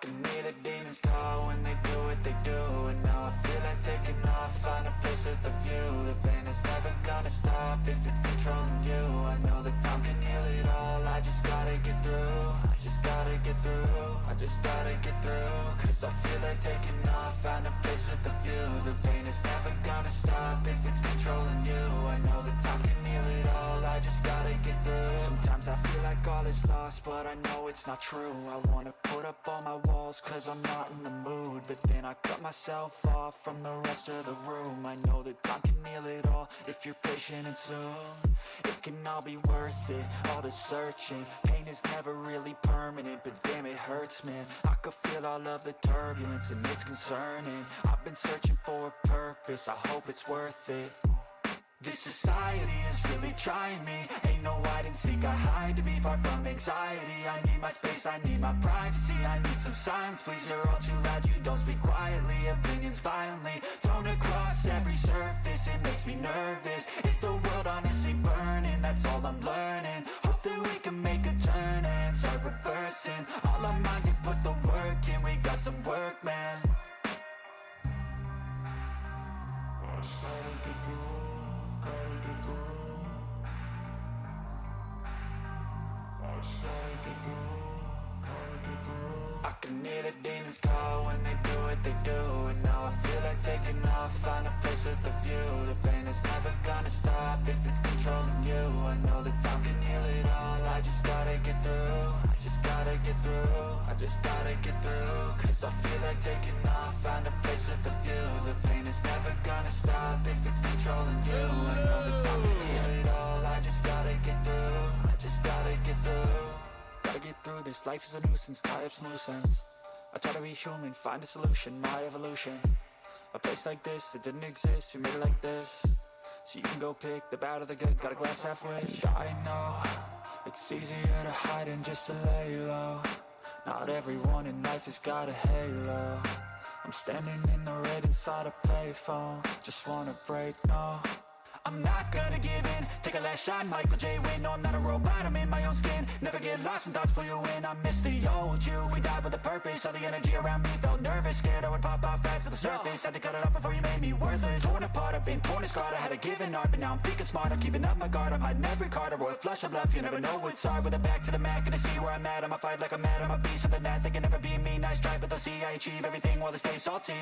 can hear the demons call when they do what they do. And now I feel like taking off, find a place with a view. The pain is never gonna stop if it's controlling you. I know that time can heal it all, I just gotta get through. I just gotta get through, I just gotta get through. Cause I feel like taking off, find a place with a view. The pain is never gonna stop if it's controlling you. I know that time can heal it all, I just gotta get through. Sometimes I feel like all is lost, but I know it's not true. I wanna put up all my walls cause I'm not in the mood, but then I cut myself off from the rest of the room. I know that time can heal it all if you're patient, and soon it can all be worth it, all the searching. Pain is never really permanent, but damn it hurts, man. I could feel all of the turbulence and it's concerning. I've been searching for a purpose, I hope it's worth it. This society is really trying me. Ain't no hide and seek, I hide to be far from anxiety. I need my space, I need my privacy. I need some silence, please, you're all too loud. You don't speak quietly, opinions violently thrown across every surface. It makes me nervous, it's the world honestly burning. That's all I'm learning, hope that we can make a turn and start reversing. All our minds, we put the work in, we got some work, man. I can hear the demons call when they do what they do. And now I feel like taking off, find a place with a view. The pain is never gonna stop if it's controlling you. I know that time can heal it all, I just gotta get through. I just gotta get through, I just gotta get through. Cause I feel like taking off, find a place with a view. The pain is never gonna stop if it's controlling you. I know that time can heal it all, I just gotta get through. I just gotta get through. Gotta get through this, life is a nuisance, tie up some loose ends. I try to be human, find a solution, my evolution. A place like this, it didn't exist, we made it like this. So you can go pick the bad or the good, got a glass halfway. I know, it's easier to hide than just to lay low. Not everyone in life has got a halo. I'm standing in the red inside a payphone, just wanna break, no. I'm not gonna give in, take a last shot, Michael J. Win. No, I'm not a robot, I'm in my own skin. Never get lost when thoughts pull you in. I miss the old you, we died with a purpose. All the energy around me felt nervous, scared I would pop off fast to the surface. Had to cut it off before you made me worthless. Torn apart, I've been torn and scarred. I had a given art, but now I'm thinking smart. I'm keeping up my guard, I'm hiding every card. A royal flush of love, you never know what's hard. With a back to the mat, gonna see where I'm at. I'ma fight like I'm mad, I'ma be something that they can never be me. Nice try, but they'll see I achieve everything while they stay salty.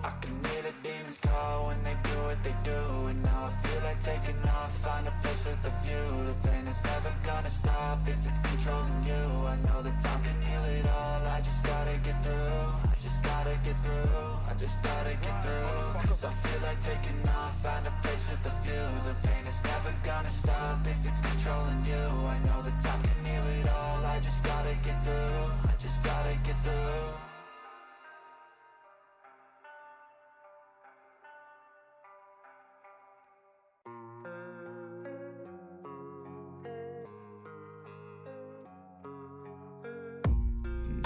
I can hear the demons call when they do what they do. And now I feel like taking off, find a place with a view. The pain is never gonna stop if it's controlling you. I know that time can heal it all, I just gotta get through. I just gotta get through, I just gotta get through. Cause I feel like taking off, find a place with a view. The pain is never gonna stop if it's controlling you. I know that time can heal it all, I just gotta get through. I just gotta get through.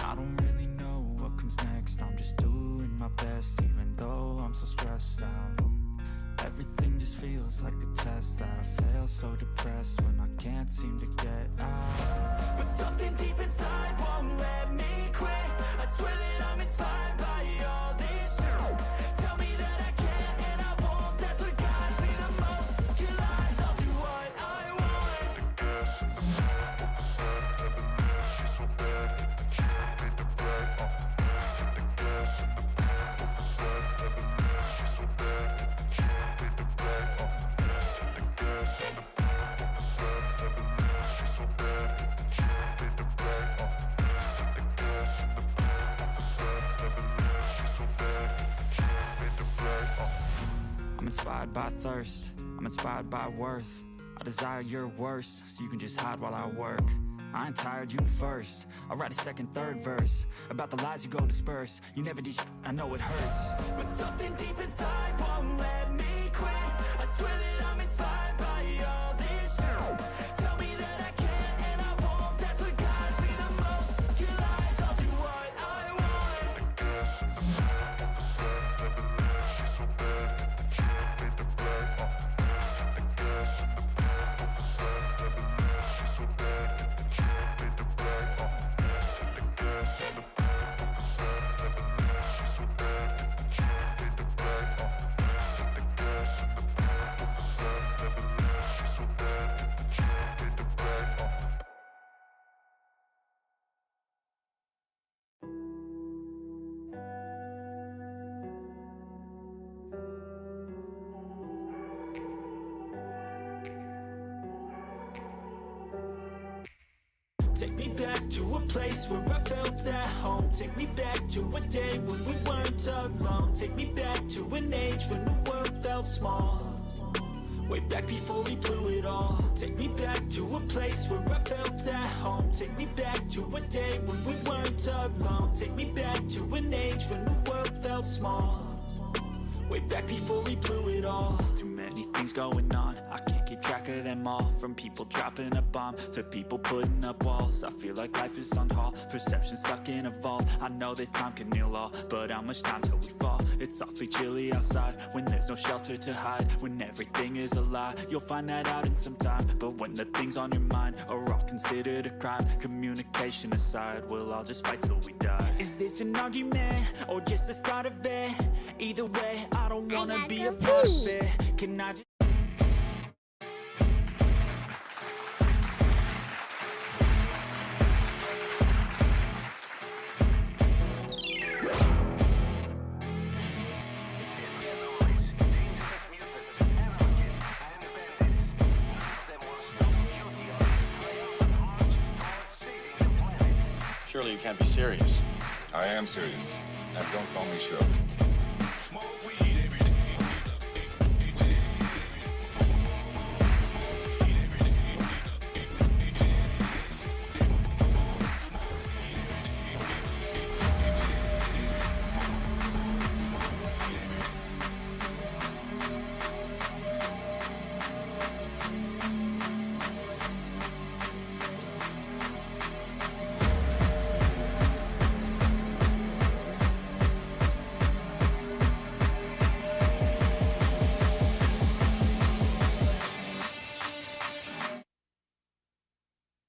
I don't really know what comes next, I'm just doing my best, even though I'm so stressed out. Everything just feels like a test that I fail, so depressed when I can't seem to get out. But something deep inside won't let me quit. I swear that I'm inspired by all this shit. Tell me that I can and I won't, that's what guides me the most. Kill lies, I'll do what I want. The gas in the back, what the sun, heaven is, she's so bad. By thirst, I'm inspired by worth. I desire your worst, so you can just hide while I work. I ain't tired, you first. I'll write a second, third verse about the lies you go disperse. You never did shit, I know it hurts. But something deep inside won't let me quit. I swear that I'm inspired by all this shit. Tell me that I can and I won't, that's what guides me the most. Kill lies, I'll do what I want. The gas in the back, what the sun, heaven is, she's so to a place where I felt at home. Take me back to a day when we weren't alone. Take me back to an age when the world felt small. Way back before we blew it all. Take me back to a place where I felt at home. Take me back to a day when we weren't alone. Take me back to an age when the world felt small. Way back before we blew it all. Too many things going on, I can't keep track of them all. From people dropping a bomb to people putting up walls. I feel like life is on hold, perception stuck in a vault. I know that time can heal all, but how much time till we fall? It's awfully chilly outside, when there's no shelter to hide. When everything is a lie, you'll find that out in some time. But when the things on your mind are all considered a crime, communication aside, we'll all just fight till we die. Is this an argument, or just the start of it? Either way, I don't wanna be a part of it. Can I just... Surely you can't be serious. I am serious. Now don't call me Shirley.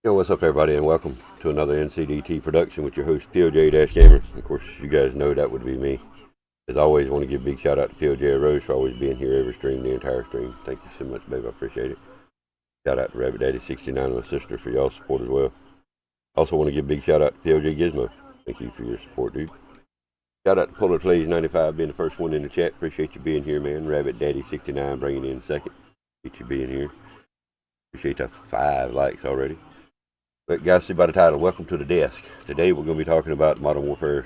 Yo, what's up everybody, and welcome to another NCDT production with your host PoJ-Gamer. Of course, you guys know that would be me. As always, I want to give a big shout out to Poj-Arose for always being here every stream, the entire stream. Thank you so much, babe. I appreciate it. Shout out to RABBITDADDY69, my sister, for y'all's support as well. Also want to give a big shout out to PoJ-Gizmo. Thank you for your support, dude. Shout out to PolarPlays95 being the first one in the chat. Appreciate you being here, man. RABBITDADDY69 bringing in second. Appreciate you being here. Appreciate that 5 likes already. But guys, see by the title, welcome to the desk. Today we're going to be talking about Modern Warfare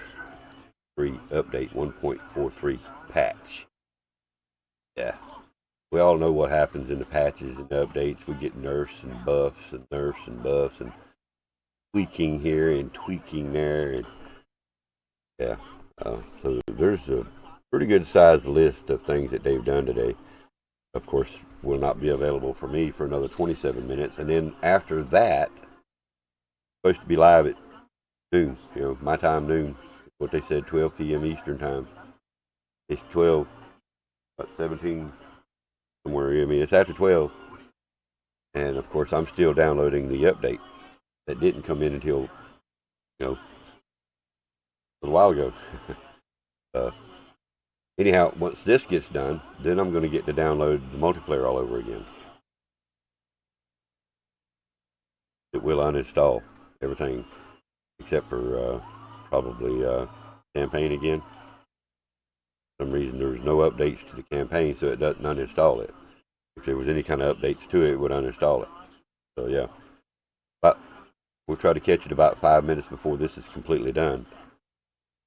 3 Update 1.43 patch. Yeah, we all know what happens in the patches and the updates. We get nerfs and buffs and tweaking here and tweaking there. And yeah, so there's a pretty good sized list of things that they've done today. Of course, will not be available for me for another 27 minutes. And then after that, supposed to be live at noon, my time, noon, what they said, 12 p.m. Eastern time. It's 12, 17, somewhere, it's after 12. And of course, I'm still downloading the update that didn't come in until, a little while ago. Anyhow, once this gets done, then I'm going to get to download the multiplayer all over again. It will uninstall everything except for probably campaign again. For some reason there was no updates to the campaign, so it doesn't uninstall it. If there was any kind of updates to it, it would uninstall it. So yeah, but we'll try to catch it about 5 minutes before this is completely done.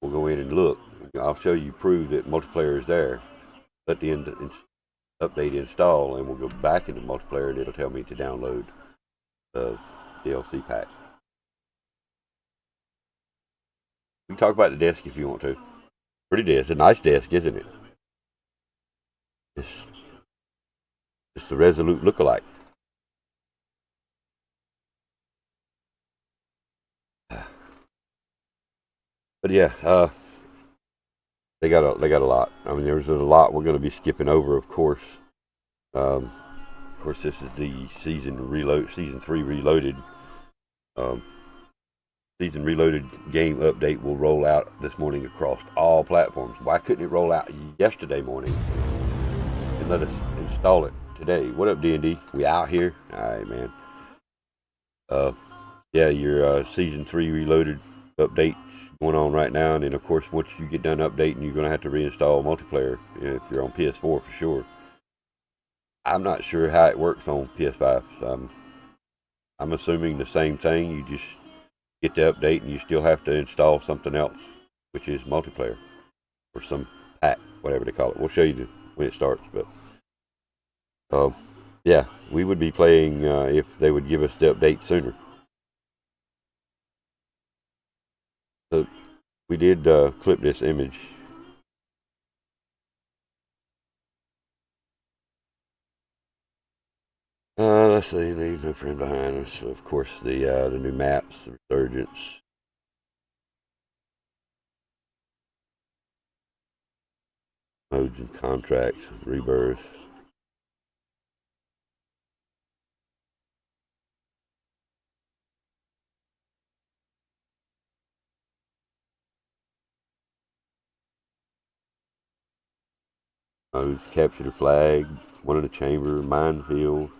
We'll go in and look. I'll show you proof that multiplayer is there. Let the update install, and we'll go back into multiplayer, and it'll tell me to download the DLC pack. We can talk about the desk if you want to. Pretty desk. It's a nice desk, isn't it? It's the Resolute lookalike. But yeah, they got a lot. I mean, there's a lot we're going to be skipping over, of course. Of course, this is the Season 3 Reloaded. Season Reloaded game update will roll out this morning across all platforms. Why couldn't it roll out yesterday morning and let us install it today? What up, D&D? We out here? All right, man. Yeah, your Season 3 Reloaded update going on right now, and then of course once you get done updating, you're going to have to reinstall multiplayer if you're on PS4 for sure. I'm not sure how it works on PS5. So I'm assuming the same thing. You just get the update and you still have to install something else, which is multiplayer or some pack, whatever they call it. We'll show you when it starts, but yeah, we would be playing if they would give us the update sooner. So we did clip this image. Let's see, leave no friend behind us. Of course, the new maps, the resurgence. Modes and contracts, rebirth. Modes, capture the flag, one in the chamber, minefield,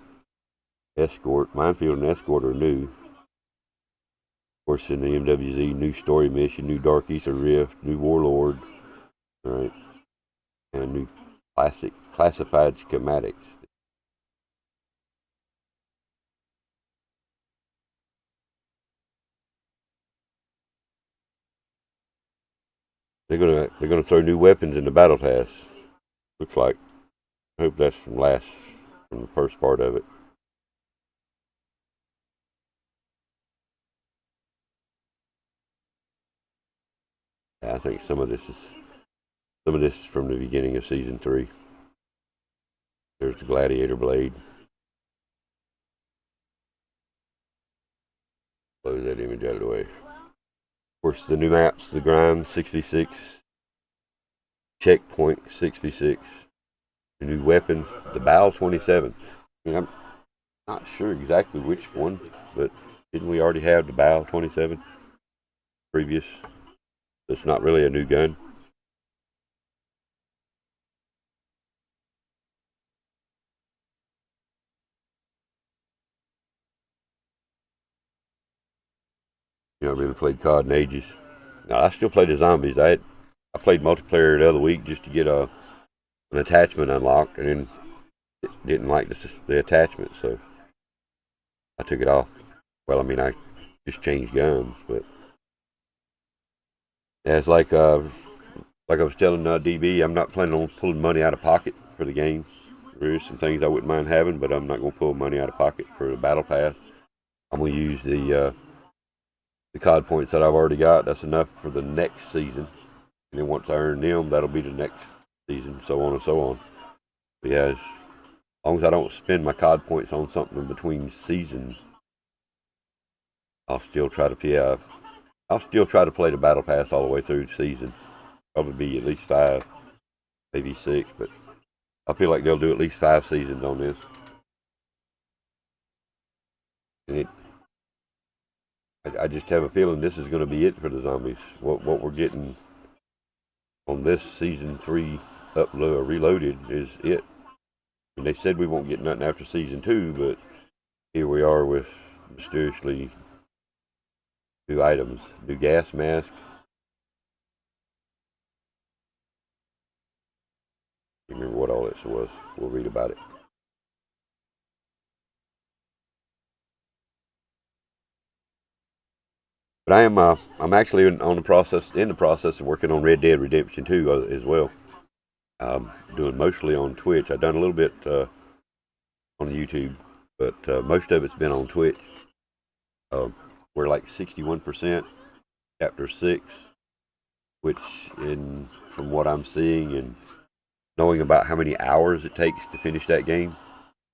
escort. Minefield and escort are new. Of course, in the MWIII, new story mission, new Dark Ether Rift, new Warlord. Alright. And a new classified schematics. They're gonna throw new weapons in the battle pass. Looks like. I hope that's from the first part of it. Yeah, I think some of this is from the beginning of season 3. There's the gladiator blade. Close that image out of the way. Of course, the new maps, the grind 66, checkpoint 66, the new weapons, the bow 27. I mean, I'm not sure exactly which one, but didn't we already have the bow 27 previous? It's not really a new gun. You know, I really played COD in ages. Now, I still play the zombies. I played multiplayer the other week just to get an attachment unlocked, and then didn't like the attachment, so I took it off. Well, I mean, I just changed guns, but yeah, it's like I was telling DB, I'm not planning on pulling money out of pocket for the game. There is some things I wouldn't mind having, but I'm not going to pull money out of pocket for the battle pass. I'm going to use the COD points that I've already got. That's enough for the next season, and then once I earn them, that'll be the next season, so on and so on. But yeah, as long as I don't spend my COD points on something between seasons, I'll still try to play the battle pass all the way through the season. Probably be at least 5, maybe 6, but I feel like they'll do at least 5 seasons on this. And I just have a feeling this is going to be it for the zombies. What we're getting on this season 3 reloaded is it. And they said we won't get nothing after season 2, but here we are with mysteriously new items, new gas mask. I don't remember what all this was. We'll read about it. But I'm actually in the process of working on Red Dead Redemption 2 as well. Doing mostly on Twitch. I've done a little bit on YouTube, but most of it's been on Twitch. We're like 61% chapter 6, which from what I'm seeing and knowing about how many hours it takes to finish that game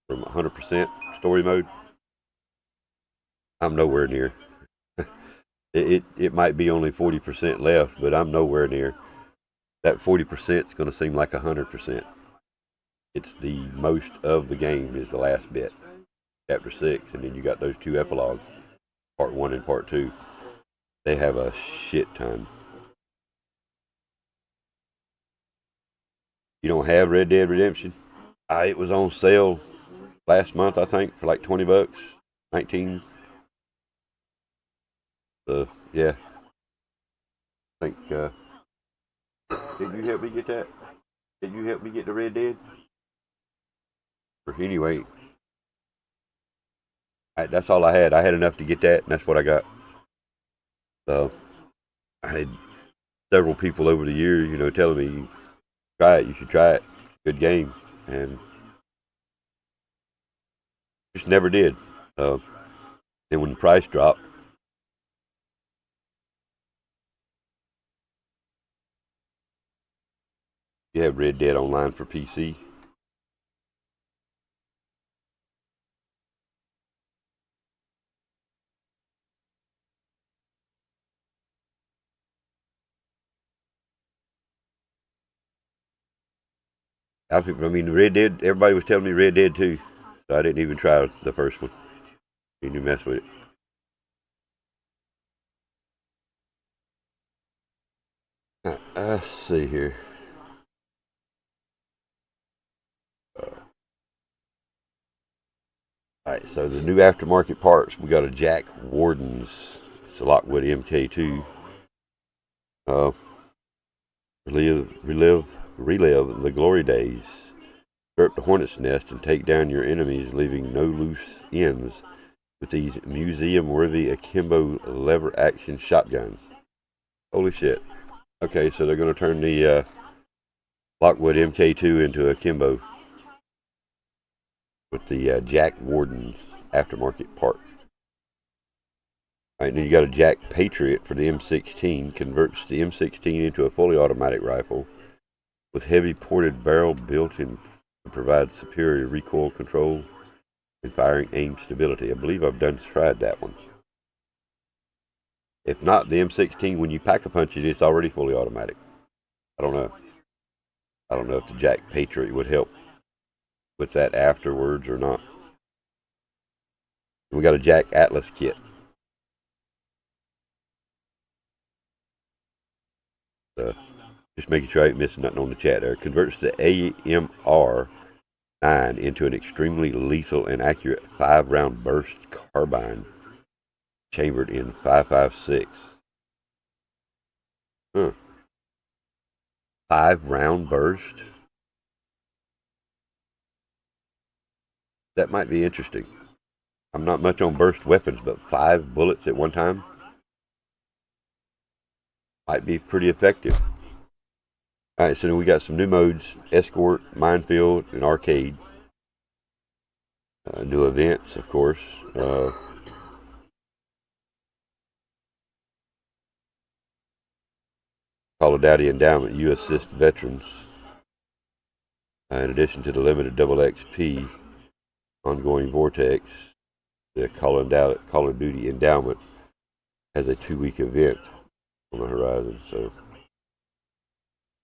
from 100% story mode, I'm nowhere near. It might be only 40% left, but I'm nowhere near. That 40% is going to seem like 100%. It's the most of the game is the last bit, chapter 6, and then you got those 2 epilogues, part 1 and part 2. They have a shit ton. You don't have Red Dead Redemption? It was on sale last month, I think, for like $20, 19. So yeah, I think. Did you help me get that? Did you help me get the Red Dead? Or anyway, that's all I had. I had enough to get that, and that's what I got. I had several people over the years, you know, telling me, try it, you should try it. Good game. And just never did. And when the price dropped, you have Red Dead Online for PC. I mean, Red Dead, everybody was telling me Red Dead 2, so I didn't even try the first one. Didn't even mess with it. Let's see here. Alright, so the new aftermarket parts, we got a Jack Warden's. It's a Lockwood MK2. Relive the glory days. Stir up the hornet's nest and take down your enemies, leaving no loose ends with these museum-worthy akimbo lever-action shotguns. Holy shit. Okay, so they're going to turn the Lockwood MK2 into akimbo with the Jack Warden's aftermarket part. Alright, then you got a Jack Patriot for the M16. Converts the M16 into a fully automatic rifle with heavy ported barrel built in to provide superior recoil control and firing aim stability. I believe I've tried that one. If not, the M16, when you pack a punch it, it's already fully automatic. I don't know. I don't know if the Jack Patriot would help with that afterwards or not. We got a Jack Atlas kit. Just making sure I ain't missing nothing on the chat there. Converts the AMR 9 into an extremely lethal and accurate 5-round burst carbine chambered in 5.56. 5-round burst? That might be interesting. I'm not much on burst weapons, but 5 bullets at one time might be pretty effective. Alright, so then we got some new modes: Escort, Minefield, and Arcade. New events, of course. Call of Duty Endowment, you assist veterans. In addition to the limited double XP, ongoing Vortex, the Call of Duty Endowment has a 2-week event on the horizon. So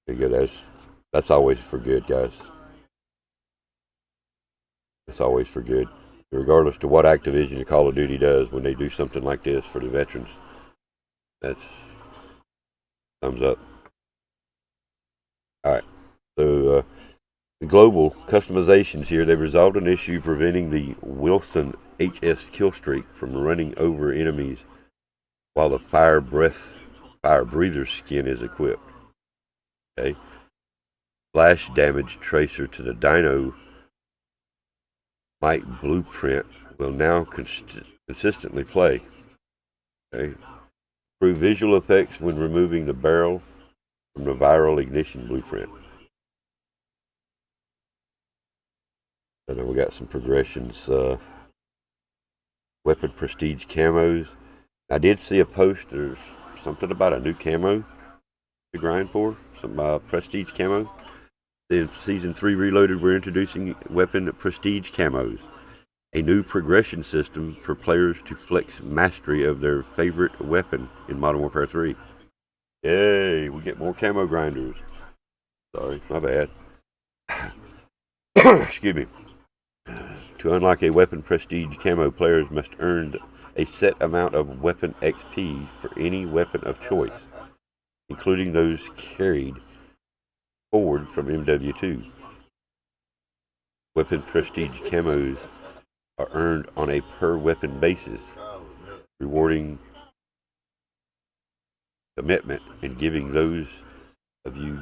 there you go. That's always for good, guys. It's always for good, regardless to what Activision and Call of Duty does. When they do something like this for the veterans, that's thumbs up. All right, so the global customizations here. They've resolved an issue preventing the Wilson HS kill streak from running over enemies while the fire breather skin is equipped. Okay, splash damage tracer to the Dino Might blueprint will now consistently play. Okay. Improve visual effects when removing the barrel from the viral ignition blueprint. And then we got some progressions. Weapon prestige camos. I did see a post. There's something about a new camo to grind for. Some prestige camo. In Season 3 Reloaded, we're introducing weapon prestige camos, a new progression system for players to flex mastery of their favorite weapon in Modern Warfare 3. Yay, we get more camo grinders. Sorry, my bad. Excuse me. To unlock a weapon prestige camo, players must earn a set amount of weapon XP for any weapon of choice, including those carried forward from MW2. Weapon prestige camos are earned on a per weapon basis, rewarding commitment and giving those of you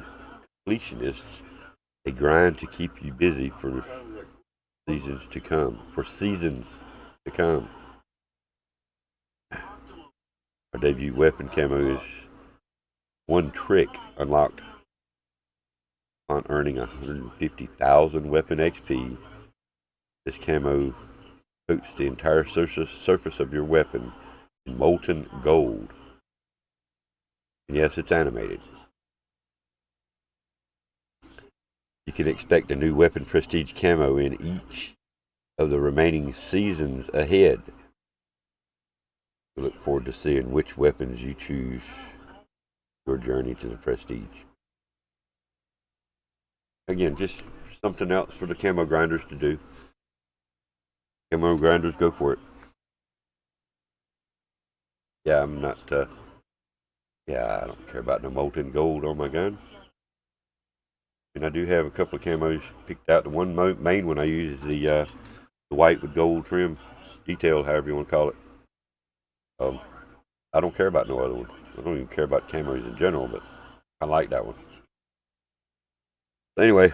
completionists a grind to keep you busy for seasons to come. Our debut weapon camo is one trick unlocked on earning 150,000 weapon XP. This camo coats the entire surface of your weapon in molten gold. And yes, it's animated. You can expect a new weapon prestige camo in each of the remaining seasons ahead. We look forward to seeing which weapons you choose your journey to the prestige. Again, just something else for the camo grinders to do. Camo grinders, go for it. Yeah, I'm not, I don't care about no molten gold on my gun. And I do have a couple of camos picked out. The one main one I use is the white with gold trim, detail, however you want to call it. I don't care about no other one. I don't even care about camos in general, but I like that one. Anyway,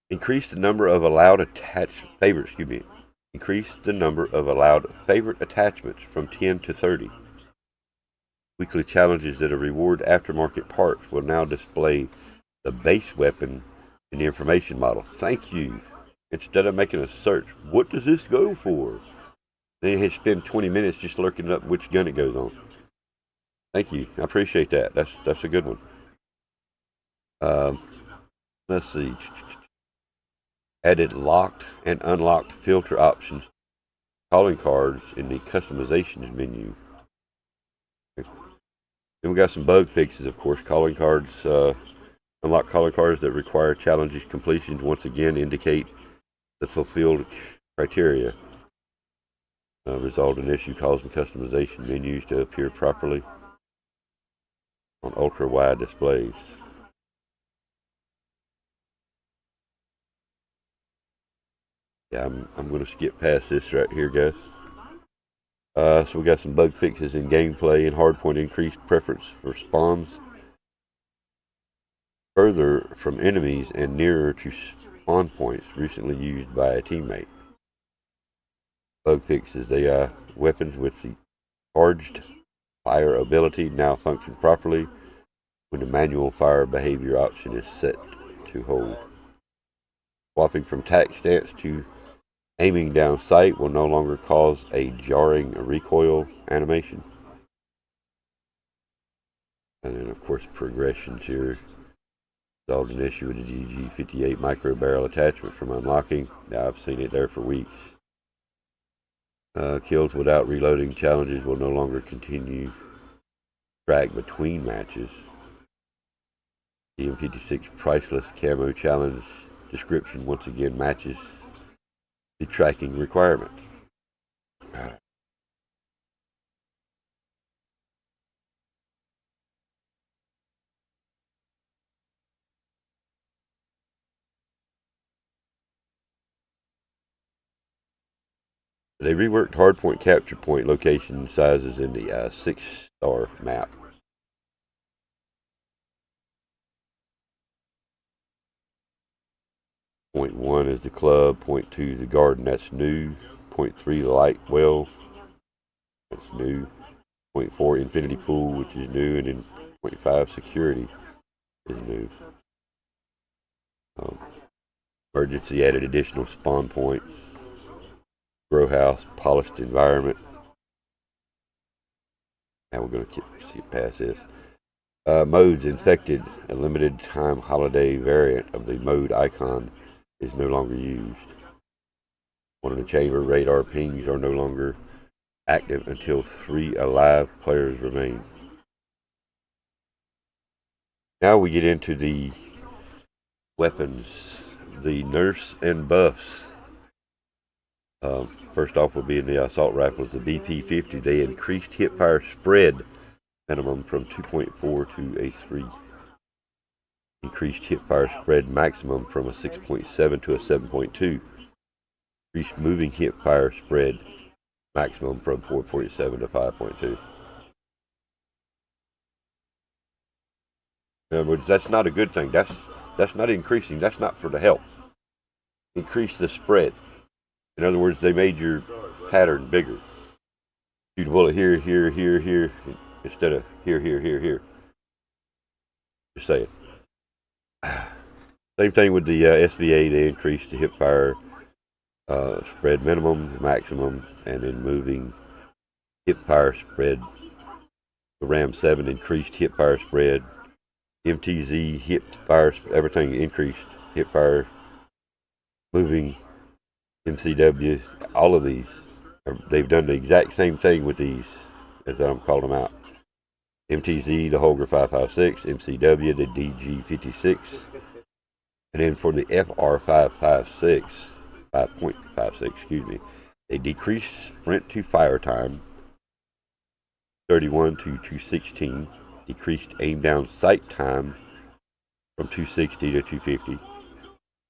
increase the number of allowed Increase the number of allowed favorite attachments from 10 to 30. Weekly challenges that reward aftermarket parts will now display the base weapon in the information model. Thank you. Instead of making a search, what does this go for? Then you spend 20 minutes just looking up which gun it goes on. Thank you. I appreciate that. That's a good one. Let's see. Added locked and unlocked filter options, calling cards in the customizations menu. Then we got some bug fixes, of course. Calling cards, unlock calling cards that require challenges completions once again indicate the fulfilled criteria. Resolved an issue causing customization menus to appear properly on ultra-wide displays. Yeah, I'm going to skip past this right here, guys. So we got some bug fixes in gameplay and hardpoint increased preference for spawns further from enemies and nearer to spawn points recently used by a teammate. Bug fixes: the weapons with the charged fire ability now function properly when the manual fire behavior option is set to hold. Swapping from tack stance to aiming down sight will no longer cause a jarring recoil animation. And then, of course, progressions here. Solved an issue with the GG58 micro barrel attachment from unlocking. Now, I've seen it there for weeks. Kills without reloading challenges will no longer continue track between matches. The M56 priceless camo challenge description once again matches the tracking requirement. They reworked hardpoint capture point location sizes in the 6-star map. Point 1 is the club, point 2 is the garden, that's new. Point 3 light well, that's new. Point 4 infinity pool, which is new, and then point 5 security is new. Emergency added additional spawn points. Grow house, polished environment. Now we're going to see past this. Modes infected, a limited time holiday variant of the mode icon is no longer used. One in the chamber radar pings are no longer active until 3 alive players remain. Now we get into the weapons, the nerfs and buffs. First off would be in the assault rifles, the BP-50. They increased hipfire spread minimum from 2.4 to a 3. Increased hipfire spread maximum from a 6.7 to a 7.2. Increased moving hipfire spread maximum from 4.7 to 5.2. In other words, that's not a good thing. That's not increasing. That's not for the health. Increase the spread. In other words, they made your pattern bigger. shoot a bullet here, here, here, here, instead of here, here, here, here. Just saying. Same thing with the SVA. They increased the hip fire spread minimum, maximum, and then moving hip fire spread. The Ram 7 increased hip fire spread. MTZ hip fire, everything increased hip fire. Moving MCW, all of these, they've done the exact same thing with these as I'm calling them out. MTZ, the Holger 556, MCW, the DG56, and then for the FR556, 5.56, excuse me, they decreased sprint to fire time 31 to 216, decreased aim down sight time from 260 to 250,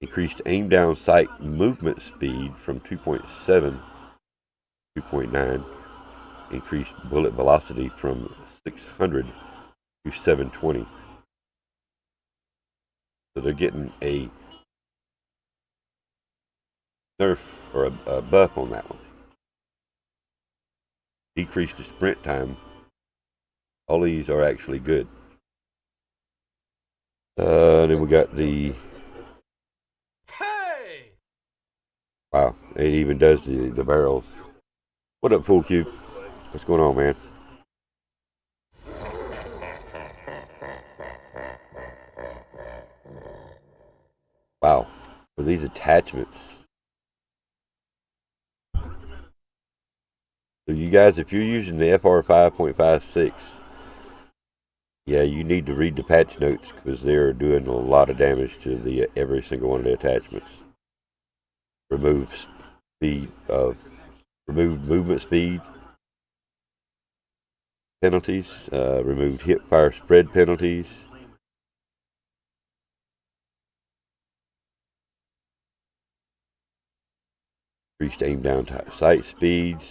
increased aim down sight movement speed from 2.7 to 2.9, increased bullet velocity from 600 to 720. So they're getting a nerf or a buff on that one. Decreased the sprint time. All these are actually good. Then we got the... Hey! Wow, it even does the barrels. What up, Full Cube? What's going on, man? Wow, for these attachments. So you guys, if you're using the FR 5.56, yeah, you need to read the patch notes because they're doing a lot of damage to the every single one of the attachments. Remove movement speed penalties, removed hip fire spread penalties. Increased aim down sight speeds.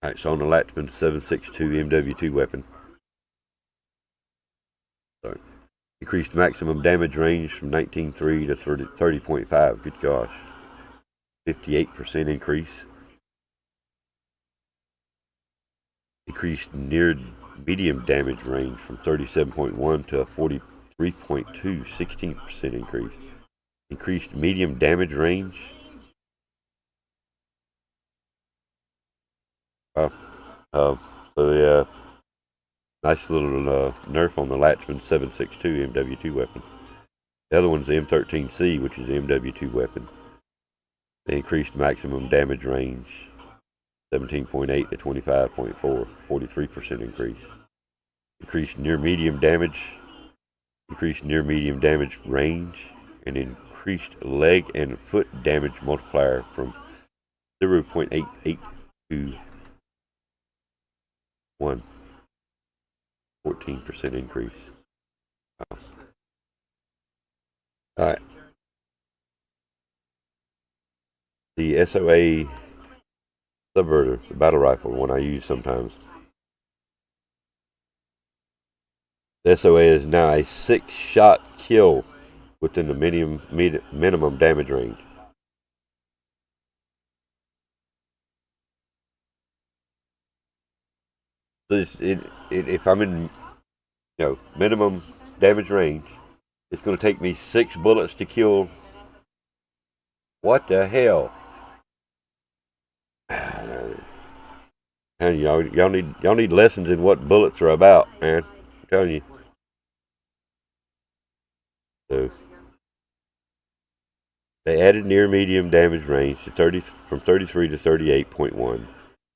Alright, so on the Latchman 762 MW2 weapon. Sorry. Increased maximum damage range from 19.3 to 30.5. Good gosh. 58% increase. Increased near medium damage range from 37.1 to 43.2. 16% increase. Increased medium damage range. So yeah, nice little nerf on the Latchman 762 MW2 weapon. The other one's the M13C, which is the MW2 weapon. They increased maximum damage range 17.8 to 25.4, 43% increase. Increased near medium damage range, and increased leg and foot damage multiplier from 0.88 to 1. 14% increase. Wow. Alright. The SOA subverter, the battle rifle, one I use sometimes. The SOA is now a 6-shot kill within the minimum damage range. If I'm in, minimum damage range, it's going to take me 6 bullets to kill. What the hell? And y'all need lessons in what bullets are about, man. I'm telling you. So they added near medium damage range to from 33 to 38.1.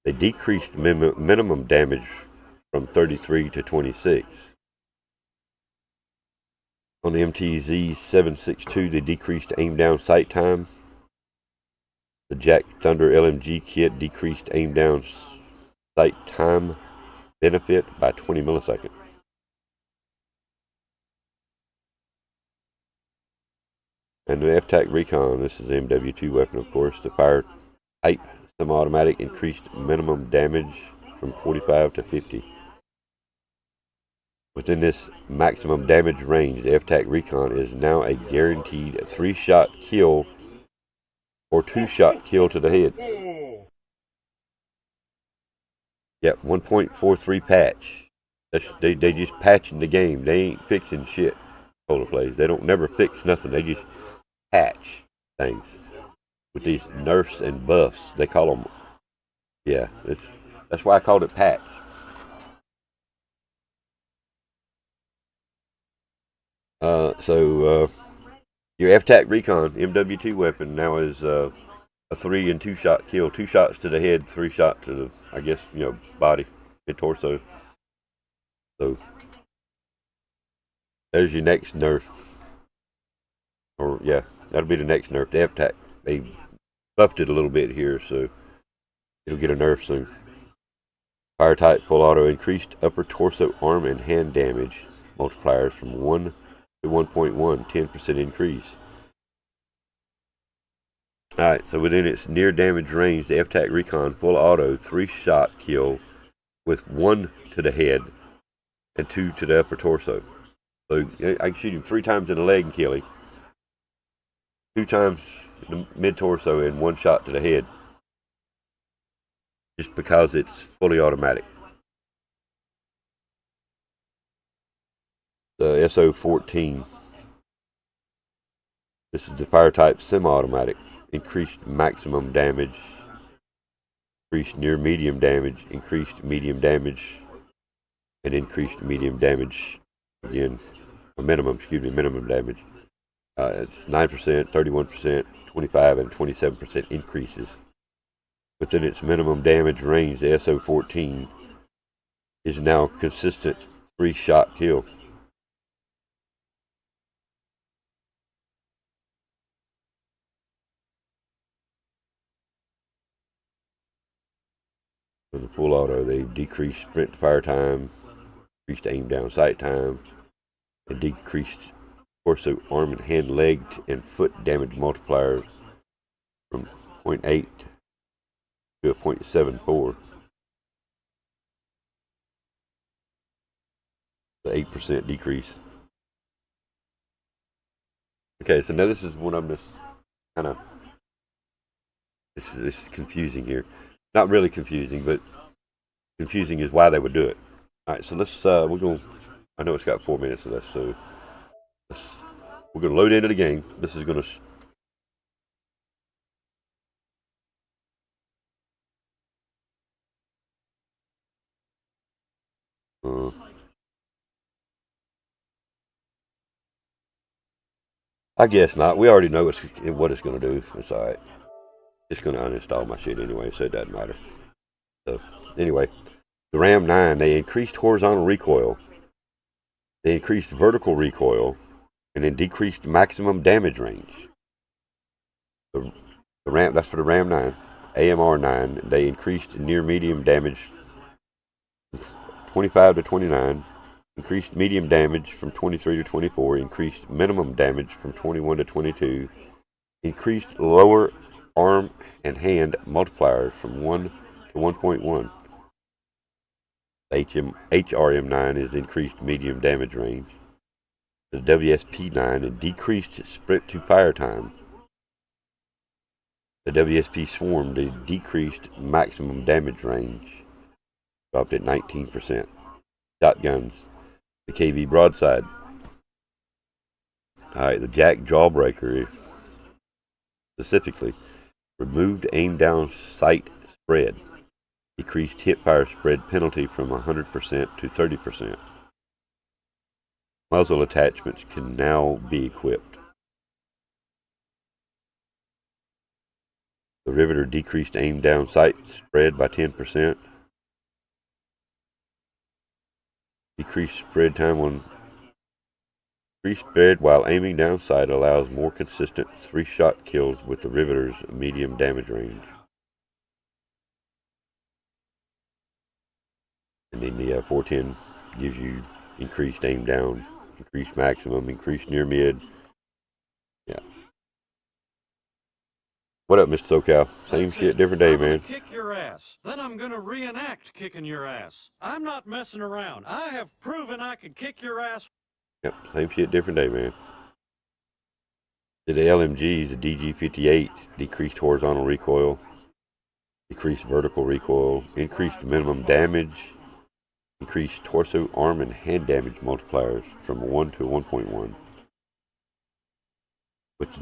They decreased minimum damage from 33 to 26. On the MTZ 762, they decreased aim down sight time. The Jack Thunder LMG kit decreased aim down sight time benefit by 20 milliseconds. And the FTAC Recon, this is the MW2 weapon, of course. The fire type semi-automatic increased minimum damage from 45 to 50. Within this maximum damage range, the F-TAC Recon is now a guaranteed 3-shot kill or 2-shot kill to the head. Yep, 1.43 patch. They just patching the game. They ain't fixing shit. Polar plays. They don't never fix nothing. They just patch things with these nerfs and buffs. They call them. Yeah, that's why I called it patch. So your F-TAC Recon MWIII weapon now is a 3 and 2-shot kill. 2 shots to the head, 3 shots to the, I guess, body and torso. So there's your next nerf. Or yeah, that'll be the next nerf. The F-TAC. They buffed it a little bit here, so it'll get a nerf soon. Fire type full auto increased upper torso, arm, and hand damage multipliers from 1 to 1.1, 10% increase. Alright, so within its near damage range, the F-TAC Recon full auto 3-shot kill with 1 to the head and 2 to the upper torso. So I can shoot him 3 times in the leg and kill him. 2 times in the mid-torso and 1 shot to the head. Just because it's fully automatic. The SO-14. This is the fire type semi-automatic. Increased maximum damage. Increased near medium damage. Increased medium damage. And increased medium damage. Again, minimum damage. It's 9%, 31%, 25%, and 27% increases. Within its minimum damage range, the SO-14 is now a consistent 3-shot kill. For the full auto, they decreased sprint to fire time, increased aim down sight time, and decreased torso, arm, and hand, leg, and foot damage multipliers from 0.8 to a 0.74. The 8% decrease. Okay, so now this is what I'm just kind of. This is confusing here. Not really confusing, but confusing is why they would do it. All right, so let's. We're going. I know it's got 4 minutes left, so we're going to load into the game. This is going to. I guess not. We already know what it's going to do. It's alright. It's going to uninstall my shit anyway, so it doesn't matter. So, anyway, the RAM 9, they increased horizontal recoil. They increased vertical recoil, and then decreased maximum damage range. The RAM, that's for the RAM 9. AMR 9, they increased near medium damage 25 to 29. Increased medium damage from 23 to 24. Increased minimum damage from 21 to 22. Increased lower arm and hand multipliers from 1 to 1.1. HRM9 is increased medium damage range. The WSP9 and decreased sprint to fire time. The WSP Swarm, the decreased maximum damage range, dropped at 19%. Shotguns, the KV Broadside. Alright, the Jack Jawbreaker is specifically removed aim down sight spread. Decreased hipfire spread penalty from 100% to 30%. Muzzle attachments can now be equipped. The Riveter decreased aim down sight spread by 10%. Decreased spread time on increased spread while aiming down sight allows more consistent 3-shot kills with the Riveter's medium damage range. And then the 410 gives you increased aim down, increased maximum, increased near mid. Yeah. What up, Mr. SoCal? Same shit, different day, man. Kick your ass. Then I'm gonna reenact kicking your ass. I'm not messing around. I have proven I can kick your ass. Yep, same shit, different day, man. The LMGs, the DG58, decreased horizontal recoil, decreased vertical recoil, increased minimum damage, increased torso, arm, and hand damage multipliers from 1 to 1.1. With the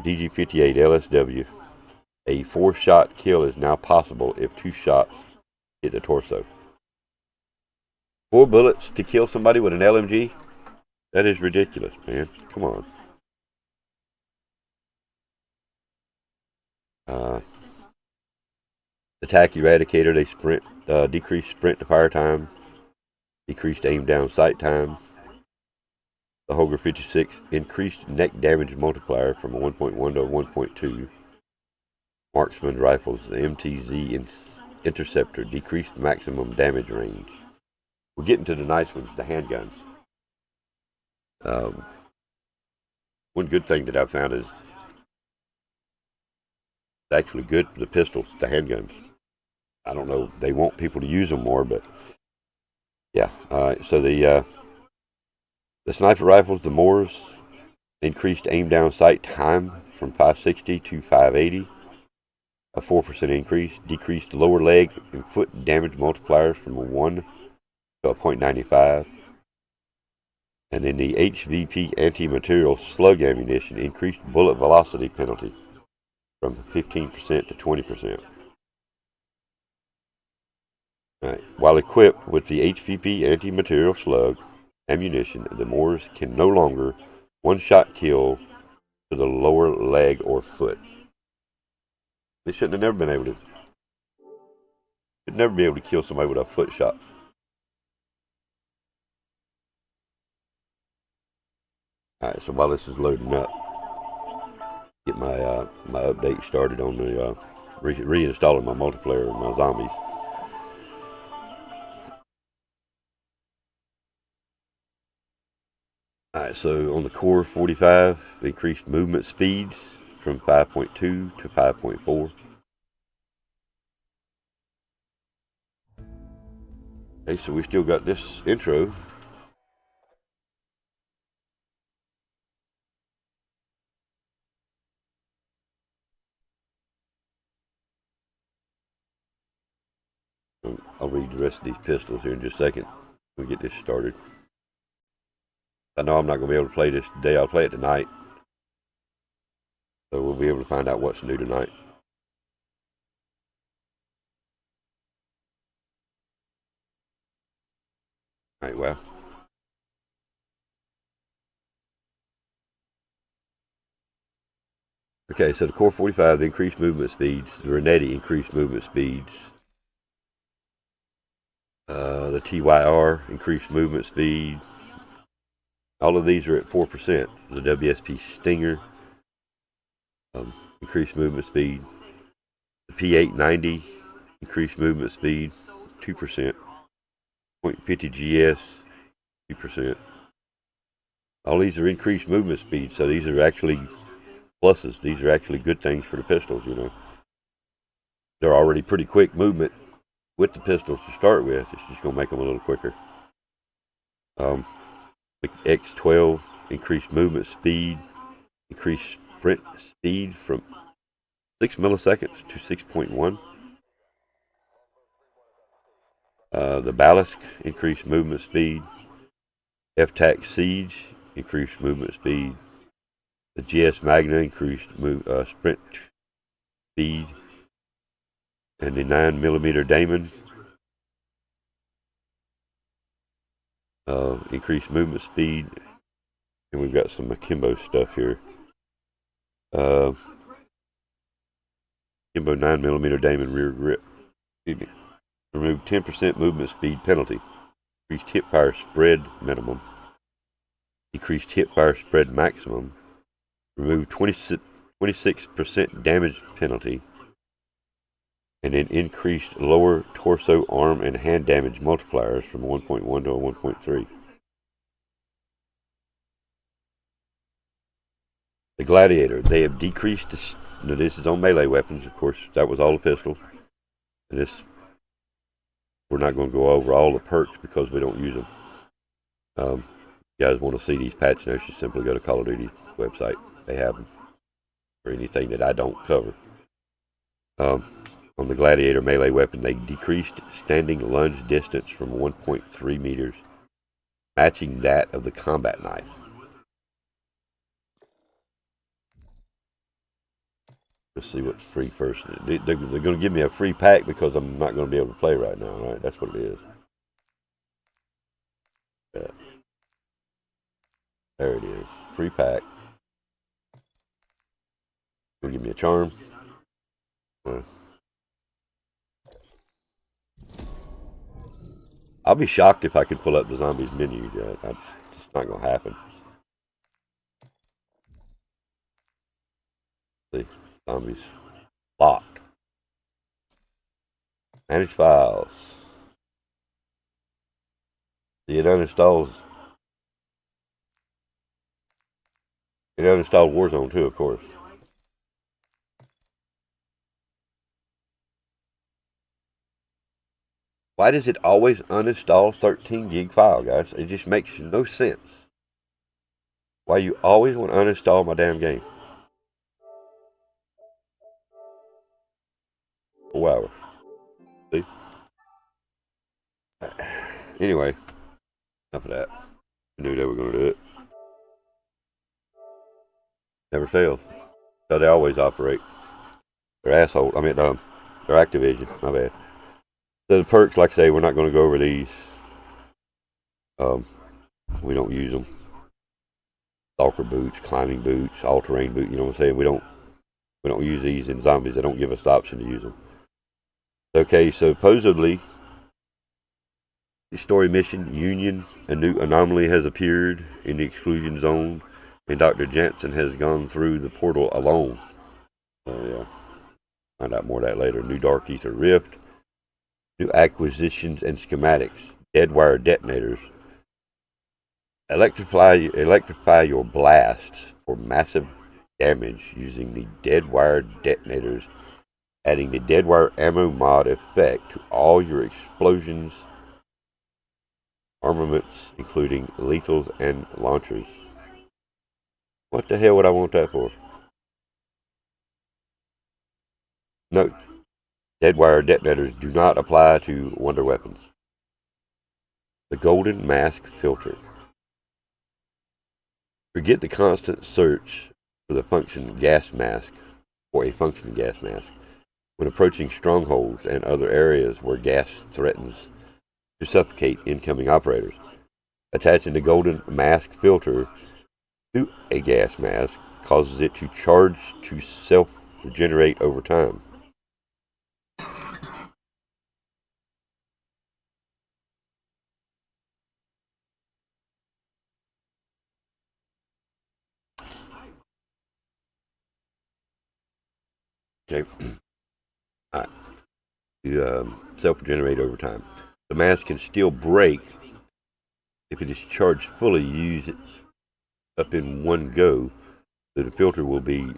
DG58 LSW, a 4-shot kill is now possible if 2 shots hit the torso. 4 bullets to kill somebody with an LMG? That is ridiculous, man. Come on. Attack Eradicator, they decreased sprint to fire time, decreased aim down sight time. The Holger 56 increased neck damage multiplier from 1.1 to 1.2. Marksman rifles, the MTZ Interceptor, decreased maximum damage range. We're getting to the nice ones, the handguns. One good thing that I've found is it's actually good for the pistols, the handguns. I don't know, they want people to use them more, but yeah. So the sniper rifles, the Moors, increased aim down sight time from 560 to 580. A 4% increase. Decreased lower leg and foot damage multipliers from a 1 to a 0.95. And then the HVP anti-material slug ammunition increased bullet velocity penalty from 15% to 20%. Right. While equipped with the HVP anti-material slug ammunition, the Moors can no longer one-shot kill to the lower leg or foot. They shouldn't have never been able to. Should never be able to kill somebody with a foot shot. Alright, so while this is loading up, get my my update started on the reinstalling my multiplayer and my zombies. Alright, so on the Core 45, increased movement speeds from 5.2 to 5.4. Okay, so we still got this intro. I'll read the rest of these pistols here in just a second. We get this started. I know I'm not going to be able to play this today. I'll play it tonight. So we'll be able to find out what's new tonight. Alright, well. Okay, so the Core 45 increased movement speeds. The Radeon increased movement speeds. The TYR increased movement speed. All of these are at 4%. The WSP Stinger increased movement speed. The P890 increased movement speed 2%. .50 GS 2%. All these are increased movement speed, so these are actually pluses. These are actually good things for the pistols, you know. They're already pretty quick movement with the pistols to start with. It's just going to make them a little quicker. The X12 increased movement speed, increased sprint speed from 6 milliseconds to 6.1. The Ballast increased movement speed. FTAC Siege increased movement speed. The GS Magna increased sprint speed. And the 9mm Damon increased movement speed. And we've got some Akimbo stuff here. Akimbo 9mm Damon rear grip. Excuse me. Removed 10% movement speed penalty. Increased hip fire spread minimum. Decreased hip fire spread maximum. Removed 26% damage penalty. And then increased lower torso, arm, and hand damage multipliers from 1.1 to 1.3. The Gladiator, they have decreased Now this is on melee weapons, of course. That was all a pistol. And this, we're not going to go over all the perks because we don't use them. You guys want to see these patch notes, you simply go to Call of Duty website. They have them for anything that I don't cover. On the Gladiator melee weapon, they decreased standing lunge distance from 1.3 meters, matching that of the combat knife. Let's see what's free first. They're going to give me a free pack because I'm not going to be able to play right now, right? That's what it is. Yeah. There it is. Free pack. Gonna give me a charm. I'll be shocked if I can pull up the zombies menu. It's not gonna happen. See, zombies locked. Manage files. See, it uninstalls. It uninstalled Warzone too, of course. Why does it always uninstall 13 gig file, guys? It just makes no sense. Why you always want to uninstall my damn game? 4 hours. See? Anyway, enough of that. I knew they were going to do it. Never failed. So they always operate. They're assholes. I mean, they're Activision. My bad. So the perks, like I say, we're not going to go over these. We don't use them. Stalker boots, climbing boots, all-terrain boot. You know what I'm saying? We don't use these in zombies. They don't give us the option to use them. Okay, so supposedly, the story mission Union, a new anomaly has appeared in the exclusion zone, and Dr. Jansen has gone through the portal alone. Yeah, find out more of that later. New Dark Ether Rift. New acquisitions and schematics, dead wire detonators. Electrify your blasts for massive damage using the dead wire detonators, adding the dead wire ammo mod effect to all your explosions, armaments, including lethals and launchers. What the hell would I want that for? Note. Dead wire detonators do not apply to wonder weapons. The golden mask filter. Forget the constant search for the function gas mask or a function gas mask when approaching strongholds and other areas where gas threatens to suffocate incoming operators. Attaching the golden mask filter to a gas mask causes it to charge to self-regenerate over time. Okay. Alright. You self-regenerate over time. The mask can still break if it is charged fully. Use it up in one go, so the filter will be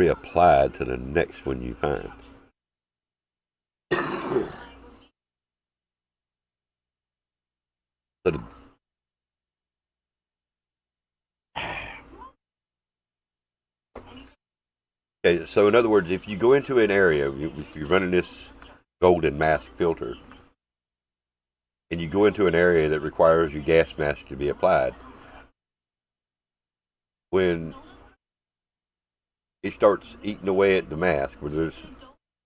reapplied to the next one you find. So okay, so in other words, if you go into an area, if you're running this golden mask filter, and you go into an area that requires your gas mask to be applied, when it starts eating away at the mask, whether it's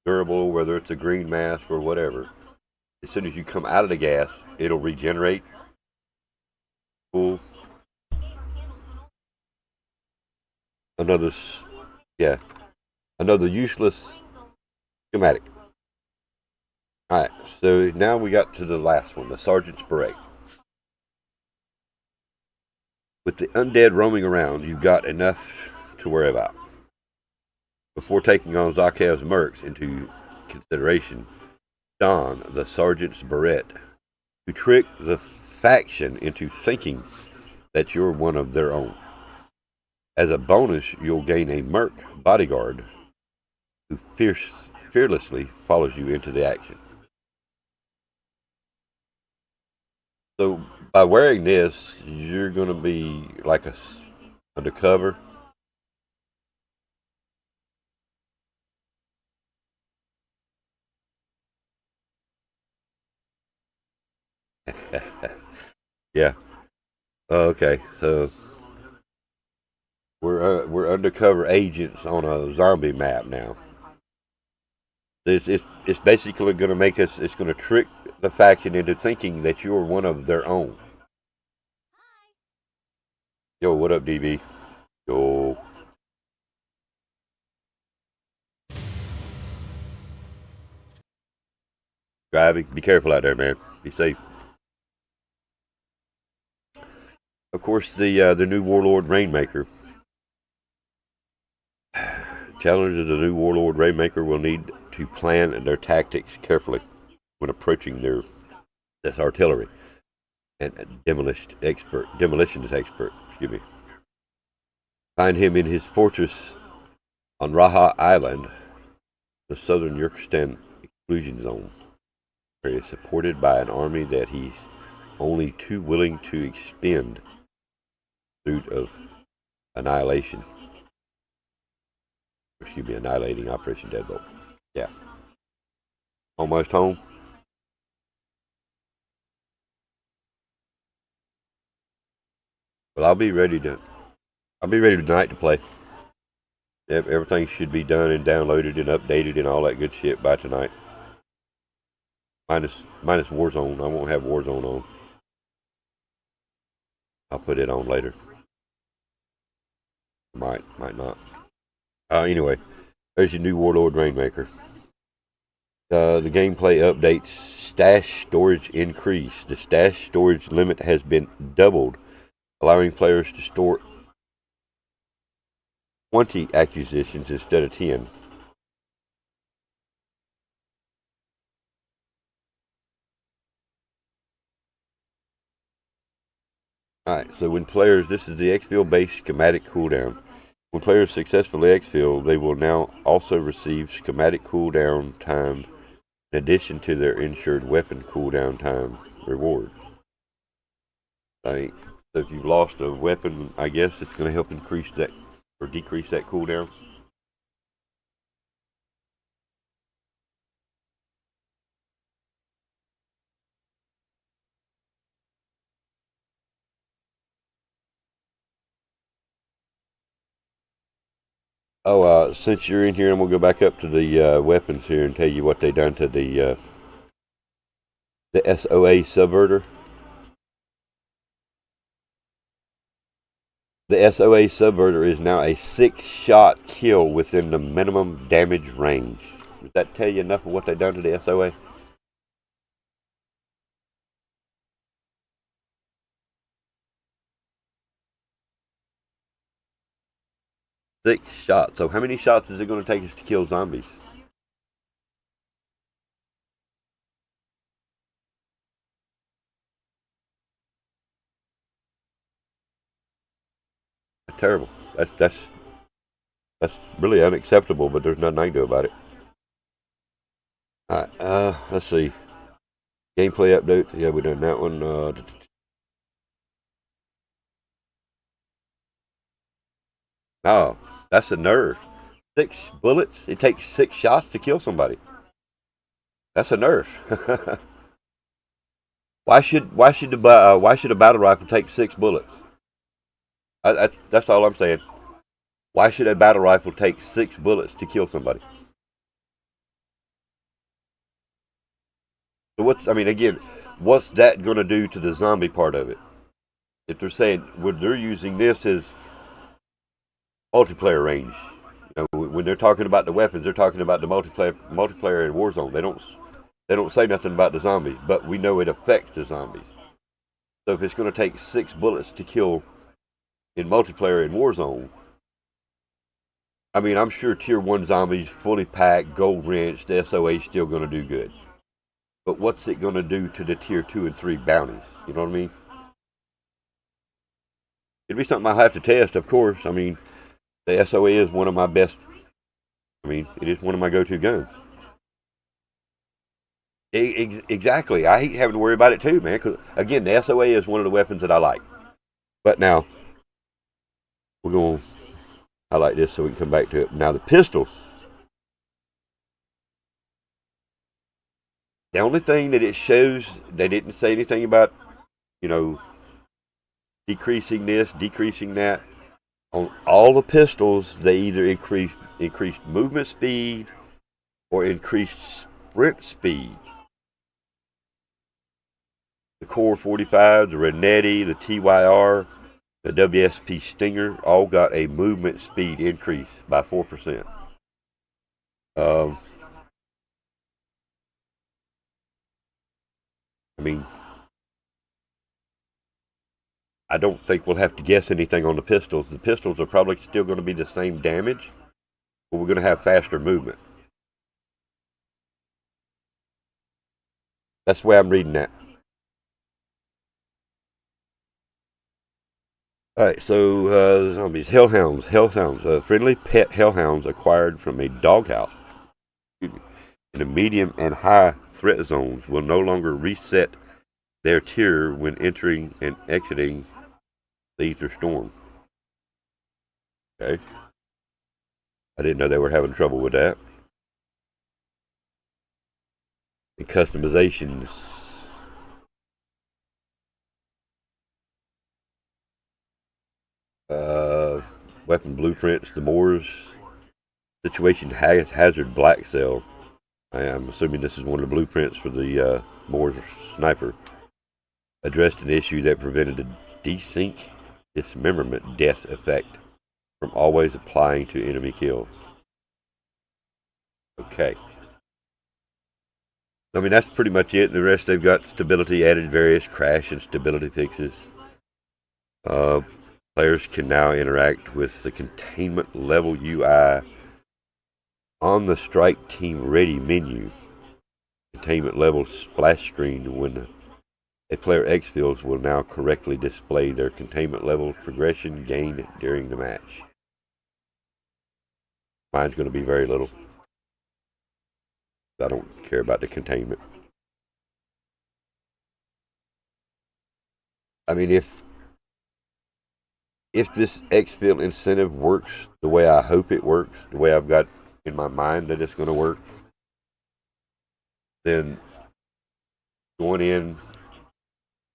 durable, whether it's a green mask or whatever, as soon as you come out of the gas, it'll regenerate full. Another useless schematic. Alright, so now we got to the last one, the Sergeant's Beret. With the undead roaming around, you've got enough to worry about. Before taking on Zakev's mercs into consideration, don the Sergeant's Beret to trick the faction into thinking that you're one of their own. As a bonus, you'll gain a merc bodyguard who fearlessly follows you into the action. So by wearing this, you're going to be like a undercover. Yeah. Okay. So we're undercover agents on a zombie map now. It's basically going to make us. It's going to trick the faction into thinking that you're one of their own. Yo, what up, DB? Yo. Driving. Be careful out there, man. Be safe. Of course, the new Warlord Rainmaker. Challengers of the new Warlord Rainmaker will need to plan their tactics carefully when approaching this artillery and demolitions expert. Excuse me. Find him in his fortress on Raha Island, the southern Yurkistan exclusion zone, where he is supported by an army that he's only too willing to expend in pursuit of annihilation. Excuse me, annihilating Operation Deadbolt. Yeah. Almost home. Well, I'll be ready tonight to play. Everything should be done and downloaded and updated and all that good shit by tonight. Minus Warzone. I won't have Warzone on. I'll put it on later. Might not. Anyway, there's your new Warlord Rainmaker. The gameplay updates. Stash storage increase. The stash storage limit has been doubled, allowing players to store 20 acquisitions instead of 10. Alright, so when players, this is the exfil based schematic cooldown. When players successfully exfil, they will now also receive schematic cooldown time in addition to their ensured weapon cooldown time reward. So if you've lost a weapon, I guess it's going to help increase that or decrease that cooldown. Oh, since you're in here, I'm going to go back up to the weapons here and tell you what they done to the SOA subverter. The SOA subverter is now a 6-shot kill within the minimum damage range. Does that tell you enough of what they done to the SOA? Six shots. So how many shots is it going to take us to kill zombies? That's terrible. That's really unacceptable, but there's nothing I can do about it. Alright, let's see. Gameplay update. Yeah, we done that one. Oh, that's a nerf. 6 bullets. It takes 6 shots to kill somebody. That's a nerf. Why should a battle rifle take 6 bullets? That's all I'm saying. Why should a battle rifle take 6 bullets to kill somebody? So what's that going to do to the zombie part of it? If they're saying they're using this as multiplayer range, when they're talking about the weapons, they're talking about the multiplayer in Warzone. They don't say nothing about the zombies, but we know it affects the zombies. So if it's going to take 6 bullets to kill in multiplayer in Warzone, I'm sure tier 1 zombies, fully packed, gold wrench, the SOA is still going to do good. But what's it going to do to the tier 2 and 3 bounties? You know what I mean? it'd be something I'll have to test, of course. I mean, the SOE is one of my best. I mean, it is one of my go-to guns. Exactly. I hate having to worry about it too, man. Because again, the SOA is one of the weapons that I like. But now we're going to highlight this so we can come back to it. Now the pistols. The only thing that it shows, they didn't say anything about, you know, decreasing this, decreasing that. On all the pistols, they either increased movement speed or increased sprint speed. The Core 45, the Radeon, the TYR, the WSP Stinger all got a movement speed increase by 4%. I mean, I don't think we'll have to guess anything on the pistols. The pistols are probably still going to be the same damage, but we're going to have faster movement. That's the way I'm reading that. Alright, so zombies, hellhounds, friendly pet hellhounds acquired from a doghouse in the medium and high threat zones will no longer reset their tier when entering and exiting the Ether Storm. Okay. I didn't know they were having trouble with that. And customizations. Weapon blueprints, the Moore's situation hazard black cell. I am assuming this is one of the blueprints for the Moore's sniper. Addressed an issue that prevented the desync dismemberment death effect from always applying to enemy kills. Okay. I mean, that's pretty much it. The rest, they've got stability added, various crash and stability fixes. Players can now interact with the containment level UI on the Strike Team Ready menu. Containment level splash screen when a player exfils will now correctly display their containment level progression gained during the match. Mine's going to be very little. I don't care about the containment. I mean, if this exfil incentive works the way I hope it works, the way I've got in my mind that it's going to work, then going in,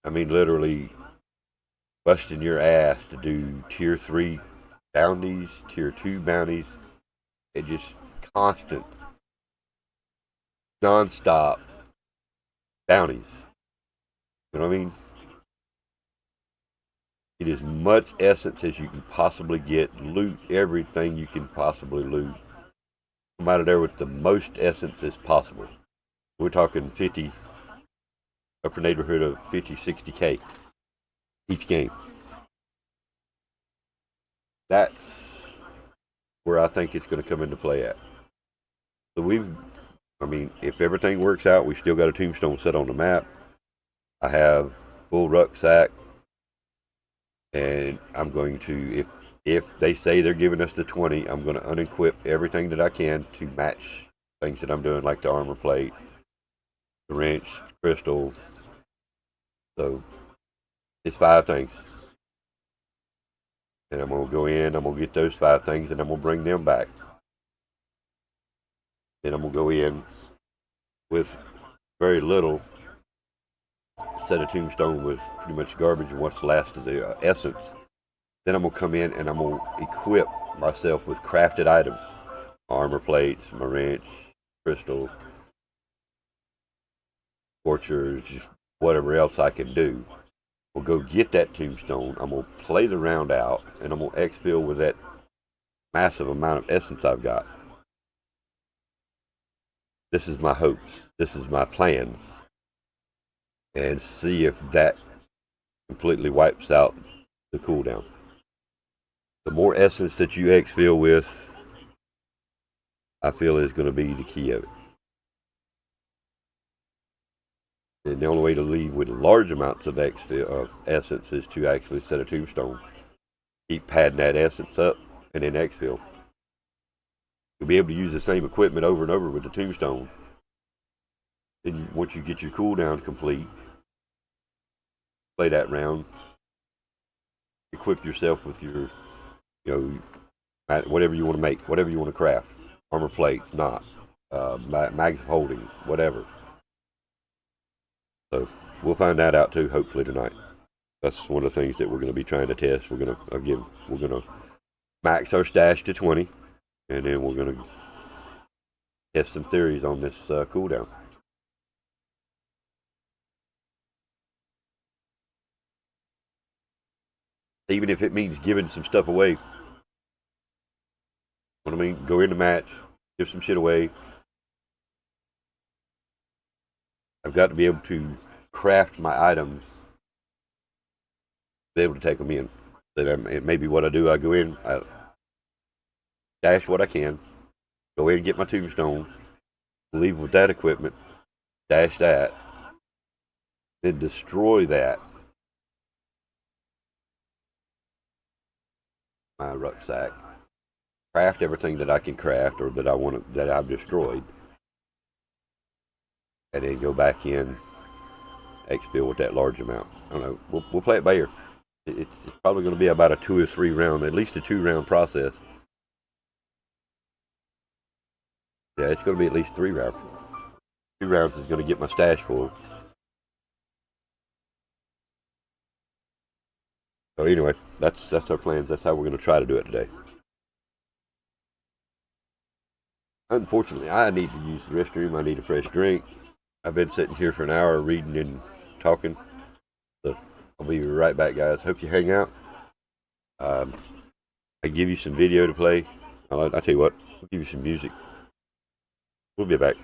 I mean, literally busting your ass to do tier 3 bounties, tier 2 bounties, and just constant, non-stop bounties. You know what I mean? Get as much essence as you can possibly get. Loot everything you can possibly loot. Come out of there with the most essence as possible. We're talking 50, upper neighborhood of 50, 60K each game. That's where I think it's going to come into play at. So I mean, if everything works out, we still got a tombstone set on the map. I have full rucksack. And I'm going to, if they say they're giving us the 20, I'm going to unequip everything that I can to match things that I'm doing, like the armor plate, the wrench, crystal. So it's 5 things. And I'm going to go in, I'm going to get those 5 things, and I'm going to bring them back. Then I'm going to go in with very little, set a tombstone with pretty much garbage and what's last of the essence. Then I'm going to come in and I'm going to equip myself with crafted items. Armor plates, my wrench, crystal, torches, just whatever else I can do. We'll go get that tombstone. I'm going to play the round out and I'm going to exfil with that massive amount of essence I've got. This is my hopes. This is my plans. And see if that completely wipes out the cooldown. The more essence that you exfil with, I feel is going to be the key of it. And the only way to leave with large amounts of essence is to actually set a tombstone Keep padding that essence up, and then exfil. You'll be able to use the same equipment over and over with the tombstone. Then once you get your cooldown complete, play that round, equip yourself with your, whatever you want to make, whatever you want to craft, armor plates, knots, mags of holding, whatever. So we'll find that out too, hopefully tonight. That's one of the things that we're going to be trying to test. We're going to max our stash to 20, and then we're going to test some theories on this cooldown. Even if it means giving some stuff away. You know what I mean? Go in the match, give some shit away. I've got to be able to craft my items, be able to take them in. Then maybe what I do, I go in, I dash what I can, go in and get my tombstone, leave with that equipment, dash that, then destroy that. My rucksack, craft everything that I can craft or that I want that I've destroyed, and then go back in, exfil with that large amount. I don't know. We'll play it by ear. It's probably going to be about a 2 or 3 round, at least a 2 round process. Yeah, it's going to be at least 3 rounds. 2 rounds is going to get my stash full. So anyway, that's our plans. That's how we're going to try to do it today. Unfortunately, I need to use the restroom. I need a fresh drink. I've been sitting here for an hour reading and talking. So I'll be right back, guys. Hope you hang out. I give you some video to play. I'll tell you what, I'll give you some music. We'll be back.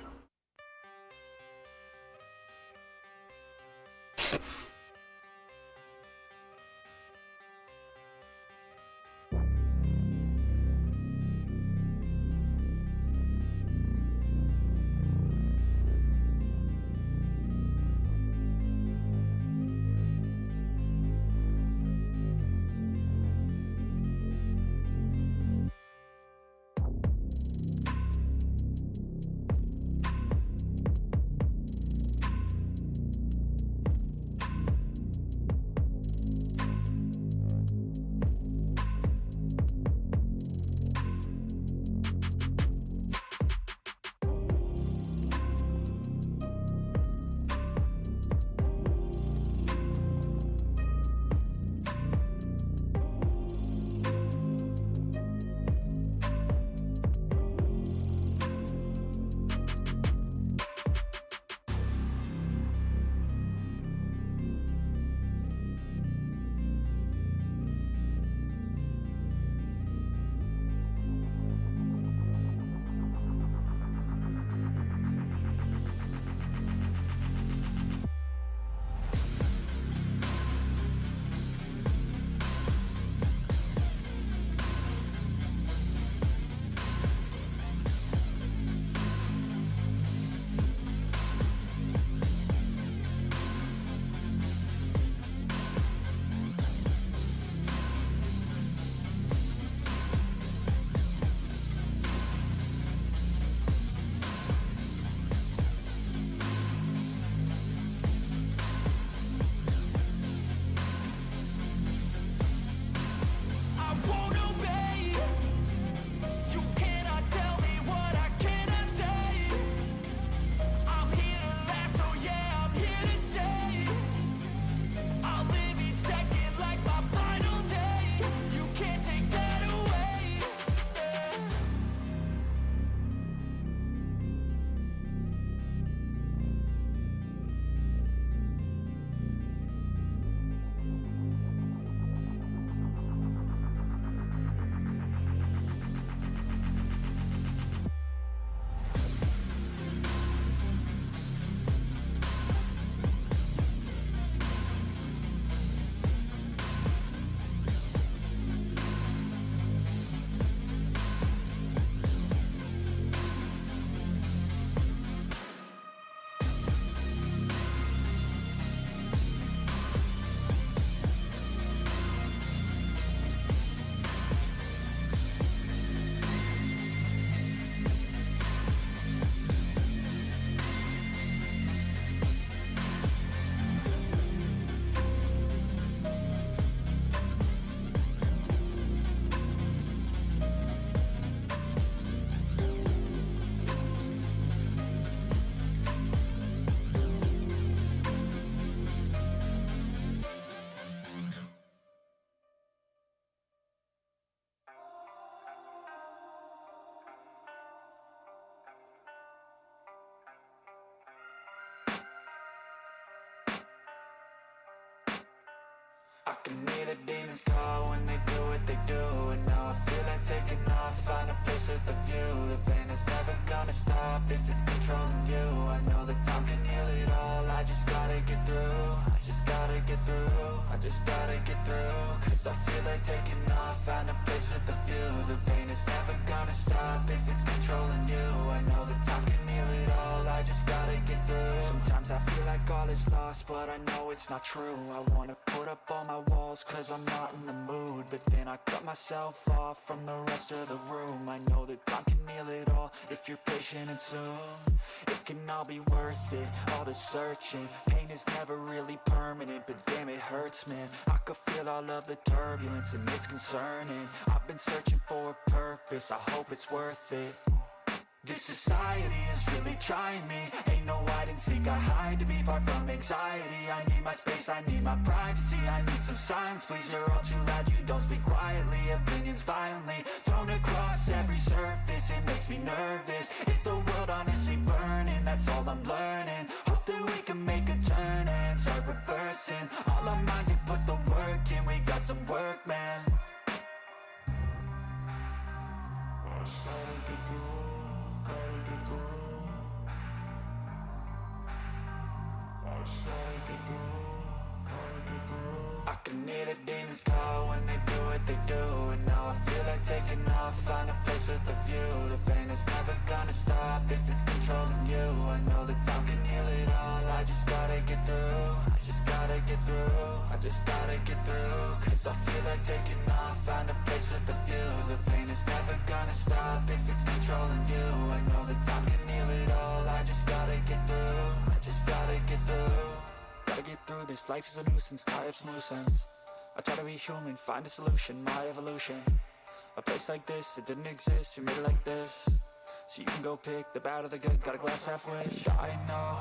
I can hear the demons call when they do what they do. And now I feel like taking off, find a place with a view. The pain is never gonna stop if it's controlling you. I know that time can heal it all, I just gotta get through. I just gotta get through, I just gotta get through. Cause I feel like taking off, find a place with a view. The pain is never gonna stop if it's controlling you. I know that time can heal it all, I just gotta get through. Sometimes I feel like all is lost, but I know it's not true. I wanna put up all my walls cause I'm not in the mood, but then I cut myself off from the rest of the room. I know that time can heal it all if you're patient and soon it can all be worth it, all the searching. Pain is never really permanent, but damn it hurts, man. I could feel all of the turbulence and it's concerning. I've been searching for a purpose, I hope it's worth it. This society is really trying me. Ain't no hide and seek, I hide to be far from anxiety. I need my space, I need my privacy. I need some silence, please, you're all too loud. You don't speak quietly, opinions violently thrown across every surface. It makes me nervous, it's the world honestly burning. That's all I'm learning, hope that we can make a turn and start reversing. All our minds and put the work in, we got some work, man. I can hear the demons call when they do what they do. And now I feel like taking off, find a place with a view. The pain is never gonna stop if it's controlling you. I know that time can heal it all, I just gotta get through. I just gotta get through, I just gotta get through. Cause I feel like taking off, find a place with a view. The pain is never gonna stop if it's controlling you. I know that time can heal it all, I just gotta get through. I just gotta get through. Gotta get through this, life is a nuisance, tie up some loose ends. I try to be human, find a solution, my evolution. A place like this, it didn't exist, we made it like this. So you can go pick the bad or the good, got a glass half wish. I know,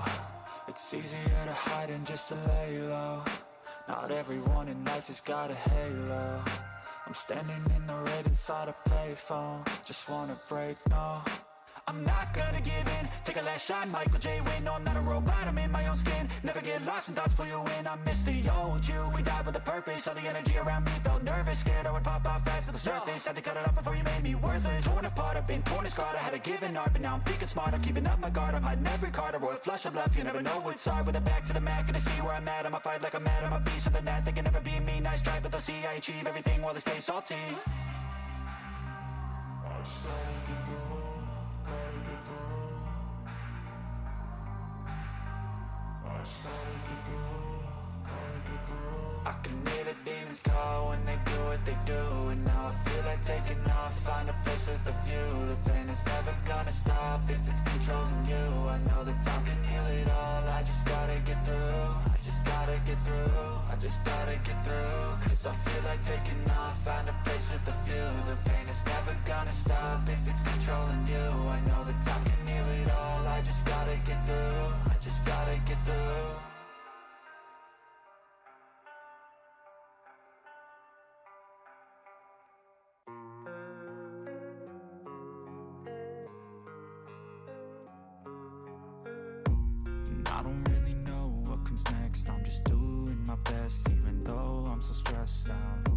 it's easier to hide than just to lay low. Not everyone in life has got a halo. I'm standing in the red inside a payphone, just wanna break, no. I'm not gonna give in, take a last shot, Michael J. Win. No, I'm not a robot, I'm in my own skin. Never get lost when thoughts pull you in. I miss the old you, we died with a purpose. All the energy around me felt nervous, scared I would pop off fast to the surface. Had to cut it off before you made me worthless. Torn apart, I've been torn and scarred. I had a given art, but now I'm thinking smart. I'm keeping up my guard, I'm hiding every card. A royal flush of love, you never know what's hard. With a back to the mat, gonna see where I'm at. I'ma fight like I'm mad, I'ma be something that they can never be me. Nice try, but they'll see I achieve everything while they stay salty. I can hear the demons call when they do what they do. And now I feel like taking off, find a place with a view. The pain is never gonna stop if it's controlling you. I know that time can heal it all, I just gotta get through. I just gotta get through, I just gotta get through. Cause I feel like taking off, find a place with a view. The pain is never gonna stop if it's controlling you. I know that time can heal it all, I just gotta get through. I just gotta get through. I don't really know what comes next. I'm just doing my best, even though I'm so stressed out.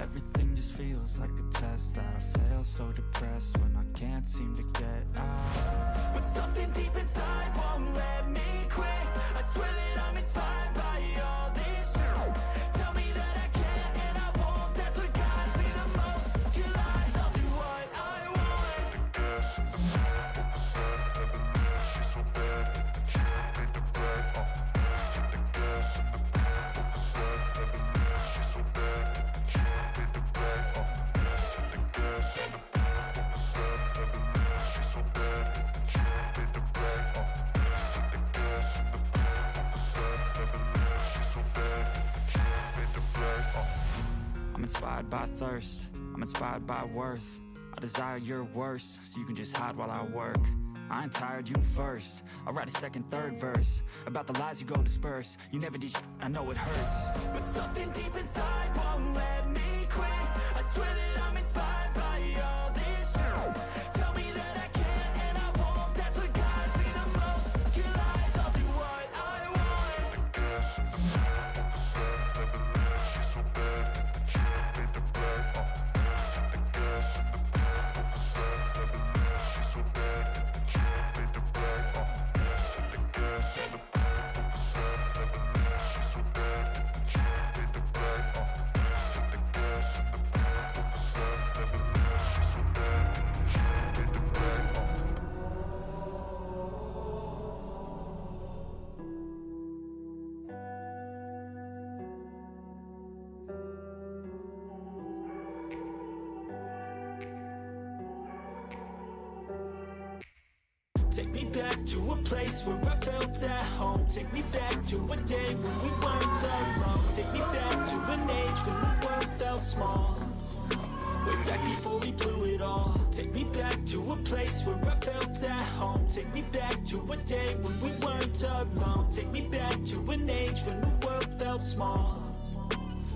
Everything just feels like a test that I fail, so depressed when I can't seem to get out. But something deep inside won't let me quit. I swear that I'm inspired by all this shit. Tell me that I can and I won't. That's what guides me the most. Your lies, I'll do what I want. I'm inspired by thirst, I'm inspired by worth. I desire your worst, so you can just hide while I work. I ain't tired, you first. I'll write a second, third verse about the lies you go disperse. You never did shit, I know it hurts. But something deep inside won't let me quit. I swear that I'm inspired by all this shit. Tell me that I can and I won't. That's what guides me the most. Your lies, I'll do what I want. Take me back to a place where I felt at home. Take me back to a day when we weren't alone. Take me back to an age when the world felt small. Way back before we blew it all. Take me back to a place where I felt at home. Take me back to a day when we weren't alone. Take me back to an age when the world felt small.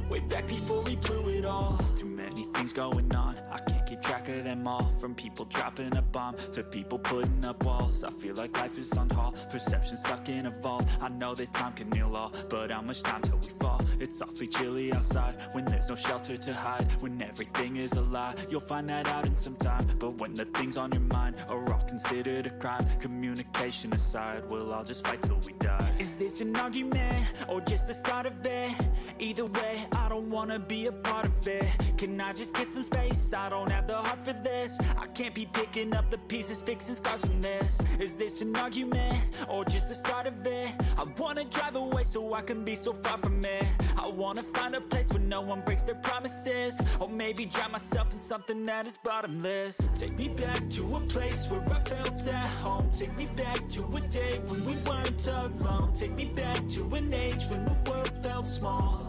Way back before we blew it all. Too many things going on, I can't keep track of them all. From people dropping a bomb to people putting up walls. I feel like life is on hold, perception stuck in a vault. I know that time can heal all, but how much time till we fall? It's awfully chilly outside when there's no shelter to hide. When everything is a lie, you'll find that out in some time. But when the things on your mind are all considered a crime, communication aside, we'll all just fight till we die. Is this an argument or just the start of it? Either way, I don't wanna be a part of it. Can I just get some space? I don't have the heart for this. I can't be picking up the pieces, fixing scars from this. Is this an argument or just the start of it? I wanna drive away so I can be so far from it. I wanna find a place where no one breaks their promises. Or maybe drown myself in something that is bottomless. Take me back to a place where I felt at home. Take me back to a day when we weren't alone. Take me back to an age when the world felt small.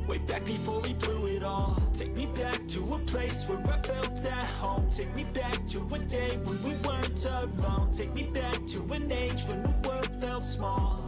Way back before we blew it all. Take me back to a place where I felt at home. Take me back to a day when we weren't alone. Take me back to an age when the world felt small.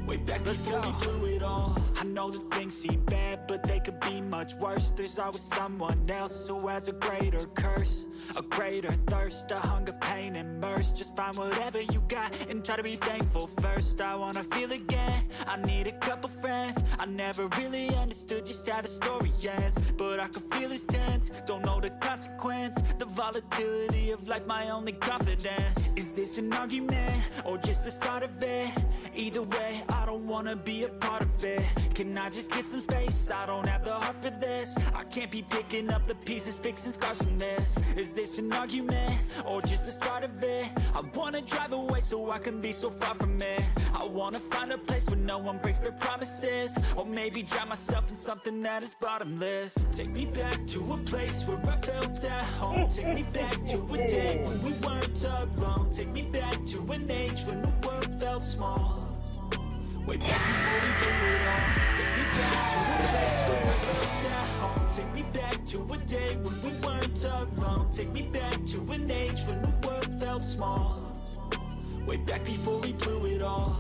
Way back before we blew it all. I know that things seem bad, but they could be much worse. There's always someone else who has a greater curse, a greater thirst, a hunger, pain, and mercy. Just find whatever you got and try to be thankful first. I wanna feel again, I need a couple friends. I never really understood just how the story ends, but I can feel it's tense, don't know the consequence. The volatility of life, my only confidence. Is this an argument or just the start of it? Either way, I don't wanna be a part of it. Can I just get some space? I don't have the heart for this. I can't be picking up the pieces, fixing scars from this. Is this an argument or just the start of it? I wanna drive away so I can be so far from it. I wanna find a place where no one breaks their promises. Or maybe drown myself in something that is bottomless. Take me back to a place where I felt at home. Take me back to a day when we weren't alone. Take me back to an age when the world felt small. Way back before we blew it all. Take me back to a place where I felt at home. Take me back to a day when we weren't alone. Take me back to an age when the world felt small. Way back before we blew it all.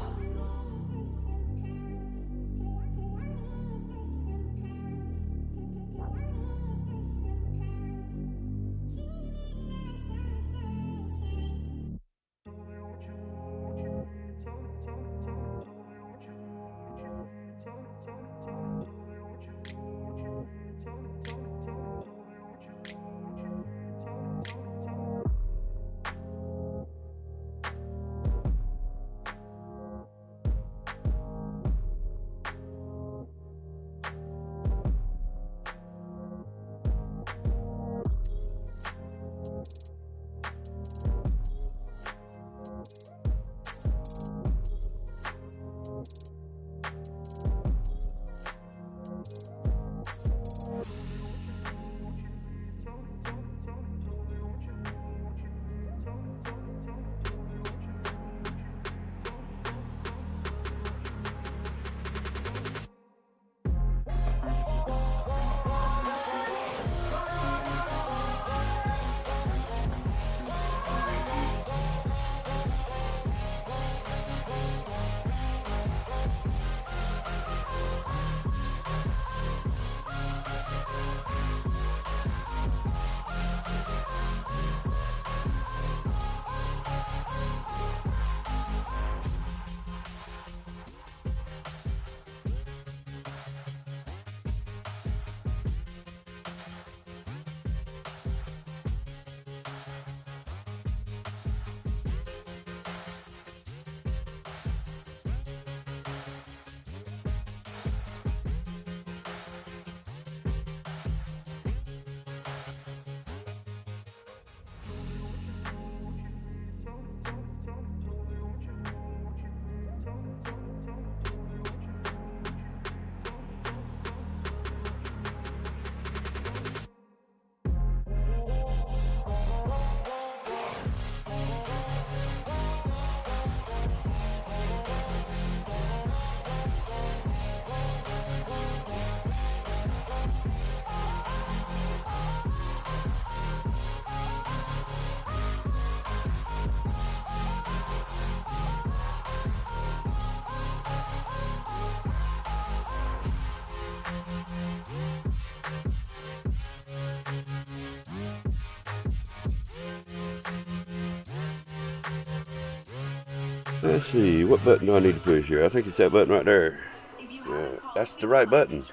Let's see, what button do I need to push here? I think it's that button right there. Yeah, that's the right button. So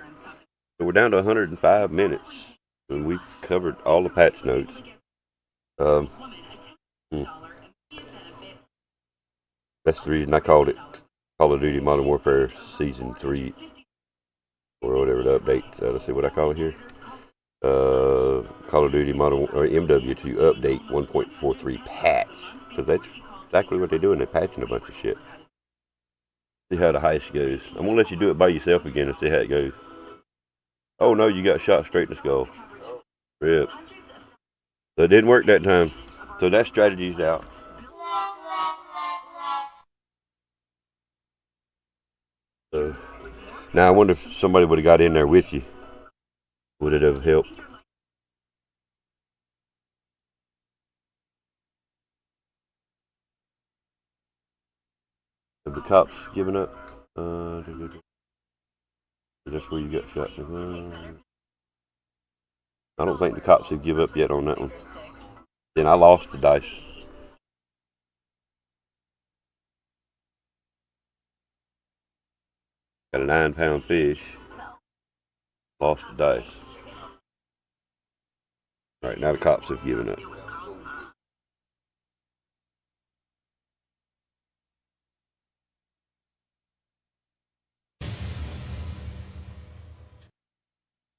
we're down to 105 minutes. And we've covered all the patch notes. That's the reason I called it Call of Duty Modern Warfare Season 3. Or whatever the update. Let's see what I call it here. Call of Duty Modern or MW2 Update 1.43 patch. Because that's exactly what they're doing. They're patching a bunch of shit. See how the heist goes. I'm going to let you do it by yourself again and see how it goes. Oh no, you got shot straight in the skull. Rip. So it didn't work that time. So that strategy's out. So now I wonder if somebody would have got in there with you. Would it have helped? Have the cops given up? That's where you got shot. I don't think the cops have given up yet on that one. Then I lost the dice. Got a 9-pound fish. Lost the dice. Alright, now the cops have given up.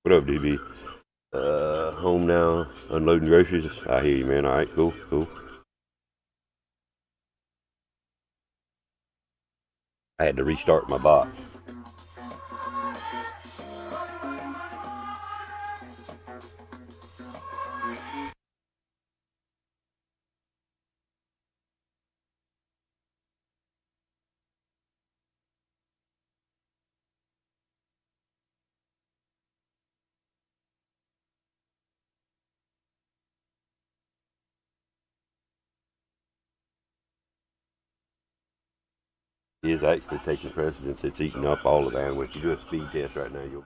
What up, DB? Home now, unloading groceries. I hear you, man. Alright, cool. I had to restart my bot. He is actually taking precedence. It's eating up all of that. When you do a speed test right now, you'll.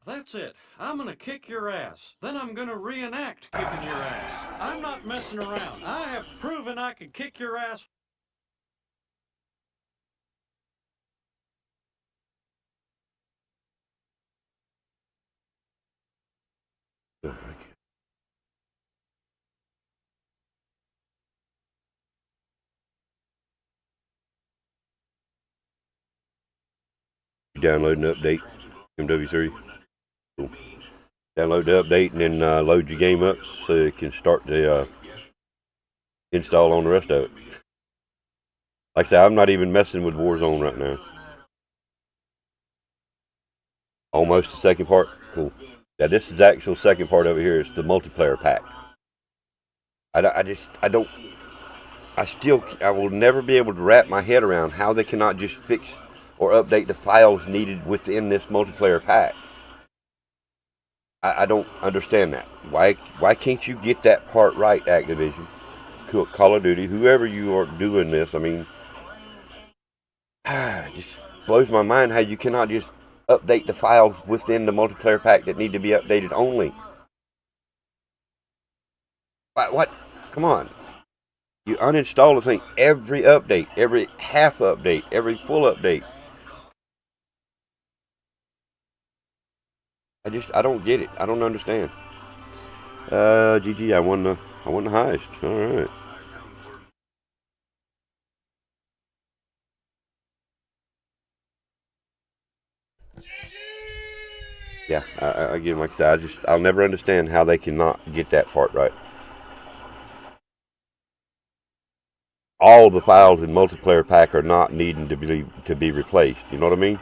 That's it. I'm gonna kick your ass. Then I'm gonna reenact kicking your ass. I'm not messing around. I have proven I can kick your ass. You download an update, MW3. Cool. Download the update and then load your game up so you can start the install on the rest of it. Like I said, I'm not even messing with Warzone right now. Almost the second part. Cool. Yeah, this is the actual second part over here. It's the multiplayer pack. I will never be able to wrap my head around how they cannot just fix or update the files needed within this multiplayer pack. I don't understand that. Why can't you get that part right, Activision? Call of Duty, whoever you are doing this, I mean, it just blows my mind how you cannot just update the files within the multiplayer pack that need to be updated only. What? Come on. You uninstall the thing every update, every half update, every full update. I don't get it. I don't understand. GG, I won the heist. All right. Yeah, again, like I said, I'll never understand how they cannot get that part right. All the files in multiplayer pack are not needing to be replaced. You know what I mean?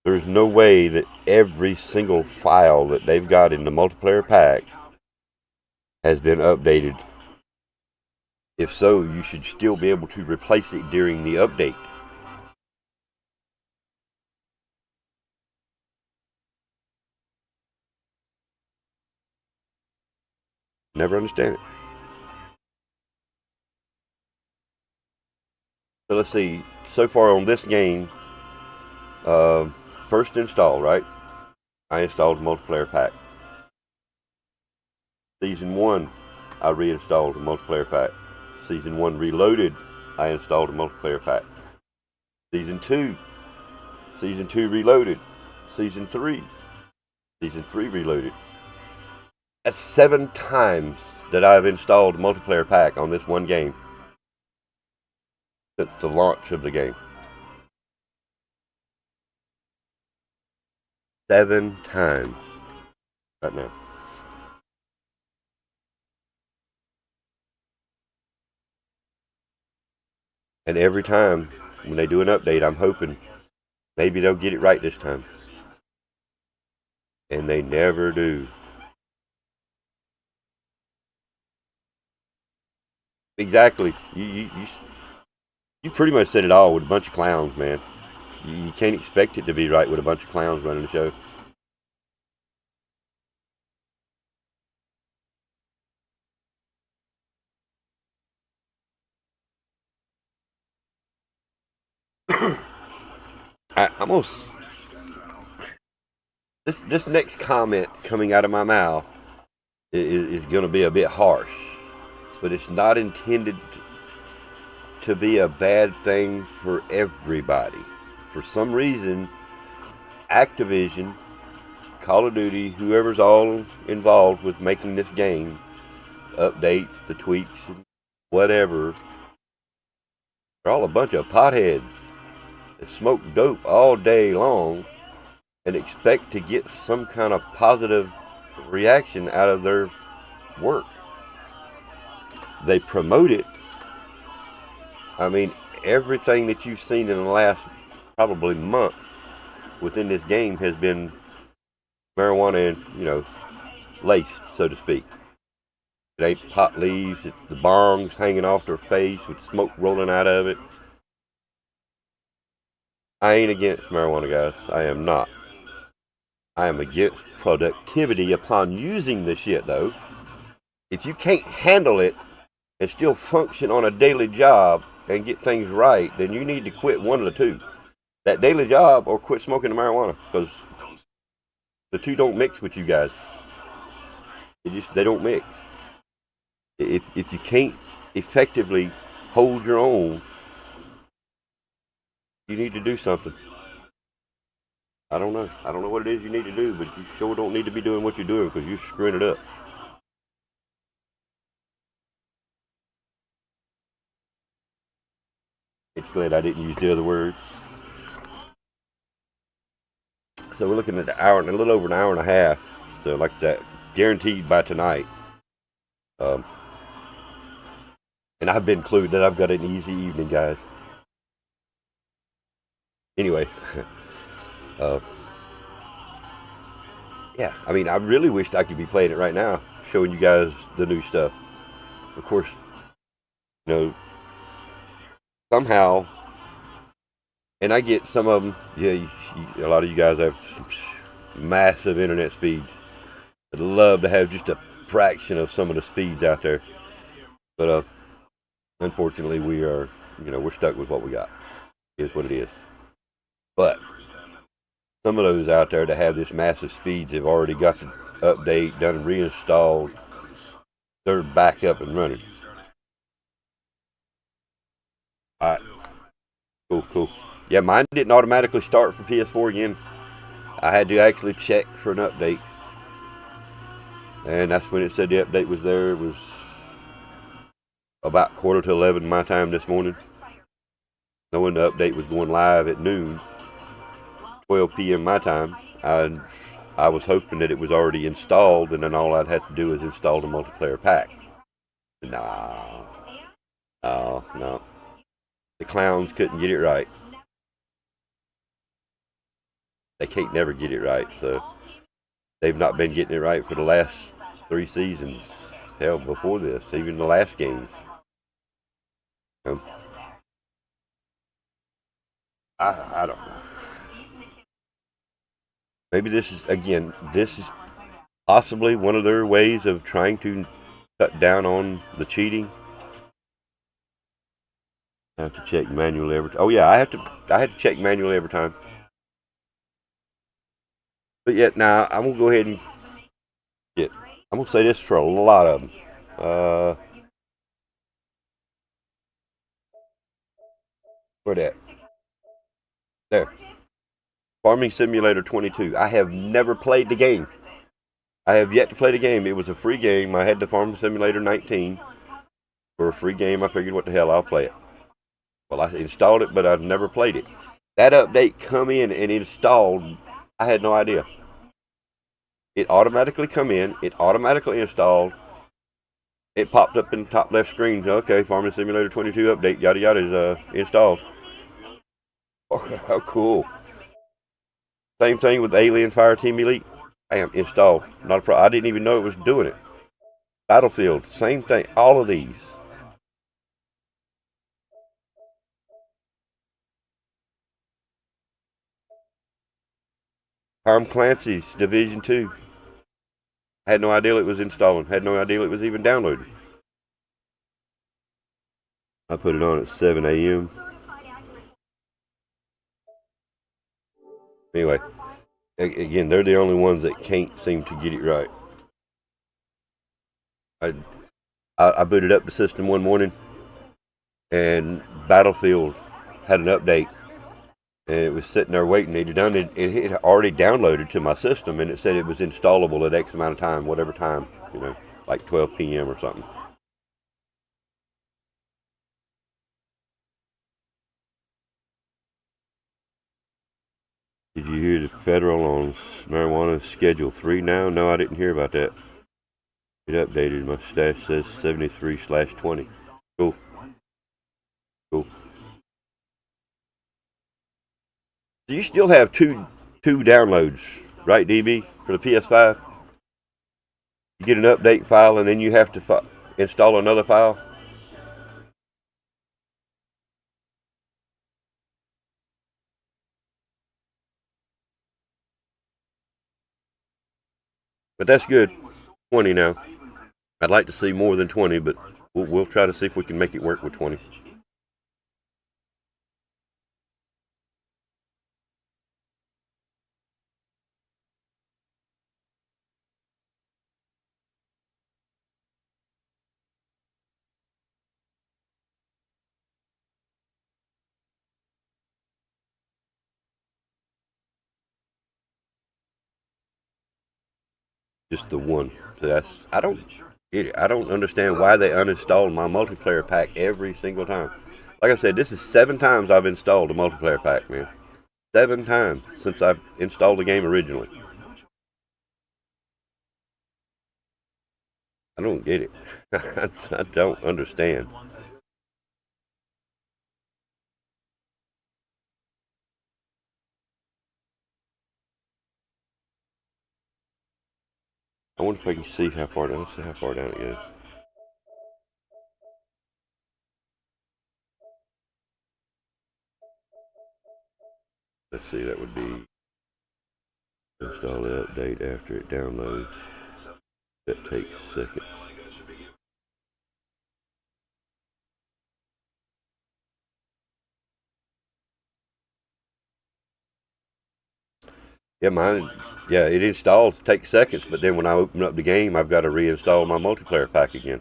There's no way that every single file that they've got in the multiplayer pack has been updated. If so, you should still be able to replace it during the update. Never understand it. So let's see. So far on this game, first install, right? I installed the multiplayer pack. Season 1, I reinstalled the multiplayer pack. Season 1 Reloaded, I installed a multiplayer pack. Season 2 Reloaded. Season 3 Reloaded. That's 7 times that I've installed a multiplayer pack on this one game since the launch of the game. 7 times right now. And every time when they do an update, I'm hoping maybe they'll get it right this time. And they never do. Exactly. You pretty much said it all with a bunch of clowns, man. You can't expect it to be right with a bunch of clowns running the show. This next comment coming out of my mouth is going to be a bit harsh, but it's not intended to be a bad thing for everybody. For some reason, Activision, Call of Duty, whoever's all involved with making this game, updates, the tweaks, whatever, they're all a bunch of potheads that smoke dope all day long and expect to get some kind of positive reaction out of their work. They promote it. I mean, everything that you've seen in the last probably month within this game has been marijuana and, laced, so to speak. It ain't pot leaves, it's the bongs hanging off their face with smoke rolling out of it. I ain't against marijuana, guys. I am not. I am against productivity upon using the shit, though. If you can't handle it and still function on a daily job and get things right, then you need to quit one of the two. That daily job or quit smoking the marijuana, because the two don't mix with you guys. They don't mix. If you can't effectively hold your own, you need to do something. I don't know what it is you need to do, but you sure don't need to be doing what you're doing because you're screwing it up. It's glad I didn't use the other words. So we're looking at a little over an hour and a half. So like I said, guaranteed by tonight. And I've been clued that I've got an easy evening, guys. Anyway, yeah, I mean, I really wished I could be playing it right now, showing you guys the new stuff. Of course, somehow, and I get some of them, a lot of you guys have massive internet speeds. I'd love to have just a fraction of some of the speeds out there. But unfortunately, we're stuck with what we got. It is what it is. But some of those out there that have this massive speeds have already got the update done and reinstalled. They're back up and running. Alright. Cool. Yeah, mine didn't automatically start for PS4 again. I had to actually check for an update. And that's when it said the update was there. It was about 11:15 my time this morning. Knowing the update was going live at noon. 12 p.m. my time. I was hoping that it was already installed and then all I'd have to do is install the multiplayer pack. No. The clowns couldn't get it right. They can't never get it right, so they've not been getting it right for the last 3 seasons. Hell, before this, even the last games. I don't know. Maybe this is possibly one of their ways of trying to cut down on the cheating. I have to check manually every time. Oh yeah, I had to check manually every time. But yet now I'm gonna go ahead and I'm gonna say this for a lot of them. Where that? There. Farming Simulator 22. I have never played the game. I have yet to play the game. It was a free game. I had the Farming Simulator 19 for a free game. I figured, what the hell, I'll play it. Well, I installed it, but I've never played it. That update come in and installed. I had no idea. It automatically come in. It automatically installed. It popped up in the top left screen. Okay, Farming Simulator 22 update, yada yada, is installed. Oh, how cool. Same thing with Alien Fireteam Elite. Bam, installed. Not a problem. I didn't even know it was doing it. Battlefield, same thing. All of these. Tom Clancy's Division 2. Had no idea it was installing. Had no idea it was even downloaded. I put it on at 7 a.m. Anyway, again, they're the only ones that can't seem to get it right. I booted up the system one morning, and Battlefield had an update, and it was sitting there waiting. It had already downloaded to my system, and it said it was installable at X amount of time, whatever time, like 12 p.m. or something. Did you hear the federal on marijuana schedule 3 now? No, I didn't hear about that. It updated. My stash says 73/20. Cool. Cool. Do you still have two downloads, right, DB, for the PS5? You get an update file and then you have to install another file? But that's good. 20 now. I'd like to see more than 20, but we'll try to see if we can make it work with 20. Just the one. So I don't get it. I don't understand why they uninstalled my multiplayer pack every single time. Like I said, this is 7 times I've installed a multiplayer pack, man. 7 times since I've installed the game originally. I don't get it. I don't understand. I wonder if I can see how far down. Let's see how far down it goes. Let's see, that would be install the update after it downloads. That takes seconds. Yeah, mine. Yeah, it installs, takes seconds, but then when I open up the game, I've got to reinstall my multiplayer pack again.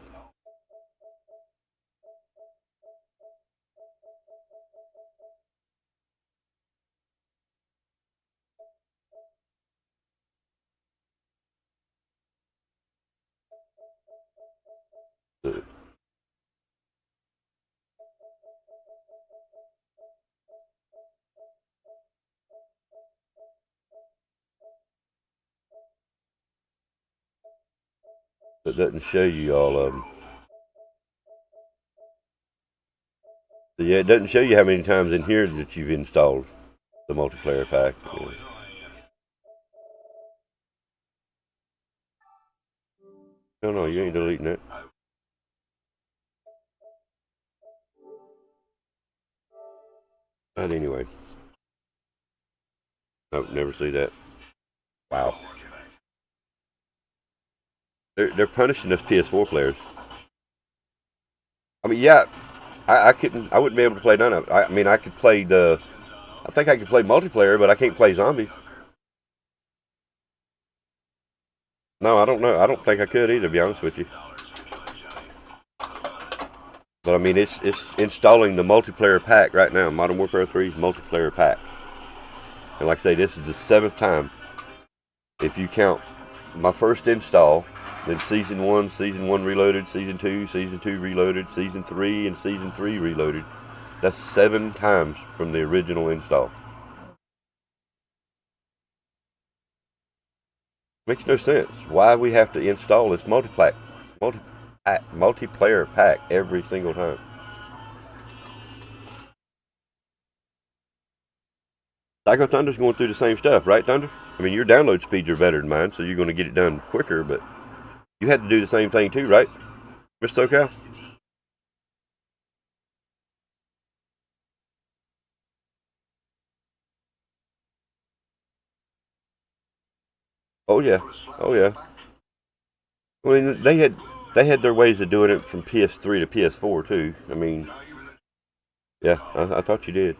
It doesn't show you all of them. So yeah, it doesn't show you how many times in here that you've installed the multiplayer pack. Yeah. No, you ain't deleting it. But anyway. Nope, never see that. Wow. They're punishing us PS4 players. I mean, yeah, I wouldn't be able to play none of it. I mean, I could play I think I could play multiplayer, but I can't play zombies. No, I don't know. I don't think I could either, to be honest with you. But I mean, it's installing the multiplayer pack right now. Modern Warfare 3's multiplayer pack. And like I say, this is the 7th time. If you count my first install, then Season 1 Reloaded, Season 2 Reloaded, Season 3, and Season 3 Reloaded. That's 7 times from the original install. Makes no sense. Why we have to install this multiplayer pack every single time. Psycho Thunder's going through the same stuff, right, Thunder? I mean, your download speeds are better than mine, so you're going to get it done quicker, but you had to do the same thing too, right, Mr. SoCal? Oh yeah, oh yeah. I mean, they had their ways of doing it from PS3 to PS4 too. I mean, yeah, I thought you did.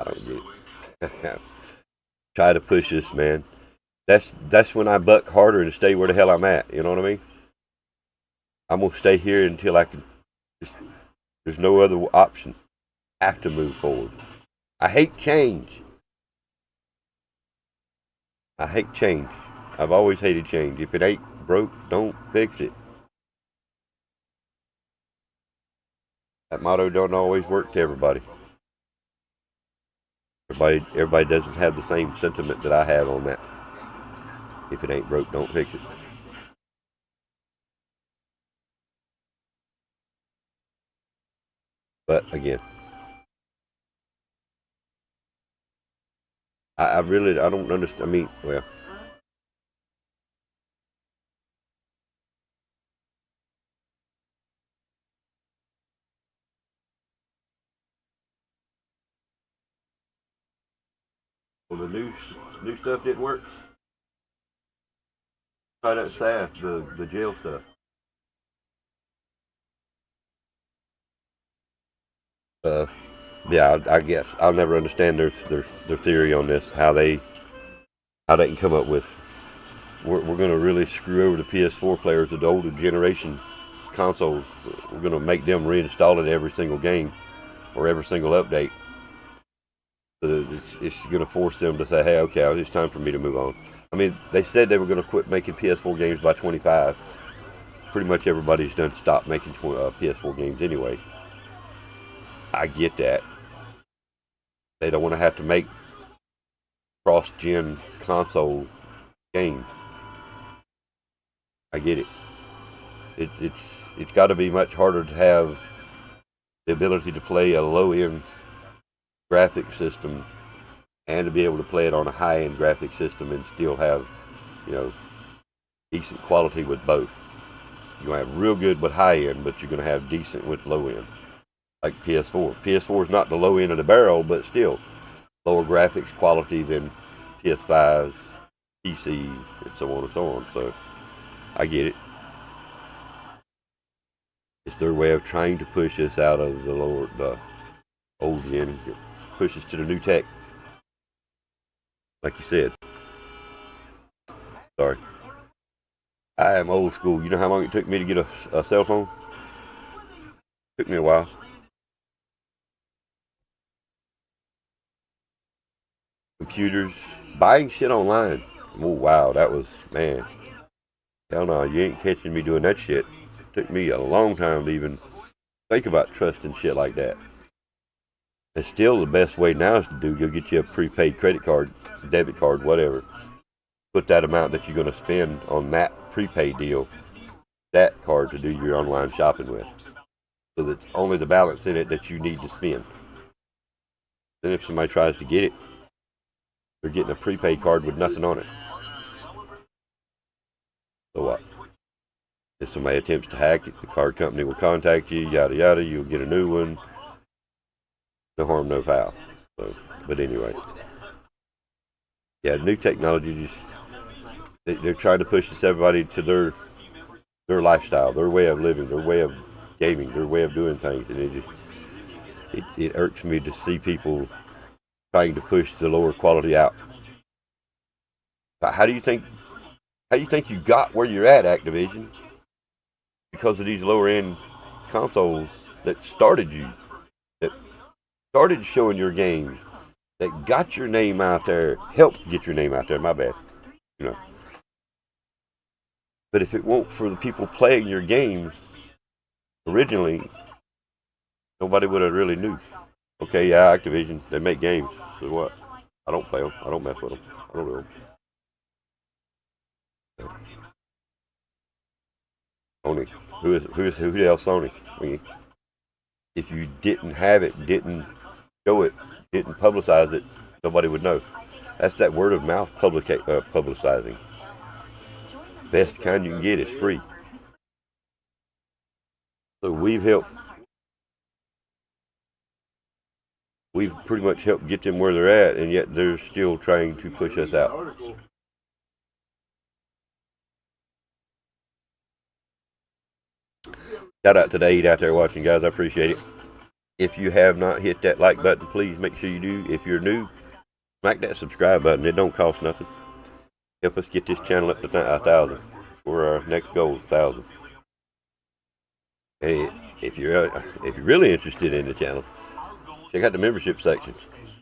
I don't get it. Try to push this, man. That's when I buck harder and stay where the hell I'm at. You know what I mean? I'm gonna stay here until I can. There's no other option. Have to move forward. I hate change. I hate change. I've always hated change. If it ain't broke, don't fix it. That motto don't always work to everybody. Everybody doesn't have the same sentiment that I have on that. If it ain't broke, don't fix it. But again, I don't understand. I mean, well, the new stuff didn't work. Try that staff, the jail stuff. Yeah, I guess I'll never understand their theory on this. How they can come up with we're going to really screw over the PS4 players of the older generation consoles. We're going to make them reinstall it every single game or every single update. So it's going to force them to say, hey, okay, it's time for me to move on. I mean, they said they were going to quit making PS4 games by 25. Pretty much everybody's done stopped making PS4 games anyway. I get that. They don't want to have to make cross-gen console games. I get it. It's got to be much harder to have the ability to play a low-end graphic system and to be able to play it on a high-end graphic system and still have, decent quality with both. You're going to have real good with high-end, but you're going to have decent with low-end. Like PS4. PS4 is not the low end of the barrel, but still lower graphics quality than PS5s, PCs, and so on and so on. So I get it. It's their way of trying to push us out of the old gen, push us to the new tech. Like you said. Sorry. I am old school. You know how long it took me to get a cell phone? Took me a while. Computers, buying shit online. Oh wow, that was, man. Hell no, you ain't catching me doing that shit. Took me a long time to even think about trusting shit like that. And still the best way now is to go get you a prepaid credit card, debit card, whatever. Put that amount that you're going to spend on that prepaid deal, that card to do your online shopping with. So that's only the balance in it that you need to spend. Then if somebody tries to get it, they're getting a prepaid card with nothing on it. So what? If somebody attempts to hack it, the card company will contact you, yada yada, you'll get a new one. No harm, no foul. So, but anyway. Yeah, new technology just they're trying to push this everybody to their lifestyle, their way of living, their way of gaming, their way of doing things, and it irks me to see people trying to push the lower quality out. How do you think you got where you're at, Activision? Because of these lower end consoles that started you, that started showing your games, that got your name out there, helped get your name out there. My bad, you know. But if it weren't for the people playing your games originally, nobody would have really knew. Okay, yeah, Activision, they make games. So what? I don't play them. I don't mess with them. I don't know them. Sony. Who else Sony? I mean, if you didn't have it, didn't show it, didn't publicize it, nobody would know. That's that word of mouth publicizing. Best kind you can get is free. So we've pretty much helped get them where they're at, and yet they're still trying to push us out. Shout out to the 8 out there watching, guys. I appreciate it. If you have not hit that like button, please make sure you do. If you're new, smack that subscribe button. It don't cost nothing. Help us get this channel up to 1,000. For our next goal, 1,000. Hey, if you're really interested in the channel, check out the membership section.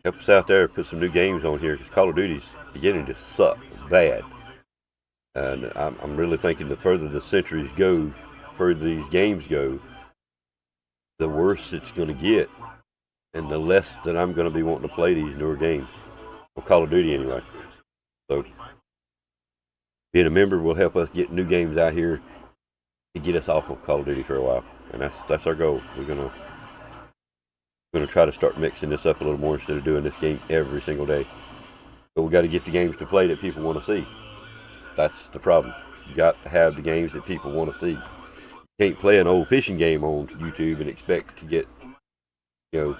Help us out there. Put some new games on here, because Call of Duty's beginning to suck bad. And I'm really thinking the further the centuries go, further these games go, the worse it's going to get, and the less that I'm going to be wanting to play these newer games. Or Call of Duty anyway. So being a member will help us get new games out here to get us off of Call of Duty for a while, and that's our goal. We're gonna try to start mixing this up a little more instead of doing this game every single day. But we got to get the games to play that people want to see. That's the problem. You got to have the games that people want to see. You can't play an old fishing game on YouTube and expect to get, can't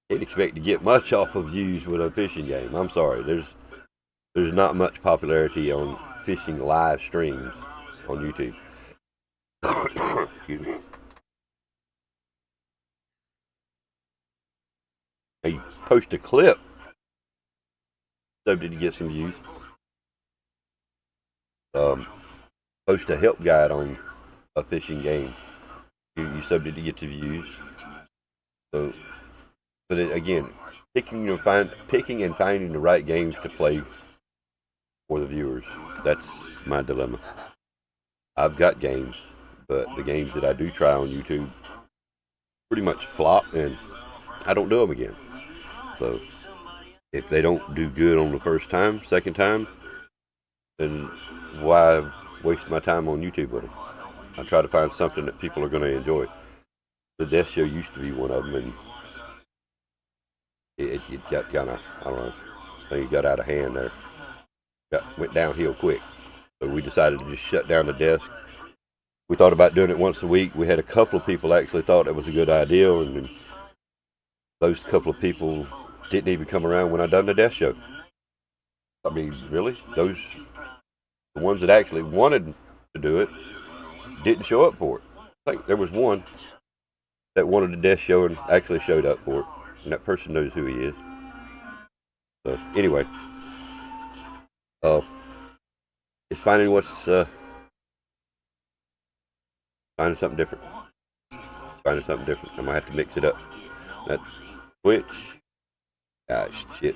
expect to get much off of views with a fishing game. I'm sorry. There's not much popularity on fishing live streams on YouTube. Excuse me. Now you post a clip, subject to get some views. Post a help guide on a fishing game, you subject to get the views. So, but again, picking and finding the right games to play for the viewers. That's my dilemma. I've got games, but the games that I do try on YouTube pretty much flop, and I don't do them again. So if they don't do good on the first time, second time, then why waste my time on YouTube with them? I try to find something that people are going to enjoy. The Death Show used to be one of them, and it got kind of, I don't know, I think it got out of hand there. Went downhill quick. So we decided to just shut down the desk. We thought about doing it once a week. We had a couple of people actually thought it was a good idea, and then those couple of people didn't even come around when I done the desk show. I mean, really? The ones that actually wanted to do it didn't show up for it. I think there was one that wanted the desk show and actually showed up for it, and that person knows who he is. So anyway, it's finding finding something different. I'm gonna have to mix it up. That Twitch,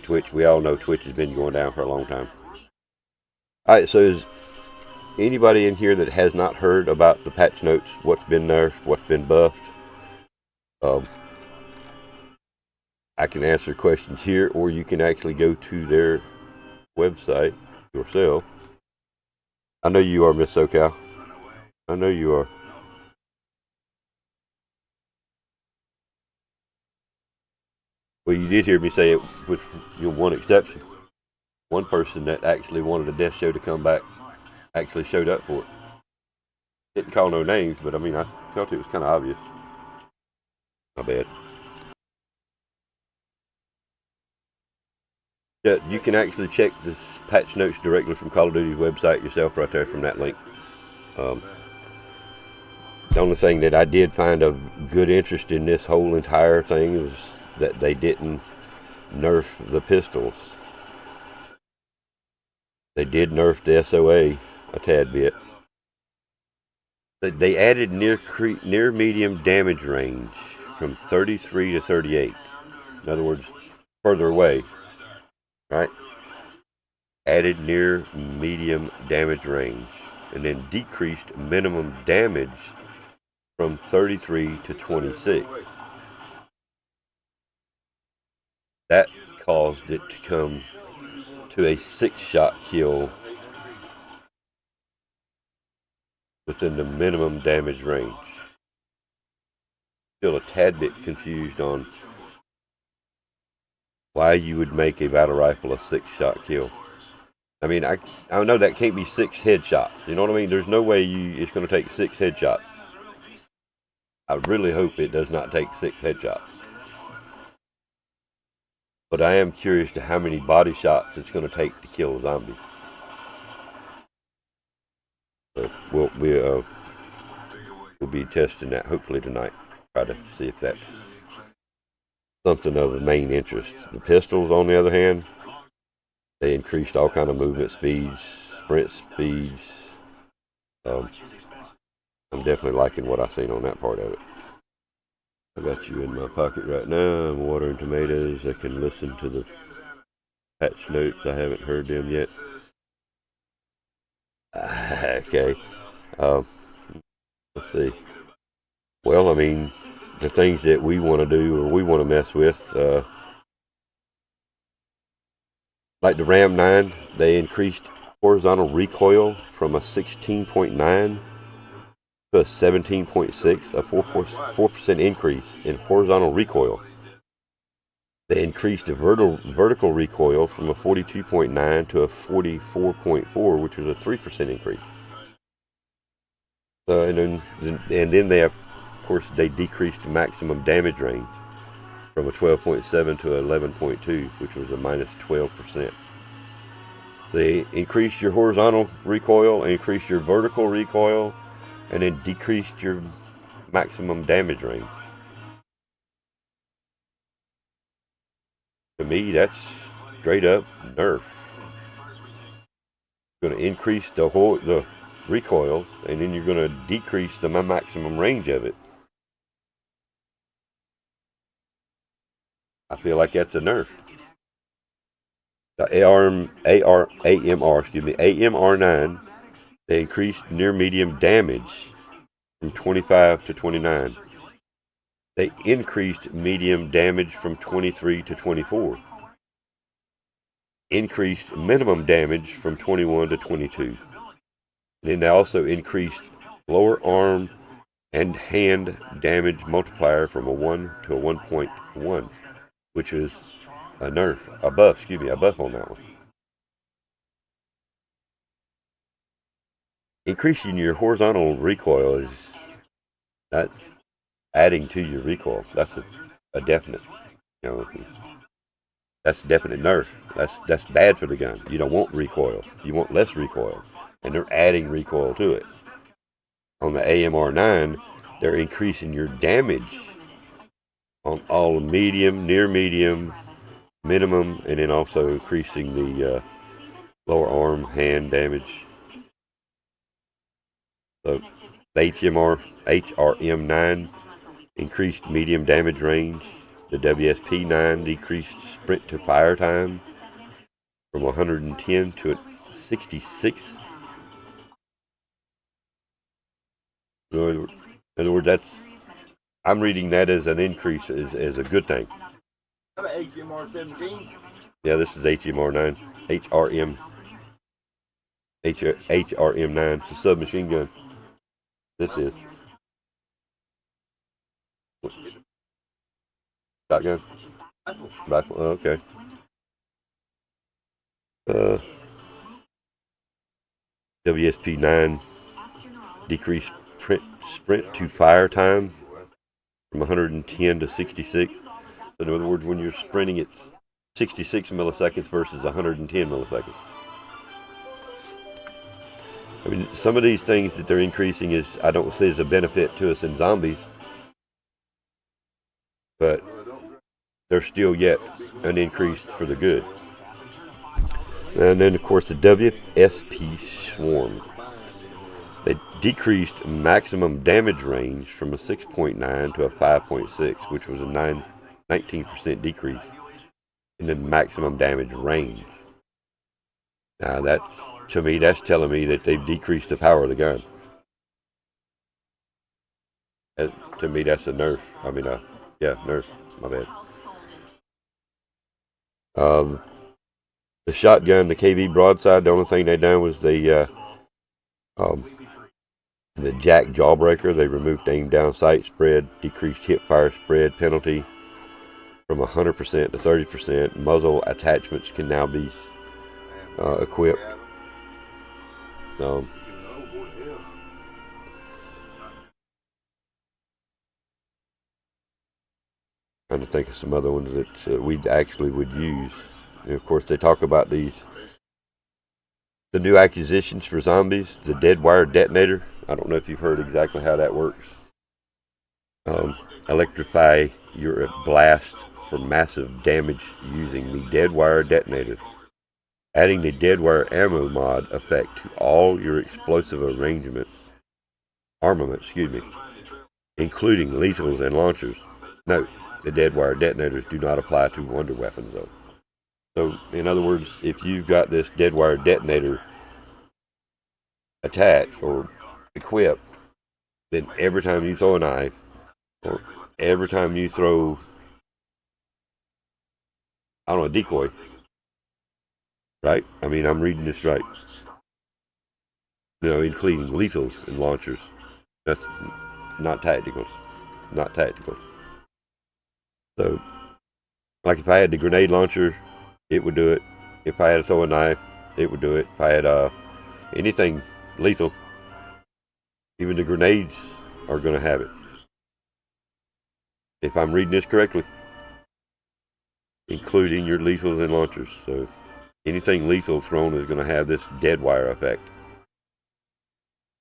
Twitch. We all know Twitch has been going down for a long time. All right, so is anybody in here that has not heard about the patch notes? What's been nerfed? What's been buffed? I can answer questions here, or you can actually go to their website yourself. I know you are, Miss SoCal. I know you are. Well, you did hear me say it with your one exception. One person that actually wanted a death show to come back actually showed up for it. Didn't call no names, but I mean, I felt it was kind of obvious. My bad. Yeah, you can actually check this patch notes directly from Call of Duty's website yourself right there from that link. The only thing that I did find of good interest in this whole entire thing was that they didn't nerf the pistols. They did nerf the SOA a tad bit. They added near medium damage range from 33 to 38. In other words, further away, right? Added near medium damage range, and then decreased minimum damage from 33 to 26. That caused it to come to a 6-shot kill within the minimum damage range. Still a tad bit confused on why you would make a battle rifle a 6-shot kill. I mean, I know that can't be 6 headshots. You know what I mean? There's no way it's going to take 6 headshots. I really hope it does not take 6 headshots. But I am curious to how many body shots it's going to take to kill zombies. So we'll be testing that hopefully tonight. Try to see if that's something of main interest. The pistols, on the other hand, they increased all kind of movement speeds, sprint speeds. I'm definitely liking what I've seen on that part of it. I got you in my pocket right now. I'm watering tomatoes. I can listen to the patch notes. I haven't heard them yet. Okay. Let's see. Well, I mean, the things that we want to do or we want to mess with, like the Ram 9, they increased horizontal recoil from a 16.9 to a 17.6, a 4% increase in horizontal recoil. They increased the vertical recoil from a 42.9 to a 44.4, which was a 3% increase. And then they have, of course, they decreased the maximum damage range from a 12.7 to 11.2, which was a minus 12%. They increased your horizontal recoil, increased your vertical recoil, and then decreased your maximum damage range. To me, that's straight up nerf. You're going to increase the recoils, and then you're going to decrease the maximum range of it. I feel like that's a nerf. The AMR 9, they increased near medium damage from 25 to 29. They increased medium damage from 23 to 24. Increased minimum damage from 21 to 22. And then they also increased lower arm and hand damage multiplier from a 1 to a 1.1, which is a buff on that one. Increasing your horizontal recoil that's adding to your recoil. That's a definite, that's a definite nerf. That's bad for the gun. You don't want recoil. You want less recoil, and they're adding recoil to it. On the AMR 9, they're increasing your damage on all medium, near medium, minimum, and then also increasing the lower arm, hand damage. So the HRM 9 increased medium damage range. The WSP 9 decreased sprint to fire time from 110 to 66. In other words, I'm reading that as an increase, as a good thing. How about HMR 17? Yeah, this is HMR 9. HRM 9. It's a submachine gun. This is. Shotgun? Rifle. Oh, okay. WSP 9 decreased sprint to fire time from 110 to 66. So in other words, when you're sprinting, 66 milliseconds versus 110 milliseconds. I mean, some of these things that they're increasing is, I don't see as a benefit to us in zombies, but they're still yet an increase for the good. And then, of course, the WSP Swarm. They decreased maximum damage range from a 6.9 to a 5.6, which was a 19% decrease in the maximum damage range. Now, that, to me, that's telling me that they've decreased the power of the gun. To me, that's a nerf. I mean, yeah, nerf. My bad. The shotgun, the KV broadside, the only thing they done was the jack jawbreaker. They removed aim down sight spread, decreased hip fire spread penalty from 100% to 30%. Muzzle attachments can now be equipped. Trying to think of some other ones that we actually would use. And of course, they talk about the new acquisitions for zombies, the dead wire detonator. I don't know if you've heard exactly how that works. Electrify your blast for massive damage using the dead wire detonator. Adding the dead wire ammo mod effect to all your explosive armament, including lethals and launchers. Note, the dead wire detonators do not apply to wonder weapons though. So, in other words, if you've got this dead wire detonator attached or equipped, then every time you throw a knife, or every time you throw, I don't know, a decoy, right? I mean, I'm reading this right. You know, including lethals and launchers. That's not tacticals. Not tactical. So, like if I had the grenade launcher, it would do it. If I had to throw a knife, it would do it. If I had anything lethal, even the grenades are going to have it. If I'm reading this correctly, including your lethals and launchers. So anything lethal thrown is going to have this dead wire effect.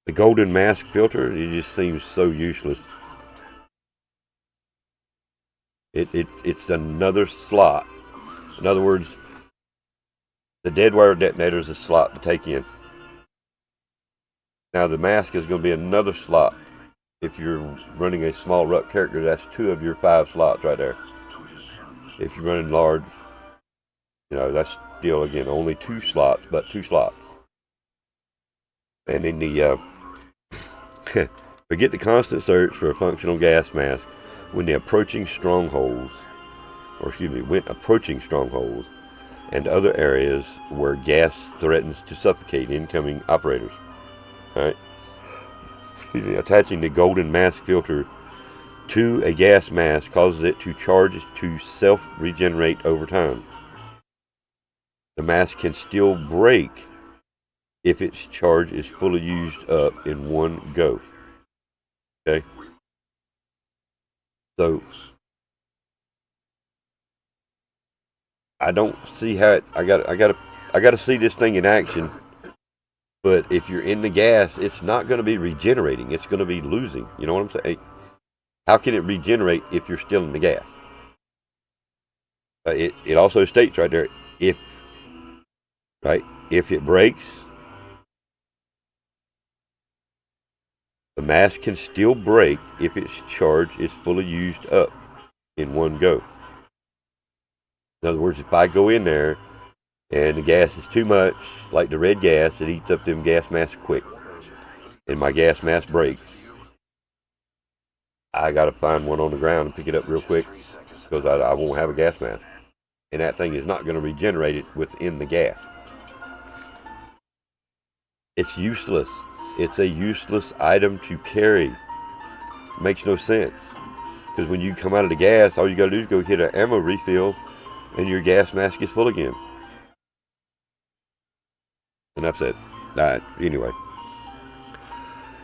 The golden mask filter, it just seems so useless. It's another slot. In other words, the dead wire detonator is a slot to take in. Now the mask is going to be another slot. If you're running a small ruck character, that's 2 of your 5 slots right there. If you're running large, you know, that's still, again, only 2 slots, but 2 slots. And in the, forget the constant search for a functional gas mask when approaching strongholds, and other areas where gas threatens to suffocate incoming operators. All right. Attaching the golden mask filter to a gas mask causes it to charge to self-regenerate over time. The mask can still break if its charge is fully used up in one go. Okay? So, I don't see how I got to see this thing in action. But if you're in the gas, it's not going to be regenerating. It's going to be losing. You know what I'm saying? How can it regenerate if you're still in the gas? It also states right there, if it breaks, the mask can still break if its charge is fully used up in one go. In other words, if I go in there and the gas is too much, like the red gas, it eats up them gas masks quick, and my gas mask breaks, I got to find one on the ground and pick it up real quick because I won't have a gas mask. And that thing is not going to regenerate it within the gas. It's useless. It's a useless item to carry. It makes no sense. Because when you come out of the gas, all you got to do is go hit an ammo refill and your gas mask is full again. And that's it. Anyway.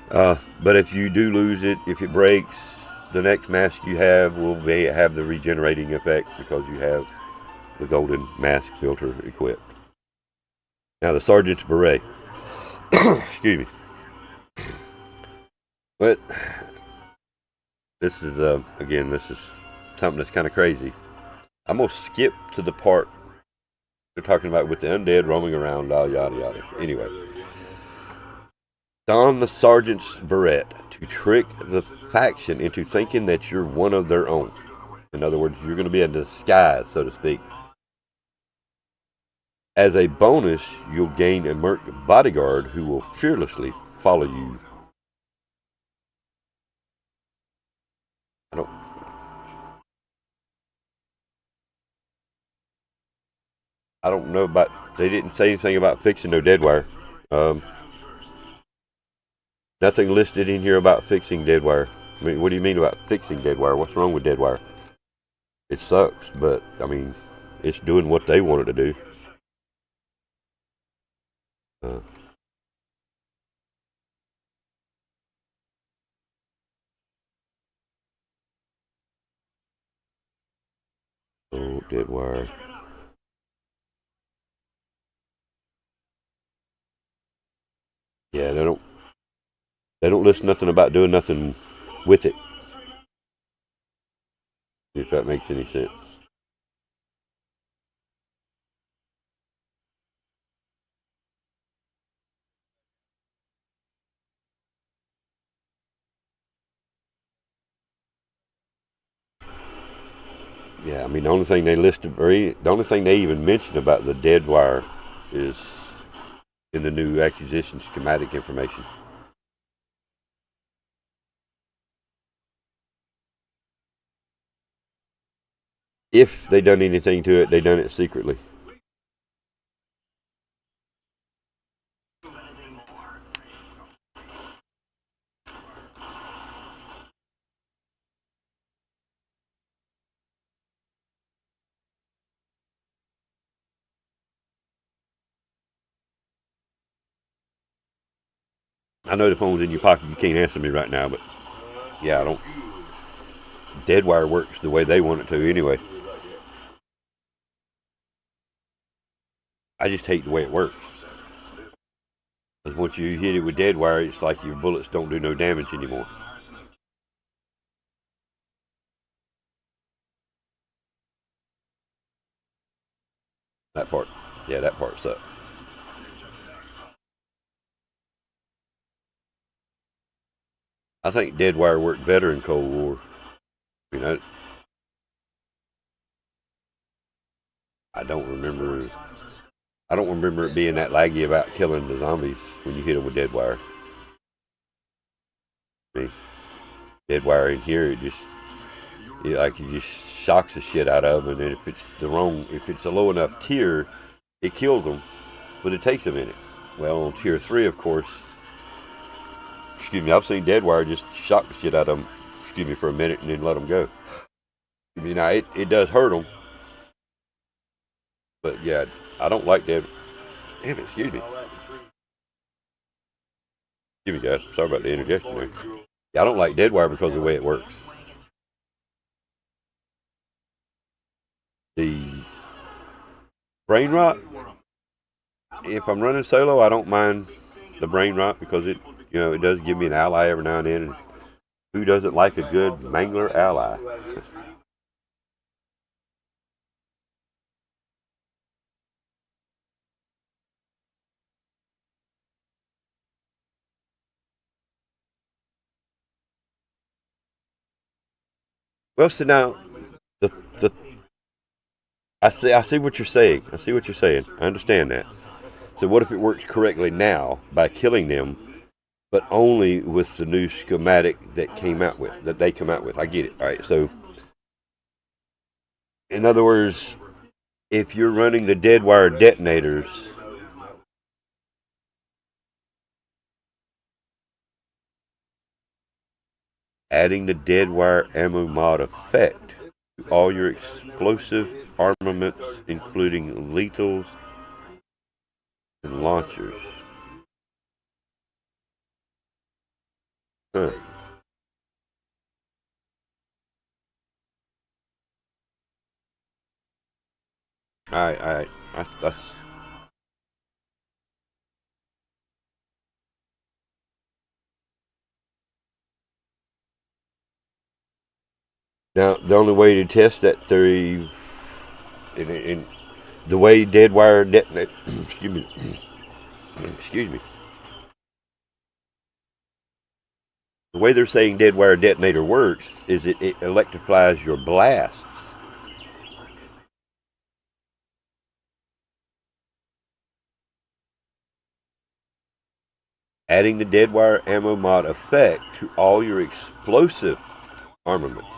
But if you do lose it, if it breaks, the next mask you have will have the regenerating effect because you have the golden mask filter equipped. Now the Sergeant's Beret. Excuse me. But this is again, this is something that's kind of crazy. I'm gonna skip to the part they're talking about with the undead roaming around, yada yada. Anyway, don the Sergeant's Beret to trick the faction into thinking that you're one of their own. In other words, you're going to be in disguise, so to speak. As a bonus, you'll gain a merc bodyguard who will fearlessly follow you. I don't know about, they didn't say anything about fixing no dead wire. Nothing listed in here about fixing dead wire. I mean, what do you mean about fixing dead wire? What's wrong with dead wire? It sucks, but I mean, it's doing what they want it to do. Oh, dead wire. Yeah, they don't list nothing about doing nothing with it. If that makes any sense. Yeah, I mean, the only thing they listed, or the only thing they even mentioned about the dead wire is in the new acquisition schematic information. If they done anything to it, they done it secretly. I know the phone's in your pocket. You can't answer me right now, but yeah, I don't. Dead wire works the way they want it to anyway. I just hate the way it works. Because once you hit it with dead wire, it's like your bullets don't do no damage anymore. That part, yeah, that part sucks. I think dead wire worked better in Cold War. You know, I don't remember it being that laggy about killing the zombies when you hit them with dead wire. I mean, dead wire in here, it just shocks the shit out of them, and then if it's a low enough tier, it kills them, but it takes a minute. Well, on tier 3, of course, I've seen dead wire just shock the shit out of them, for a minute and then let them go. I mean, now it does hurt them, but yeah, I don't like dead. Damn it, excuse me, guys. Sorry about the interjection there. Yeah, I don't like dead wire because of the way it works. The brain rot, if I'm running solo, I don't mind the brain rot because it does give me an ally every now and then. And who doesn't like a good mangler ally? Well, so now, I see what you're saying. I understand that. So what if it works correctly now by killing them, but only with the new schematic that they come out with? I get it. All right. So, in other words, if you're running the dead wire detonators, adding the dead wire ammo mod effect to all your explosive armaments, including lethals and launchers. Huh. All right. That's now the only way to test that theory, in the way dead wire detonate. Excuse me. Excuse me. The way they're saying dead wire detonator works is it electrifies your blasts. Adding the dead wire ammo mod effect to all your explosive armaments.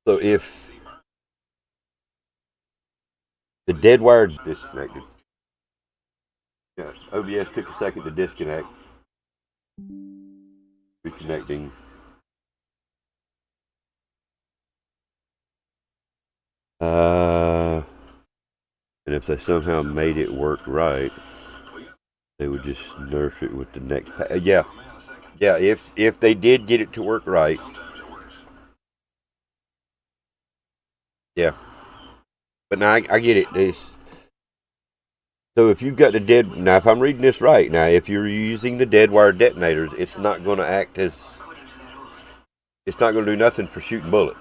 So if the dead wire disconnected, yeah, OBS took a second to disconnect. Reconnecting. And if they somehow made it work right, they would just nerf it with the next yeah. If they did get it to work right, yeah. But now I get it. So if you've got the dead, now if I'm reading this right, now if you're using the dead wire detonators, it's not going to act as, it's not going to do nothing for shooting bullets.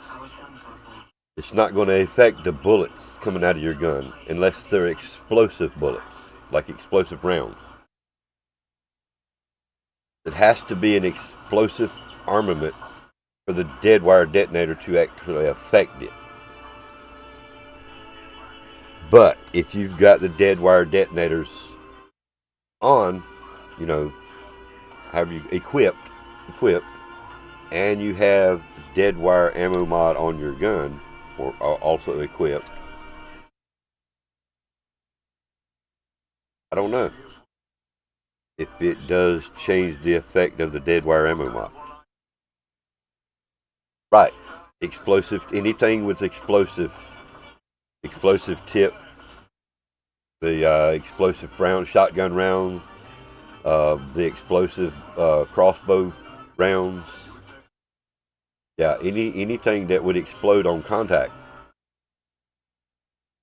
It's not going to affect the bullets coming out of your gun unless they're explosive bullets, like explosive rounds. It has to be an explosive armament for the dead wire detonator to actually affect it. But if you've got the dead wire detonators on, you know, however you equipped, and you have dead wire ammo mod on your gun, or also equipped, I don't know if it does change the effect of the dead wire ammo mod. Right, explosive, anything with explosive tip, the explosive round, shotgun rounds, the explosive crossbow rounds. Yeah, anything that would explode on contact.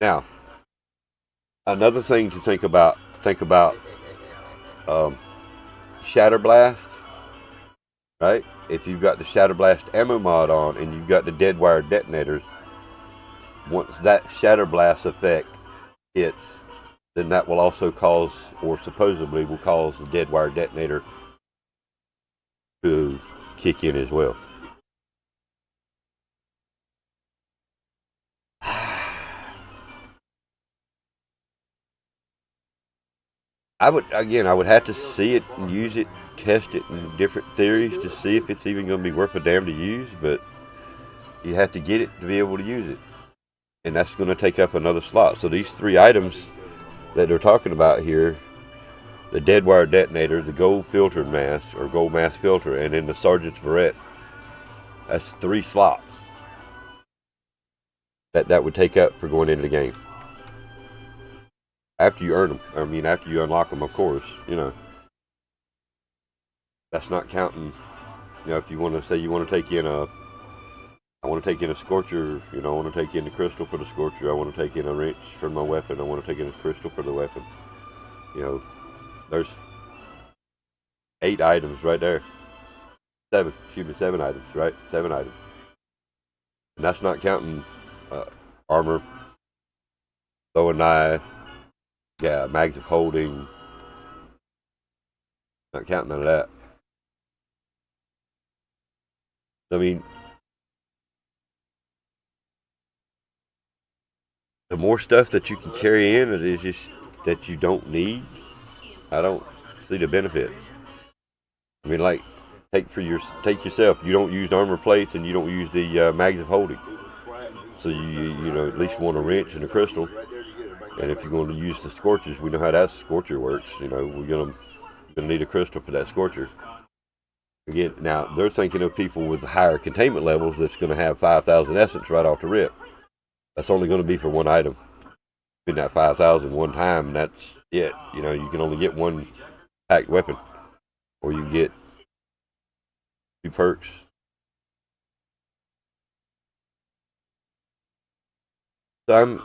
Now, another thing to think about shatter blast, right? If you've got the shatter blast ammo mod on and you've got the dead wire detonators, once that shatter blast effect hits, then that will also cause, or supposedly will cause, the dead wire detonator to kick in as well. I would have to see it and use it, test it in different theories to see if it's even going to be worth a damn to use, but you have to get it to be able to use it. And that's going to take up another slot. So these three items that they're talking about here, the dead wire detonator, the gold filter mask, or gold mask filter, and then the sergeant's barrette, that's 3 slots that would take up for going into the game. After you earn them, I mean, after you unlock them, of course, you know. That's not counting, you know, if you want to say you want to take in I want to take in a scorcher, you know, I want to take in the crystal for the scorcher, I want to take in a wrench for my weapon, I want to take in a crystal for the weapon. You know, there's 8 items right there. 7 items, right? 7 items. And that's not counting armor, bow and knife, yeah, mags of holding. Not counting none of that. I mean, the more stuff that you can carry in, it is just that you don't need. I don't see the benefit. I mean, like, take yourself. You don't use armor plates and you don't use the mags of holding. So you know, at least want a wrench and a crystal. And if you're going to use the scorchers, we know how that scorcher works. You know, we're gonna need a crystal for that scorcher. Again, now they're thinking of people with higher containment levels that's going to have 5,000 essence right off the rip. That's only going to be for one item. Spend that 5,000 one time, and that's it. You know, you can only get one packed weapon, or you can get 2 perks. So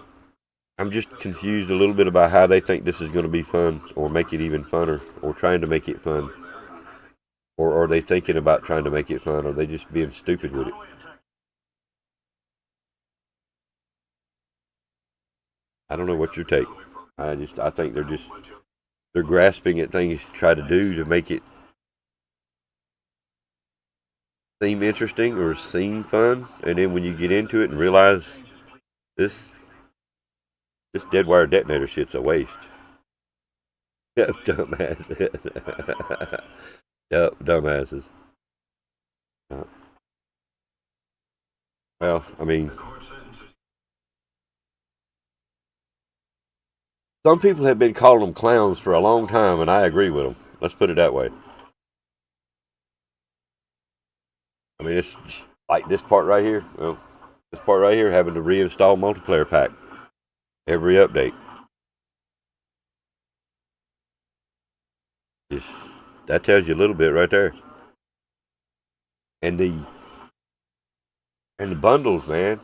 I'm just confused a little bit about how they think this is going to be fun, or make it even funner, or trying to make it fun. Or are they thinking about trying to make it fun, or are they just being stupid with it? I don't know what's your take. I think they're grasping at things to try to do to make it seem interesting or seem fun, and then when you get into it and realize this dead wire detonator shit's a waste. Dumbasses. Yep, dumbasses. Well, I mean, some people have been calling them clowns for a long time, and I agree with them. Let's put it that way. I mean, it's like this part right here. Well, this part right here, having to reinstall multiplayer pack every update. That tells you a little bit right there. And the bundles, man.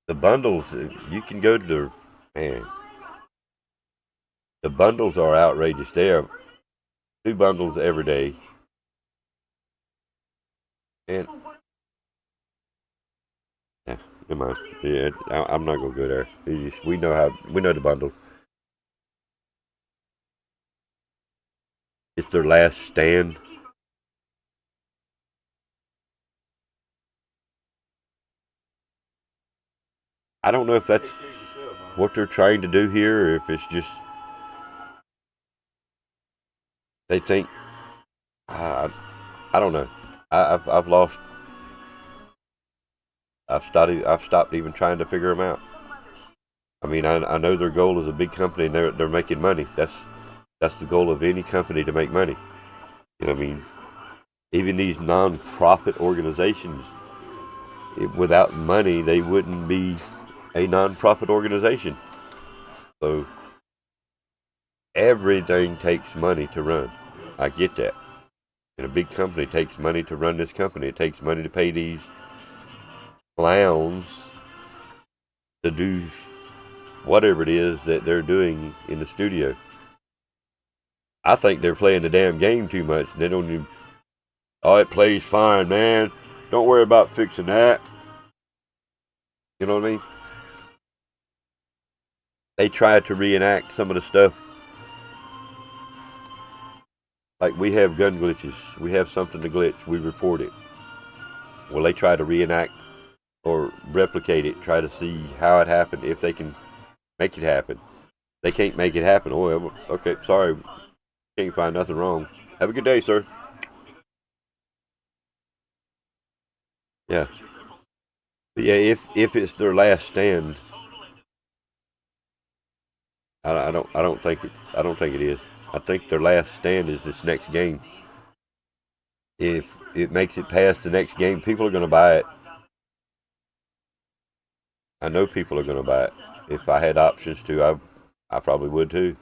The bundles, you can go to man. The bundles are outrageous. They are 2 bundles every day. And yeah, never mind. Yeah, I'm not gonna go there. We know the bundles. It's their last stand. I don't know if that's what they're trying to do here, or if it's just they think. I don't know. I've lost. I've stopped even trying to figure them out. I mean, I know their goal is a big company, and they're making money. That's the goal of any company, to make money. You know what I mean? Even these non-profit organizations, without money, they wouldn't be a non-profit organization. So everything takes money to run. I get that. And a big company takes money to run this company. It takes money to pay these clowns to do whatever it is that they're doing in the studio. I think they're playing the damn game too much. They don't even, oh, it plays fine, man. Don't worry about fixing that. You know what I mean? They try to reenact some of the stuff. Like, we have gun glitches. We have something to glitch. We report it. Well, they try to reenact or replicate it. Try to see how it happened, if they can make it happen. They can't make it happen. Oh, okay, sorry. Can't find nothing wrong. Have a good day, sir. Yeah. But yeah, if it's their last stand, I don't think it is. I think their last stand is this next game. If it makes it past the next game, people are going to buy it. I know people are going to buy it. If I had options to, I probably would too.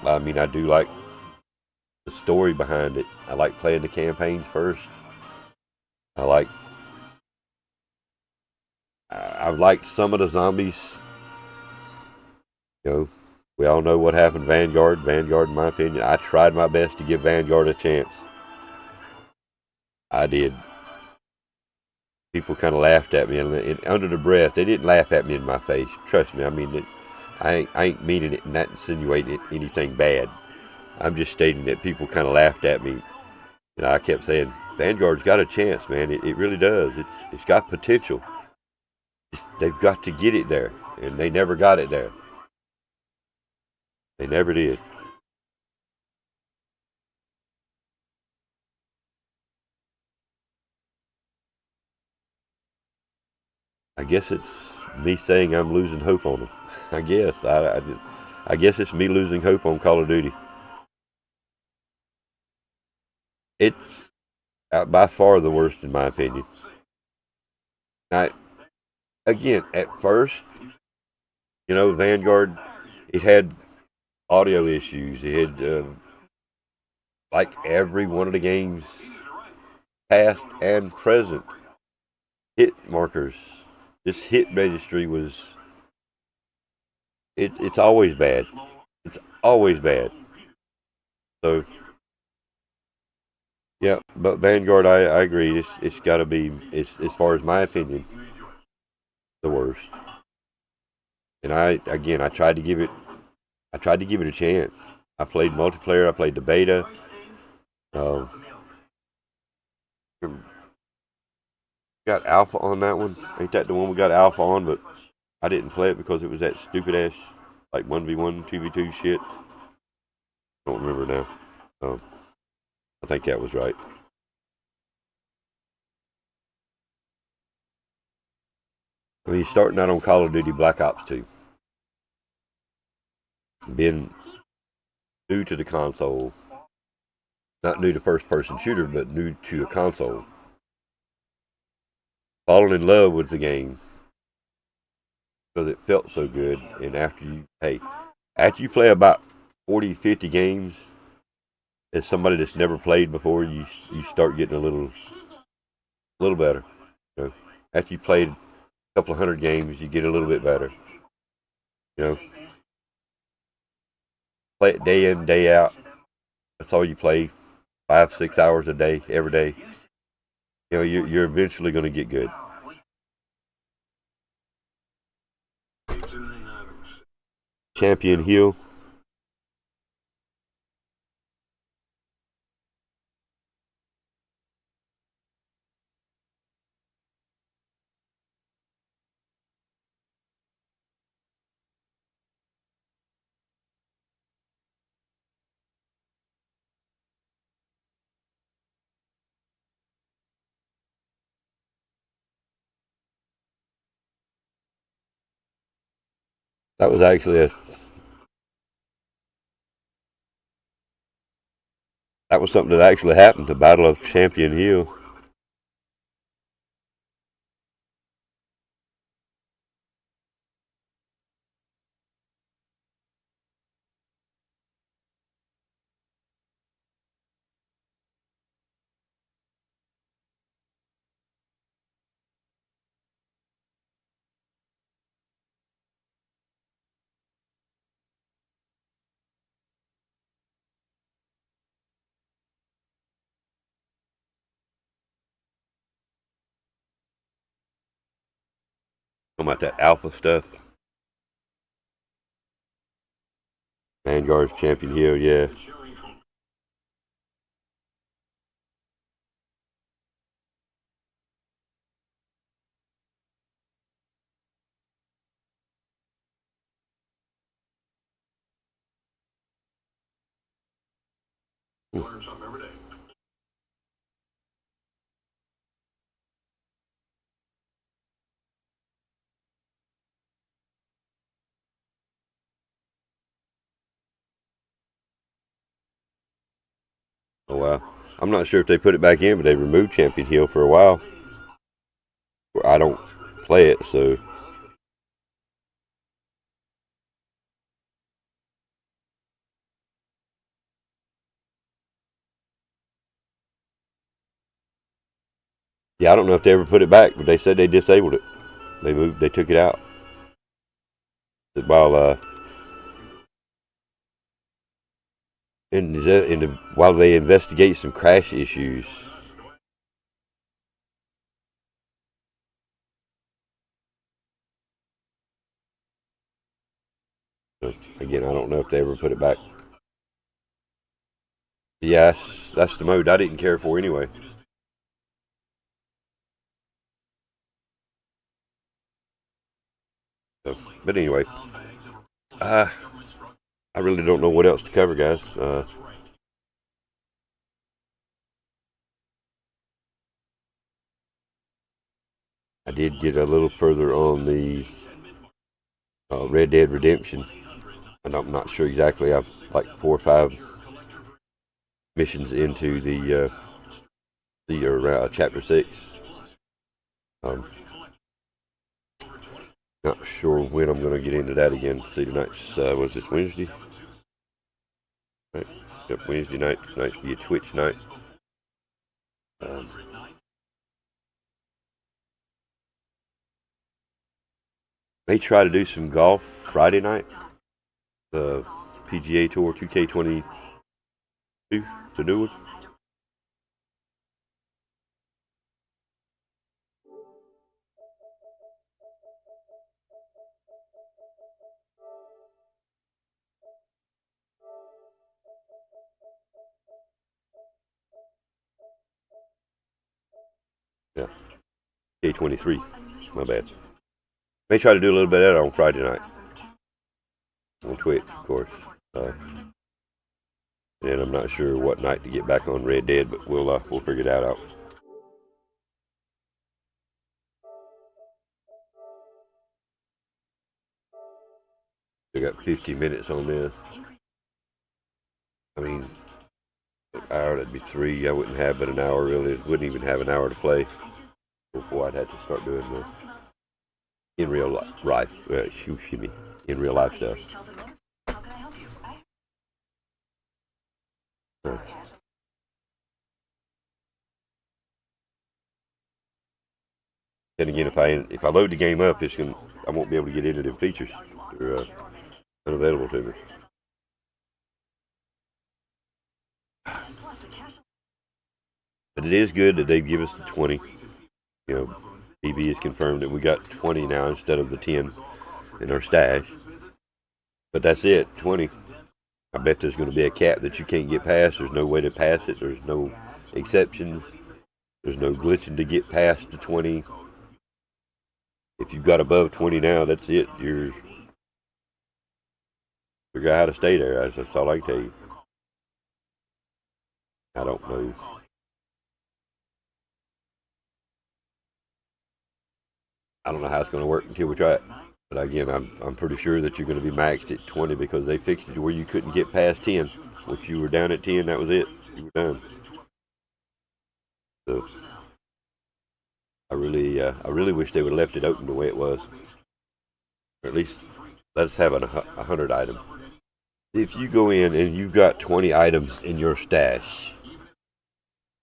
I mean, I do like the story behind it. I like playing the campaigns first. I've liked some of the zombies. You know, we all know what happened to Vanguard. Vanguard, in my opinion, I tried my best to give Vanguard a chance. I did. People kind of laughed at me, and under the breath, they didn't laugh at me in my face. Trust me, I mean, I ain't meaning it and not insinuating anything bad. I'm just stating that people kind of laughed at me. You know, I kept saying, Vanguard's got a chance, man. It really does. It's got potential. They've got to get it there, and they never got it there. They never did. I guess it's me saying I'm losing hope on them. I guess. I guess it's me losing hope on Call of Duty. It's by far the worst in my opinion. Now, again, at first, you know, Vanguard, it had audio issues. It had, like every one of the games, past and present, hit markers this hit registry was, it's always bad. It's always bad. So yeah, but Vanguard, I agree. It's got to be, it's, as far as my opinion, the worst. And I tried to give it a chance. I played multiplayer. I played the beta. Got alpha on that one. Ain't that the one we got alpha on? But I didn't play it because it was that stupid ass like 1v1, 2v2 shit. I don't remember now. I think that was right. I mean, starting out on Call of Duty Black Ops 2. Being new to the console. Not new to first-person shooter, but new to a console. Falling in love with the game. Because it felt so good. And after you play about 40, 50 games, as somebody that's never played before, you start getting a little better. You know, after you played a couple of hundred games, you get a little bit better. You know, play it day in, day out. That's all you play, 5-6 hours a day, every day. You know, you're eventually going to get good. Champion Hill. That was actually something that actually happened, the Battle of Champion Hill. Talking about that alpha stuff. Vanguard's Champion Hill, yeah. Oh wow. I'm not sure if they put it back in, but they removed Champion Hill for a while. I don't play it, so. Yeah, I don't know if they ever put it back, but they said they disabled it. They took it out. While while they investigate some crash issues. But again, I don't know if they ever put it back. Yes, that's the mode I didn't care for anyway. So, but anyway, I really don't know what else to cover, guys. I did get a little further on the Red Dead Redemption, and I'm not sure exactly. I'm like 4 or 5 missions into the chapter 6. Not sure when I'm going to get into that again. See, tonight's was this Wednesday? Right. Yep, Wednesday night. Tonight's be a Twitch night. May try to do some golf Friday night. The PGA Tour 2K22, the new one. Yeah, K23. My bad. May try to do a little bit of that on Friday night on Twitch, of course. And I'm not sure what night to get back on Red Dead, but we'll figure that out. We got 50 minutes on this. I mean, an hour, that'd be 3. I wouldn't have but an hour, really. Wouldn't even have an hour to play before I'd have to start doing the in real life, in real life stuff. And again, if I load the game up, I won't be able to get into them features. They're unavailable to me. But it is good that they give us the 20. You know, DB has confirmed that we got 20 now instead of the 10 in our stash. But that's it, 20. I bet there's going to be a cap that you can't get past. There's no way to pass it. There's no exceptions. There's no glitching to get past the 20. If you've got above 20 now, that's it. You're figure out how to stay there. That's all I can tell you. I don't know. I don't know how it's going to work until we try it. But again, I'm pretty sure that you're going to be maxed at 20 because they fixed it to where you couldn't get past 10. Once you were down at 10, that was it. You were done. So I really wish they would have left it open the way it was. Or at least let us have 100 items. If you go in and you've got 20 items in your stash,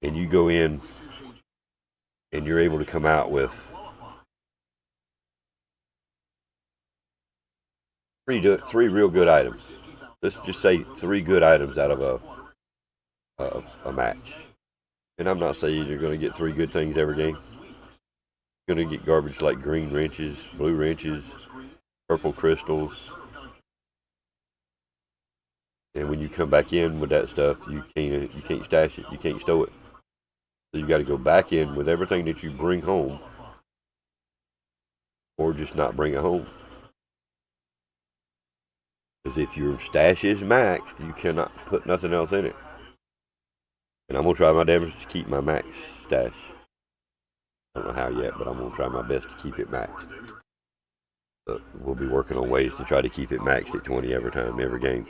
and you go in and you're able to come out with three real good items. Let's just say 3 good items out of a match. And I'm not saying you're going to get 3 good things every game. You're going to get garbage like green wrenches, blue wrenches, purple crystals. And when you come back in with that stuff, you can't stash it. You can't stow it. So you got to go back in with everything that you bring home, or just not bring it home. Because if your stash is maxed, you cannot put nothing else in it. And I'm going to try my damnedest to keep my max stash. I don't know how yet, but I'm going to try my best to keep it maxed. But we'll be working on ways to try to keep it maxed at 20 every time, every game.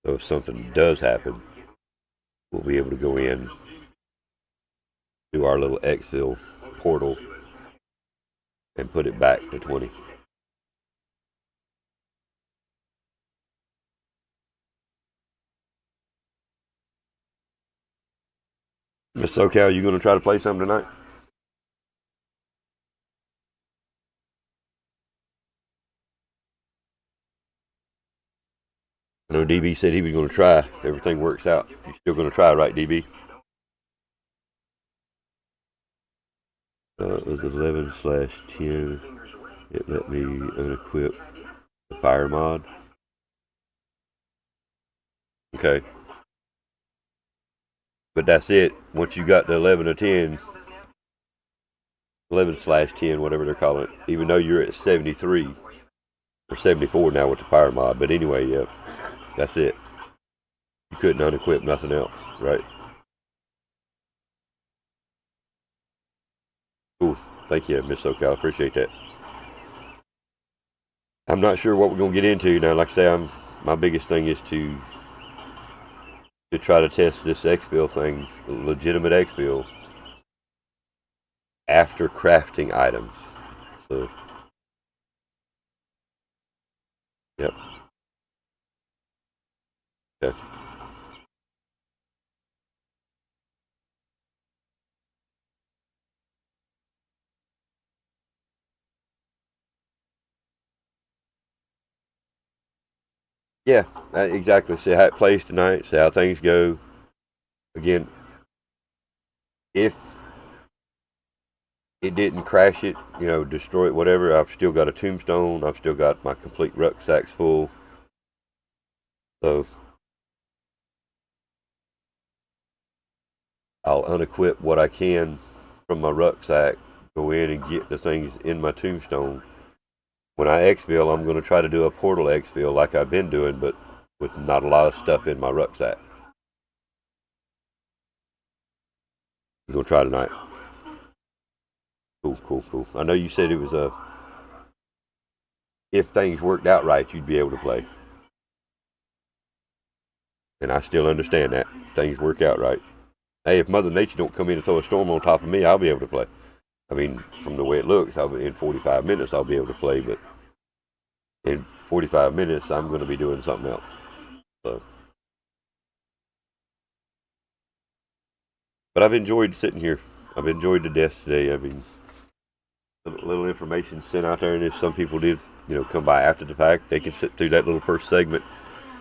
So if something does happen, we'll be able to go in, do our little exfil portal, and put it back to 20. Miss SoCal, you going to try to play something tonight? I know DB said he was going to try if everything works out. You're still going to try, right, DB? It was 11/10. It let me unequip the fire mod. Okay. But that's it. Once you got to 11 or 10, 11/10, whatever they're calling it, even though you're at 73 or 74 now with the fire mod. But anyway, yeah, that's it. You couldn't unequip nothing else, right? Cool. Thank you, Miss SoCal. Appreciate that. I'm not sure what we're going to get into now. Like I say, my biggest thing is to try to test this exfil thing, legitimate exfil, after crafting items. So, yep. Okay. yeah, exactly. See how it plays tonight. See how things go. Again, if it didn't crash it, you know, destroy it, whatever, I've still got a tombstone. I've still got my complete rucksacks full. So I'll unequip what I can from my rucksack, go in and get the things in my tombstone. When I exfil, I'm going to try to do a portal exfil like I've been doing, but with not a lot of stuff in my rucksack. We're going to try tonight. Cool. I know you said it was if things worked out right, you'd be able to play. And I still understand that. Things work out right. Hey, if Mother Nature don't come in and throw a storm on top of me, I'll be able to play. I mean, from the way it looks, in 45 minutes I'll be able to play, but in 45 minutes I'm going to be doing something else. So, but I've enjoyed sitting here. I've enjoyed the desk today. I mean, a little information sent out there, and if some people did, you know, come by after the fact, they can sit through that little first segment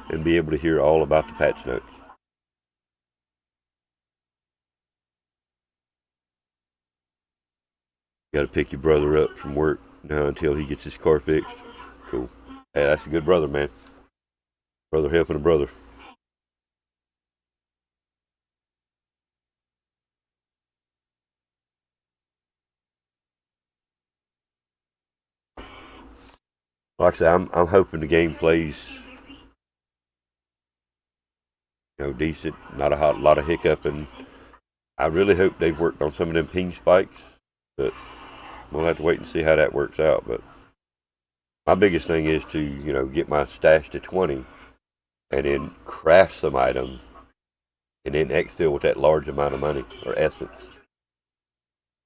and be able to hear all about the patch notes. You got to pick your brother up from work now until he gets his car fixed. Cool. Hey, that's a good brother, man. Brother helping a brother. Like I said, I'm hoping the game plays, you know, decent. Not a lot of hiccup, and I really hope they've worked on some of them ping spikes, but we'll have to wait and see how that works out. But my biggest thing is to, you know, get my stash to 20 and then craft some items and then exfil with that large amount of money or essence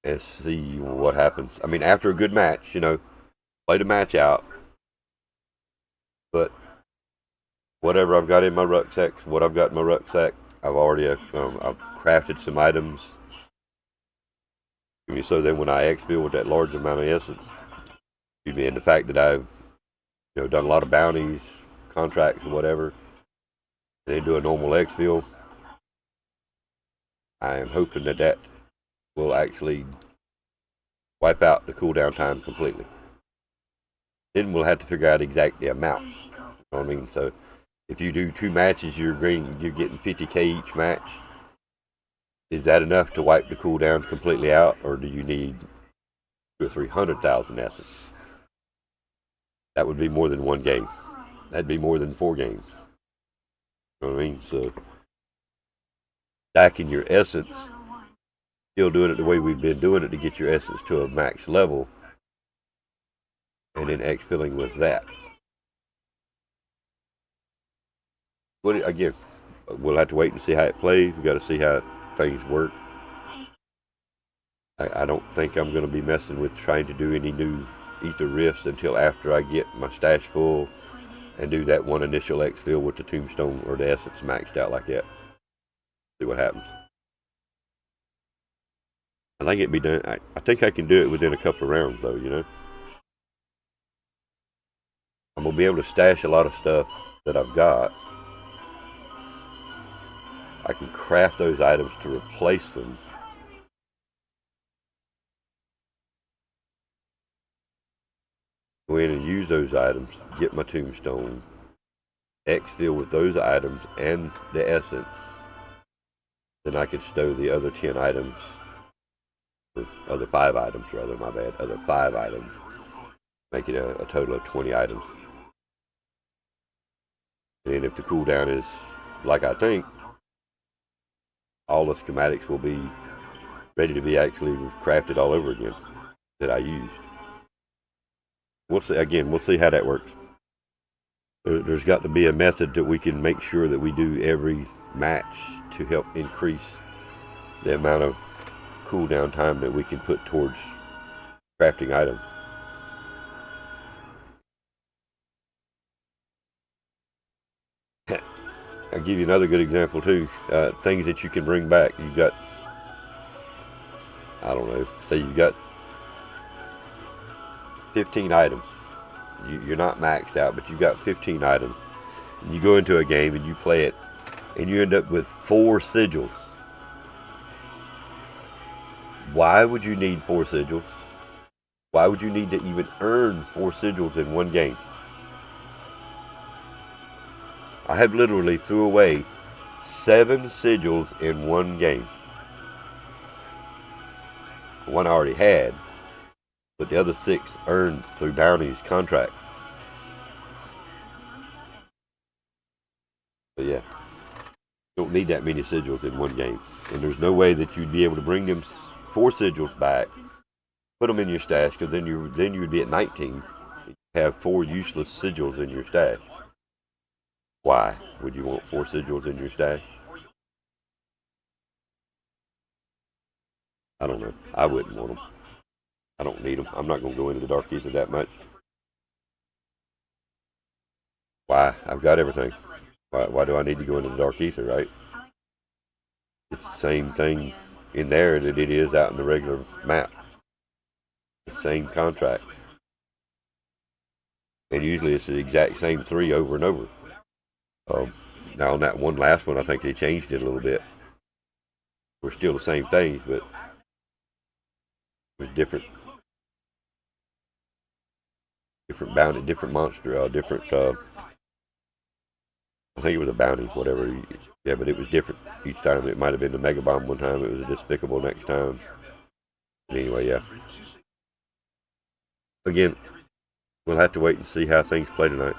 and see what happens. I mean, after a good match, you know, play the match out, but whatever I've got in my rucksack, I've already I've crafted some items. So then when I exfil with that large amount of essence, and the fact that I've, you know, done a lot of bounties, contracts, or whatever, and then do a normal exfil, I am hoping that will actually wipe out the cooldown time completely. Then we'll have to figure out exactly the amount. You know what I mean? So if you do 2 matches, you're getting 50k each match. Is that enough to wipe the cooldown completely out, or do you need 200,000 or 300,000 essence? That would be more than 1 game. That'd be more than 4 games. You know what I mean? So stacking your essence, still doing it the way we've been doing it to get your essence to a max level, and then exfilling with that. But again, we'll have to wait and see how it plays. We've got to see how things work. I don't think I'm going to be messing with trying to do any new ether rifts until after I get my stash full and do that one initial exfil with the tombstone or the essence maxed out like that. See what happens. I think it'd be done. I think I can do it within a couple of rounds, though. You know, I'm gonna be able to stash a lot of stuff that I've got. I can craft those items to replace them. Go in and use those items, get my tombstone, exfil with those items and the essence. Then I could stow the other 10 items, or other 5 items rather, my bad, other 5 items, making a total of 20 items. And if the cooldown is like I think, all the schematics will be ready to be actually crafted all over again that I used. We'll see. Again, we'll see how that works. There's got to be a method that we can make sure that we do every match to help increase the amount of cooldown time that we can put towards crafting items. I'll give you another good example too. Things that you can bring back. You've got, I don't know, say you've got 15 items. You're not maxed out, but you've got 15 items. and you go into a game and you play it, and you end up with 4 sigils. Why would you need 4 sigils? Why would you need to even earn 4 sigils in one game? I have literally threw away 7 sigils in one game. One I already had, but the other 6 earned through bounties contracts. But yeah, you don't need that many sigils in one game. And there's no way that you'd be able to bring them 4 sigils back, put them in your stash, because then you would be at 19. You have 4 useless sigils in your stash. Why would you want 4 sigils in your stash? I don't know. I wouldn't want them. I don't need them. I'm not going to go into the Dark Ether that much. Why? I've got everything. Why do I need to go into the Dark Ether, right? It's the same thing in there that it is out in the regular map. The same contract. And usually it's the exact same 3 over and over. Now on that one last one, I think they changed it a little bit. We're still the same things, but it was different. Different bounty, different monster, different, I think it was a bounty, whatever. Yeah, but it was different each time. It might have been the Mega Bomb one time. It was a Despicable next time. But anyway, yeah. Again, we'll have to wait and see how things play tonight.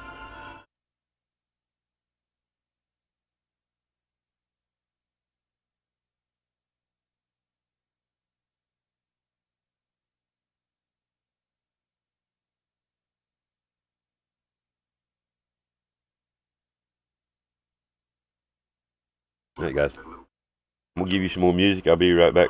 All right, guys. I'm going to give you some more music. I'll be right back.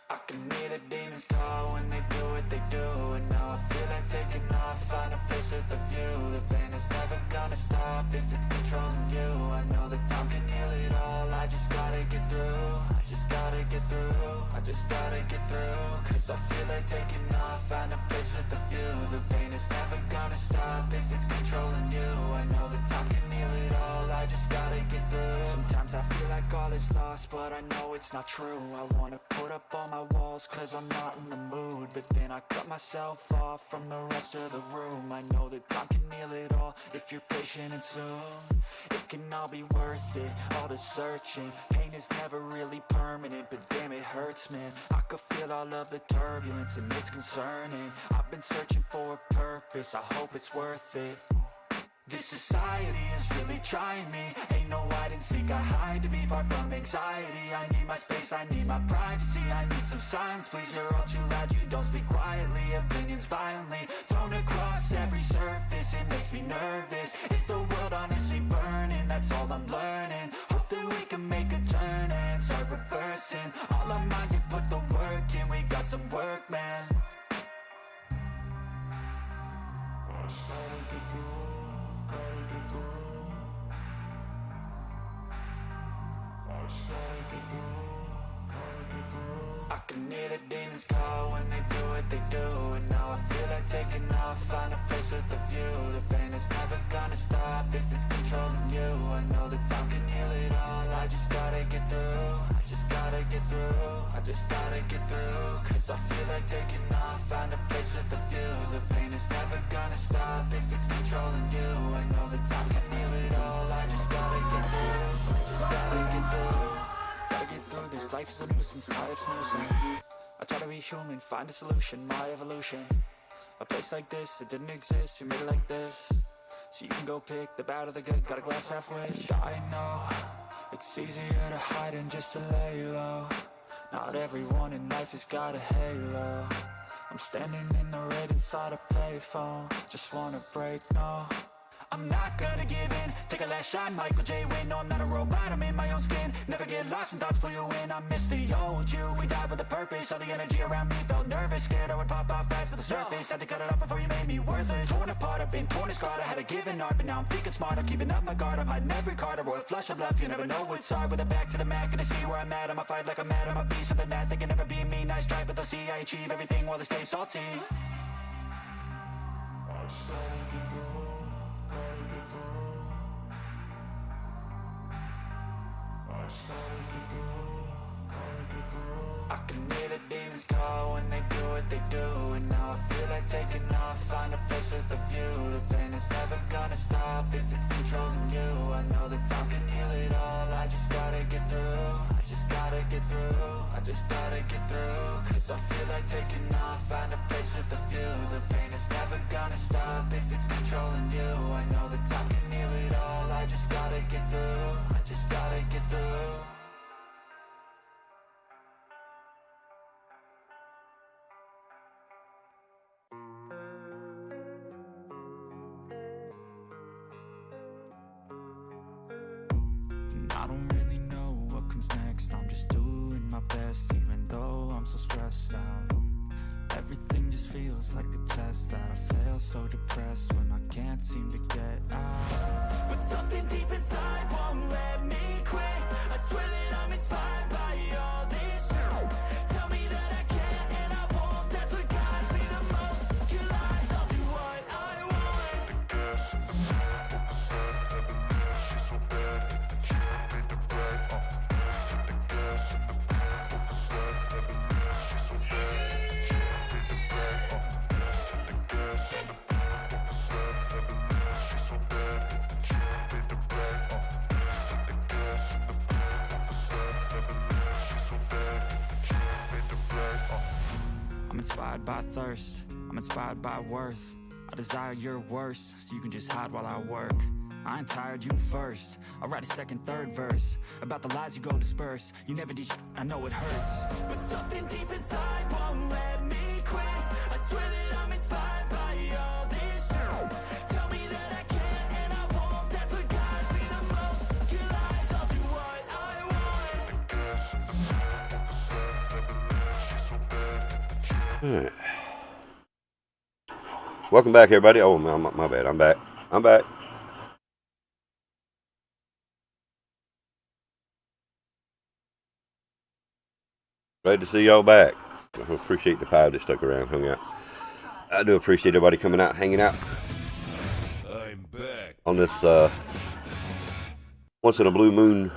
I can hear the demons call when they do what they do. And now I feel like taking off, find a place with a view. The pain is never gonna stop if it's controlling you. I know that time can heal it all, I just gotta get through. I just gotta get through, I just gotta get through. Cause I feel like taking off, find a place with a view. The pain is never gonna stop if it's controlling you. I know that time can heal it all, I just gotta get through. Sometimes I feel like all is lost, but I know it's not true. I wanna put up all my walls cause I'm not in the mood, but then I cut myself off from the rest of the room. I know that time can heal it all if you're patient, and soon it can all be worth it, all the searching. Pain is never really permanent, but damn it hurts, man. I could feel all of the turbulence and it's concerning. I've been searching for a purpose, I hope it's worth it. This society is really trying me. Ain't no hide and seek, I hide to be far from anxiety. I need my space, I need my privacy. I need some silence, please, you're all too loud. You don't speak quietly, opinions violently thrown across every surface. It makes me nervous, is the world honestly burning? That's all I'm learning. Hope that we can make a turn and start reversing all our minds and put the work in. We got some work, man. I can hear the demons call when they do what they do. And now I feel like taking off, find a place with a view. The pain is never gonna stop if it's controlling you. I know that time can heal it all, I just gotta get through. I just gotta get through, I just gotta get through. Cause I feel like taking off, find a place with a view. The pain is never gonna stop if it's controlling you. I know that time can heal it all, I just gotta get through. I just gotta get through. Gotta get through this, life is a nuisance, life's nuisance. I try to be human, find a solution, my evolution. A place like this, it didn't exist, we made it like this. So you can go pick the bad or the good, got a glass half wish. I know, it's easier to hide than just to lay low. Not everyone in life has got a halo. I'm standing in the red inside a payphone. Just wanna break, no, I'm not gonna give in. Take a last shot, Michael J. Win. No, I'm not a robot, I'm in my own skin. Never get lost when thoughts pull you in. I miss the old you, we died with a purpose. All the energy around me felt nervous, scared I would pop out fast to the surface. Had to cut it off before you made me worthless. Torn apart, I've been torn and scarred. I had a given art, but now I'm thinking smart. I'm keeping up my guard, I'm hiding every card. A royal flush of bluff, you never know what's hard. With a back to the mat, gonna see where I'm at. I'ma fight like I'm mad, I'ma be something that they can never be me. Nice try, but they'll see I achieve everything while they stay salty. I can hear the demons call when they do what they do. And now I feel like taking off, find a place with a view. The pain is never gonna stop if it's controlling you. I know that time can heal it all, I just gotta get through. I just gotta get through, I just gotta get through. Cause I feel like taking off, find a place with a view. The pain is never gonna stop if it's controlling you. I know that time can heal it all, I just gotta get through. I just gotta get through. I don't really know what comes next. I'm just doing my best, even though I'm so stressed out. Everything just feels like a test that I fail, so depressed when I can't seem to get out. But something deep inside won't let me quit. I swear that I'm inspired by all this shit. Tell me that I can and I won't. That's what guides me the most. Your lies, I'll do what I want. The gas in the back of the set, never leave. She's so bad, hit the gym, made the right. The gas in the back of the set, never leave. She's so bad, hit the gym, made the right. The gas in the back of the set, never leave. She's so bad, hit the gym, made the right. The gas in the back of the set, never leave. She's so bad, hit the gym, made the right. I'm inspired by thirst, I'm inspired by worth. I desire your worst, so you can just hide while I work. I ain't tired, you first. I'll write a second, third verse about the lies you go disperse. You never did shit, I know it hurts. But something deep inside won't let me quit. I swear that I'm inspired by all this shit. Tell me that I can and I won't. That's what guides me the most. Your lies, I'll do what I want. The gas in the back of the set, never leave. She's Alright. Welcome back, everybody. Oh, my bad. I'm back. I'm back. Glad to see y'all back. I appreciate the 5 that stuck around, hung out. I do appreciate everybody coming out, hanging out. I'm back. On this once in a blue moon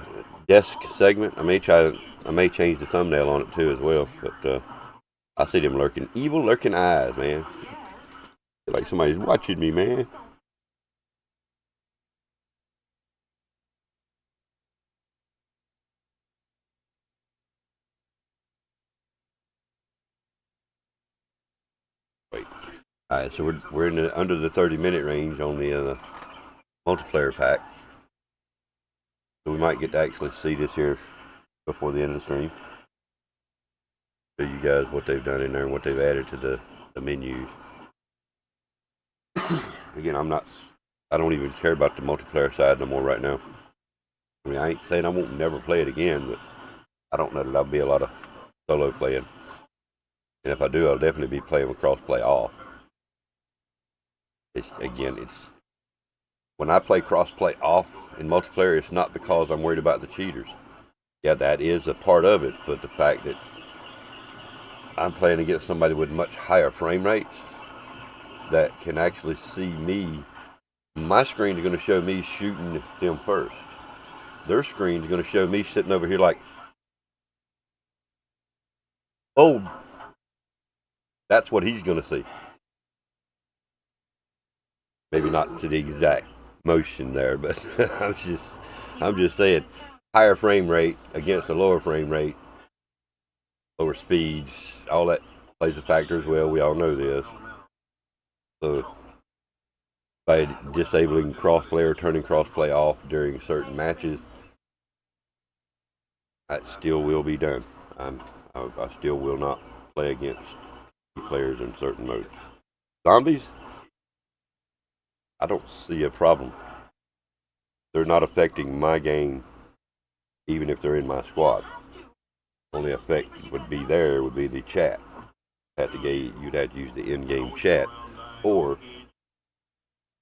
desk segment. I may change the thumbnail on it too as well, but I see them evil lurking eyes, man. Feel like somebody's watching me, man. Wait. All right, so we're in under the 30-minute range on the multiplayer pack. So we might get to actually see this here before the end of the stream. Show you guys what they've done in there and what they've added to the menus. Again, I don't even care about the multiplayer side no more right now. I mean, I ain't saying I won't never play it again, but I don't know that I'll be a lot of solo playing. And if I do, I'll definitely be playing with crossplay off. When I play crossplay off in multiplayer, it's not because I'm worried about the cheaters. Yeah, that is a part of it, but the fact that I'm playing against somebody with much higher frame rates that can actually see me. My screen is going to show me shooting them first. Their screen is going to show me sitting over here like, oh, that's what he's going to see. Maybe not to the exact motion there, but I'm just saying, higher frame rate against a lower frame rate, lower speeds, all that plays a factor as well. We all know this. So by disabling crossplay or turning crossplay off during certain matches, that still will be done. I still will not play against players in certain modes. Zombies, I don't see a problem. They're not affecting my game, even if they're in my squad. Only effect would be the chat. You'd have to use the in-game chat, or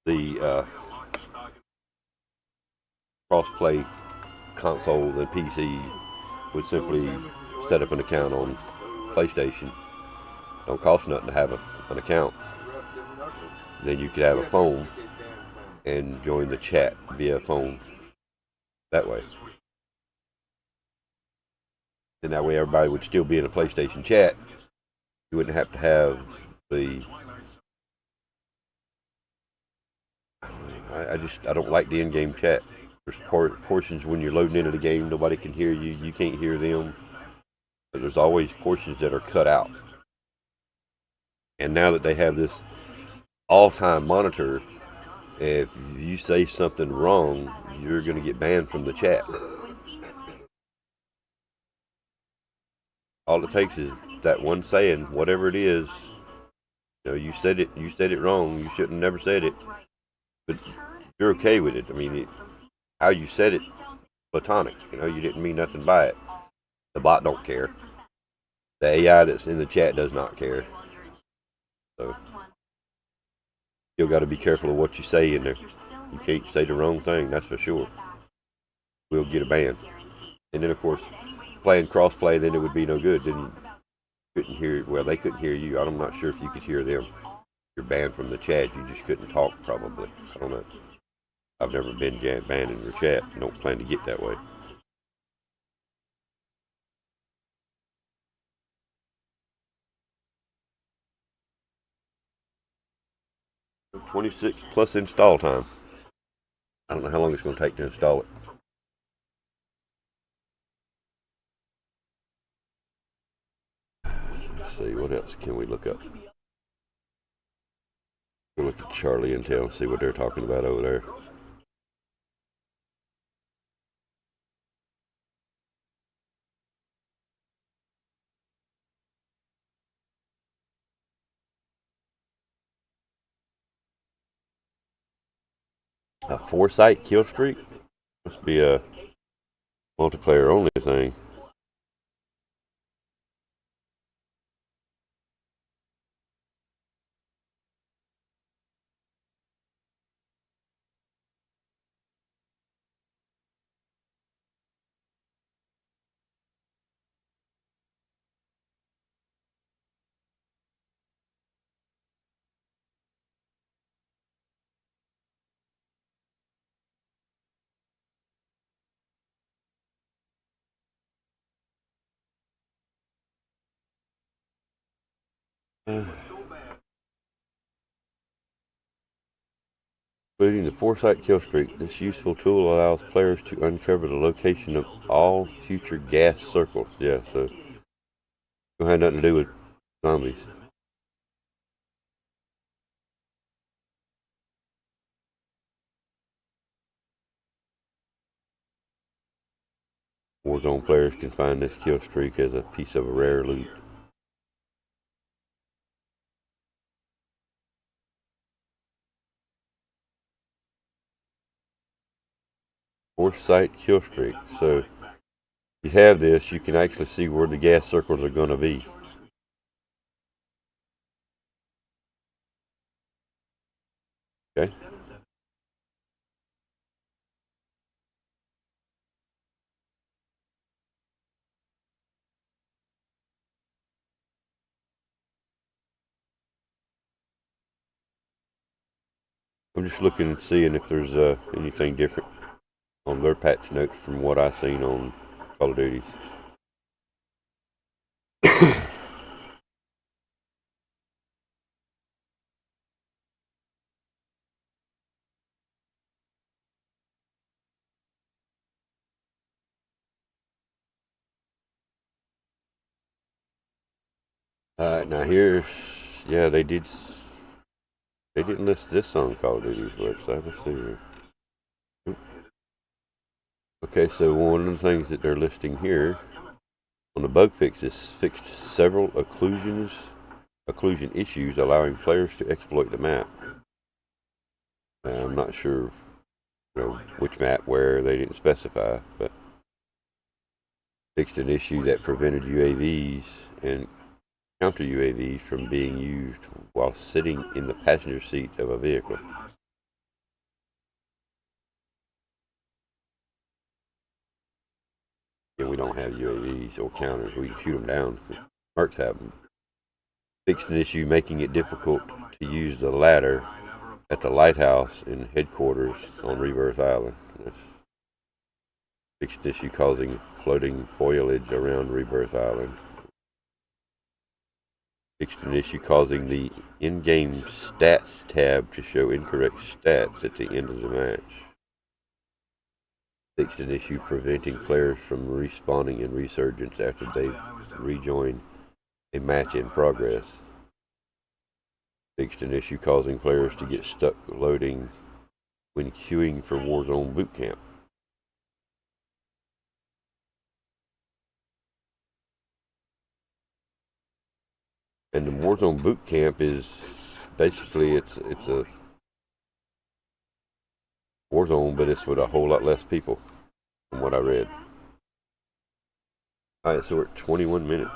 the cross-play consoles and PC would simply set up an account on PlayStation. Don't cost nothing to have an account. Then you could have a phone and join the chat via phone that way. And that way everybody would still be in a PlayStation chat. You wouldn't have to have the... I don't like the in-game chat. There's portions when you're loading into the game, nobody can hear you, you can't hear them. But there's always portions that are cut out. And now that they have this all-time monitor, if you say something wrong, you're going to get banned from the chat. All it takes is that one saying, whatever it is, you said it wrong, you shouldn't have never said it, but you're okay with it. I mean, how you said it, platonic, you didn't mean nothing by it. The bot don't care. The AI that's in the chat does not care. So, still got to be careful of what you say in there. You can't say the wrong thing, that's for sure. We'll get a ban. And then, of course, playing crossplay, then it would be no good. Then they couldn't hear you. I'm not sure if you could hear them. You're banned from the chat. You just couldn't talk, probably. I don't know. I've never been banned in the chat. I don't plan to get that way. $26 plus install time. I don't know how long it's going to take to install it. Let's see, what else can we look up? We'll look at Charlie Intel and see what they're talking about over there. A 4-site kill streak? Must be a multiplayer only thing. Including the Foresight kill streak. This useful tool allows players to uncover the location of all future gas circles. Yeah, so it don't have nothing to do with zombies. Warzone players can find this kill streak as a piece of rare loot. Foresight kill streak. So if you have this, you can actually see where the gas circles are going to be. Okay. I'm just looking and seeing if there's anything different on their patch notes from what I've seen on Call of Duty's. Now here's, yeah, they didn't list this on Call of Duty's website. Let's see here. Okay, so one of the things that they're listing here on the bug fix is fixed several occlusion issues, allowing players to exploit the map. I'm not sure, which map where they didn't specify, but fixed an issue that prevented UAVs and counter UAVs from being used while sitting in the passenger seat of a vehicle. And we don't have UAVs or counters. We shoot them down. Mercs have them. Fixed an issue making it difficult to use the ladder at the lighthouse in headquarters on Rebirth Island. Fixed an issue causing floating foliage around Rebirth Island. Fixed an issue causing the in-game stats tab to show incorrect stats at the end of the match. Fixed an issue preventing players from respawning in resurgence after they rejoin a match in progress. Fixed an issue causing players to get stuck loading when queuing for Warzone boot camp. And the Warzone boot camp is basically it's a Warzone, but it's with a whole lot less people, from what I read. All right, so we're at 21 minutes.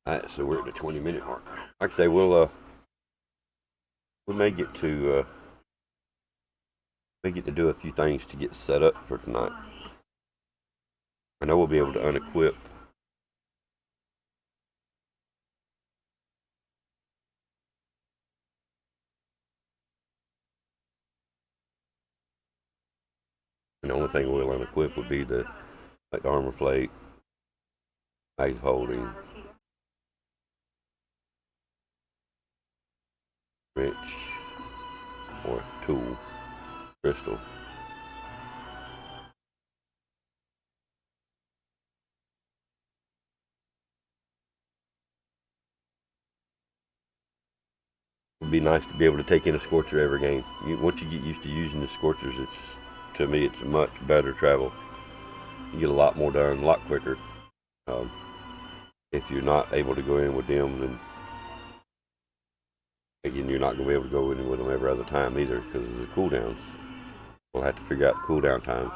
Alright, so we're at the 20-minute mark. Like I say, we may get to do a few things to get set up for tonight. I know we'll be able to unequip and the only thing we'll unequip would be the armor plate, mags holding, wrench, or tool, crystal. It'd be nice to be able to take in a scorcher every game. Once you get used to using the scorchers, to me it's much better travel. You get a lot more done, a lot quicker. If you're not able to go in with them, then again, you're not going to be able to go in with them every other time either because of the cooldowns. We'll have to figure out the cooldown times.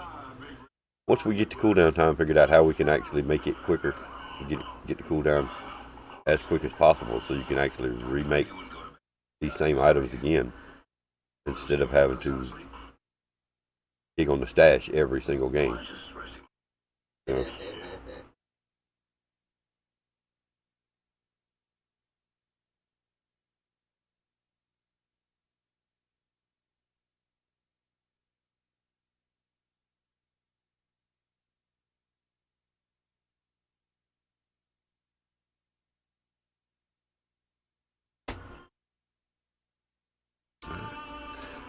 Once we get the cooldown time figured out, how we can actually make it quicker, get the cooldown as quick as possible, so you can actually remake these same items again instead of having to dig on the stash every single game. You know?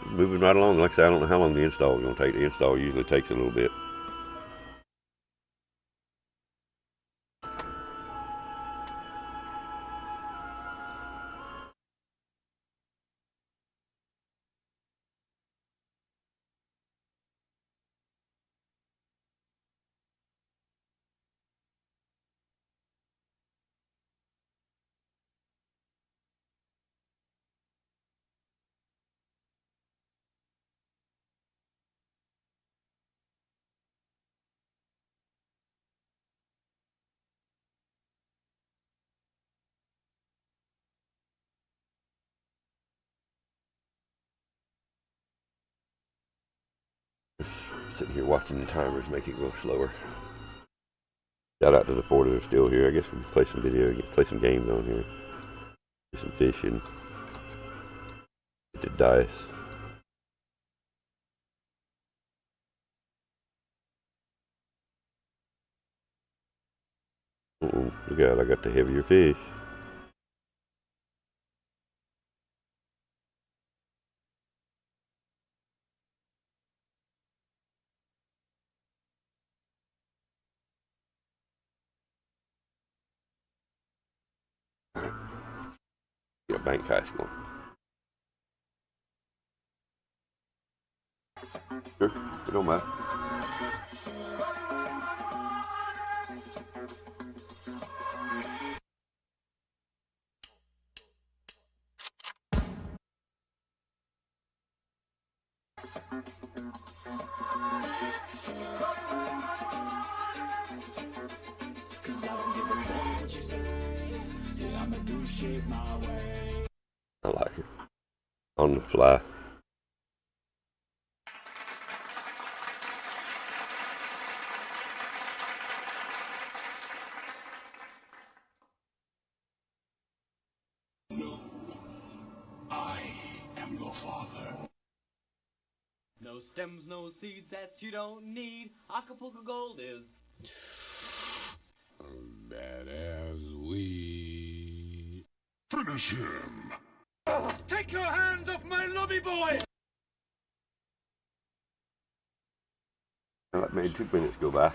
Moving right along. Like I said, I don't know how long the install is going to take. The install usually takes a little bit. Sitting here watching the timers make it go slower. Shout out to the four that are still here. I guess we can play some video, play some games on here. Do some fishing. Get the dice. Look out, I got the heavier fish. Get a bank cash going. Sure, it don't matter. I like it. On the fly. No, I am your father. No stems, no seeds that you don't need. Acapulco Gold is Badass weed. Finish him. Take your hands off my lobby boy! That made 2 minutes go by.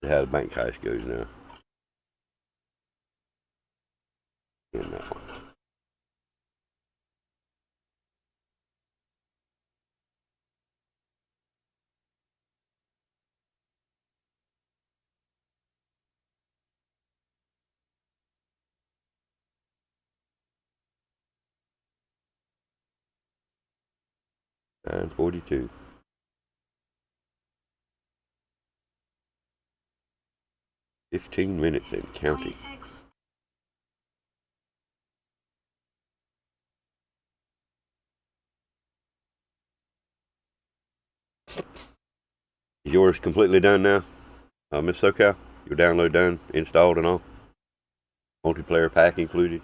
How the bank cash goes now. In that one. And 42. $15 and counting. Is yours completely done now, Miss SoCal? Your download done, installed and all? Multiplayer pack included?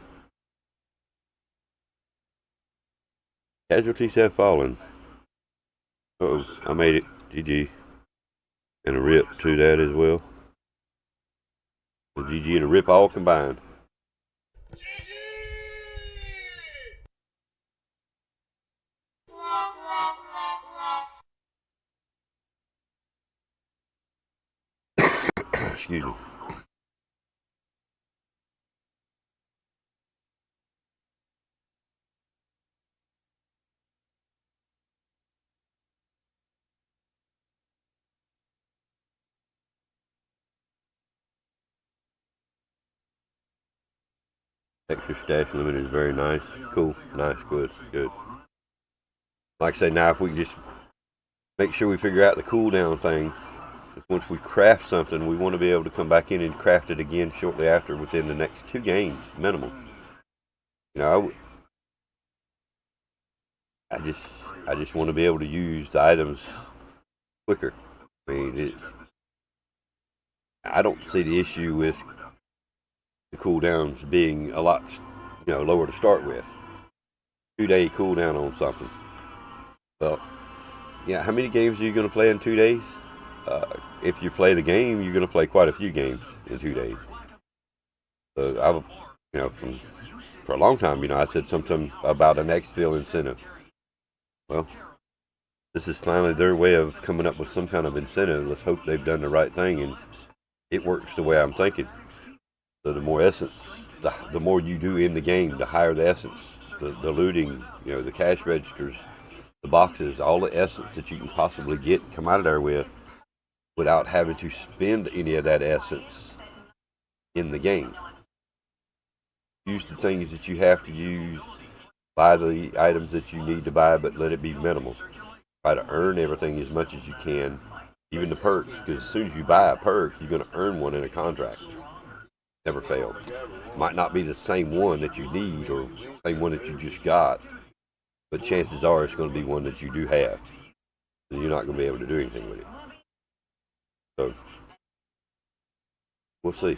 Casualties have fallen. Uh-oh, I made it. GG. And a rip to that as well. So GG and a rip all combined. Excuse me. Extra stash limit is very nice. Cool. Nice. Good. Good. Like I say, now if we can just make sure we figure out the cooldown thing. Once we craft something, we want to be able to come back in and craft it again shortly after within the next 2 games, minimum. You know, I just want to be able to use the items quicker. I mean, I don't see the issue with the cooldowns being a lot, lower to start with. 2-day cooldown on something. Well, yeah, how many games are you going to play in 2 days? If you play the game, you're going to play quite a few games in 2 days. So for a long time, I said something about an exfil incentive. Well, this is finally their way of coming up with some kind of incentive. Let's hope they've done the right thing and it works the way I'm thinking. So the more essence, the more you do in the game, the higher the essence, the looting, the cash registers, the boxes, all the essence that you can possibly get, come out of there with, without having to spend any of that essence in the game. Use the things that you have to use, buy the items that you need to buy, but let it be minimal. Try to earn everything as much as you can, even the perks, because as soon as you buy a perk, you're going to earn one in a contract. Never fail. Might not be the same one that you need or same one that you just got, but chances are it's going to be one that you do have. So you're not going to be able to do anything with it. So, we'll see.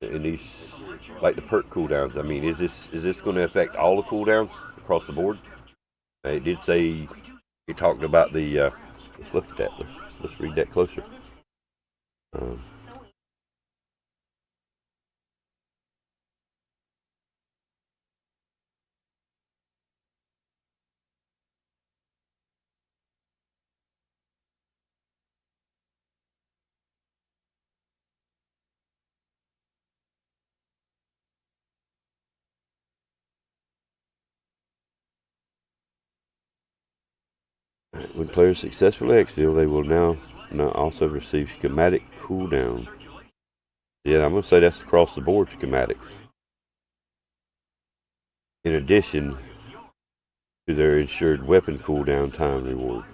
In these, like the perk cooldowns, I mean, is this going to affect all the cooldowns across the board? It did say, it talked about the, let's look at that, let's read that closer. When players successfully exfil, they will now also receive schematic cooldown. Yeah, I'm going to say that's across the board schematics. In addition to their ensured weapon cooldown time reward.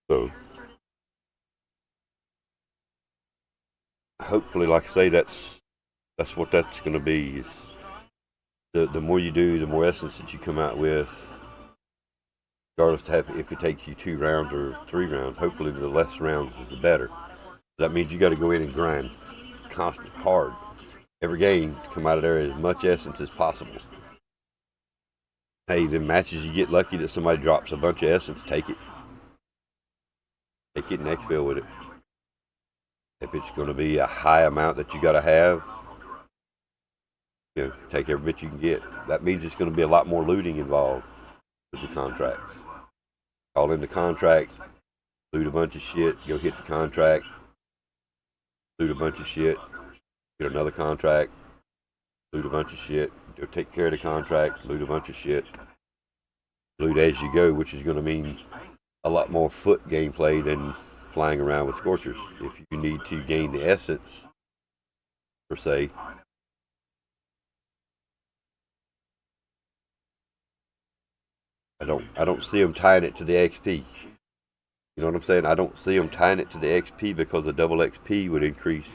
So, hopefully, like I say, that's what that's going to be. Is the more you do, the more essence that you come out with. Regardless of if it takes you 2 rounds or 3 rounds, hopefully the less rounds is the better. That means you got to go in and grind constant, hard. Every game, come out of there as much essence as possible. Hey, the matches you get lucky that somebody drops a bunch of essence, take it. Take it and exfil with it. If it's going to be a high amount that you got to have, take every bit you can get. That means it's going to be a lot more looting involved with the contracts. Call in the contract, loot a bunch of shit, go hit the contract, loot a bunch of shit, get another contract, loot a bunch of shit, go take care of the contract, loot a bunch of shit, loot as you go, which is going to mean a lot more foot gameplay than flying around with scorchers. If you need to gain the essence, per se, I don't see them tying it to the XP. You know what I'm saying? I don't see them tying it to the XP because the double XP would increase,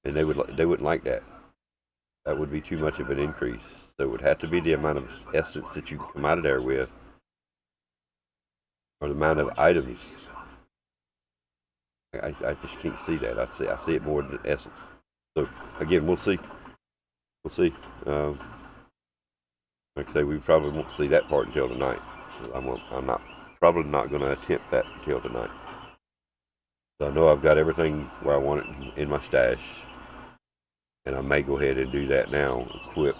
and they wouldn't like that. That would be too much of an increase. So it would have to be the amount of essence that you can come out of there with, or the amount of items. I just can't see that. I see it more than essence. So again, we'll see. We'll see. Like I say, we probably won't see that part until tonight. I'm probably not going to attempt that until tonight. So I know I've got everything where I want it in my stash. And I may go ahead and do that now. Equip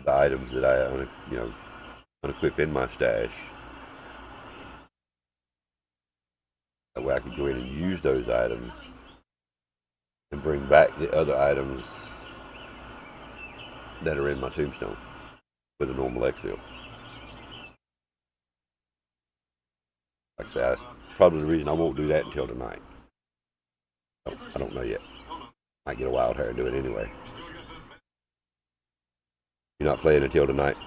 the items that I, unequip in my stash. That way I can go in and use those items and bring back the other items that are in my tombstone with a normal Excel. Like I say, that's probably the reason I won't do that until tonight. I don't know yet. Might get a wild hair and do it anyway. You're not playing until tonight?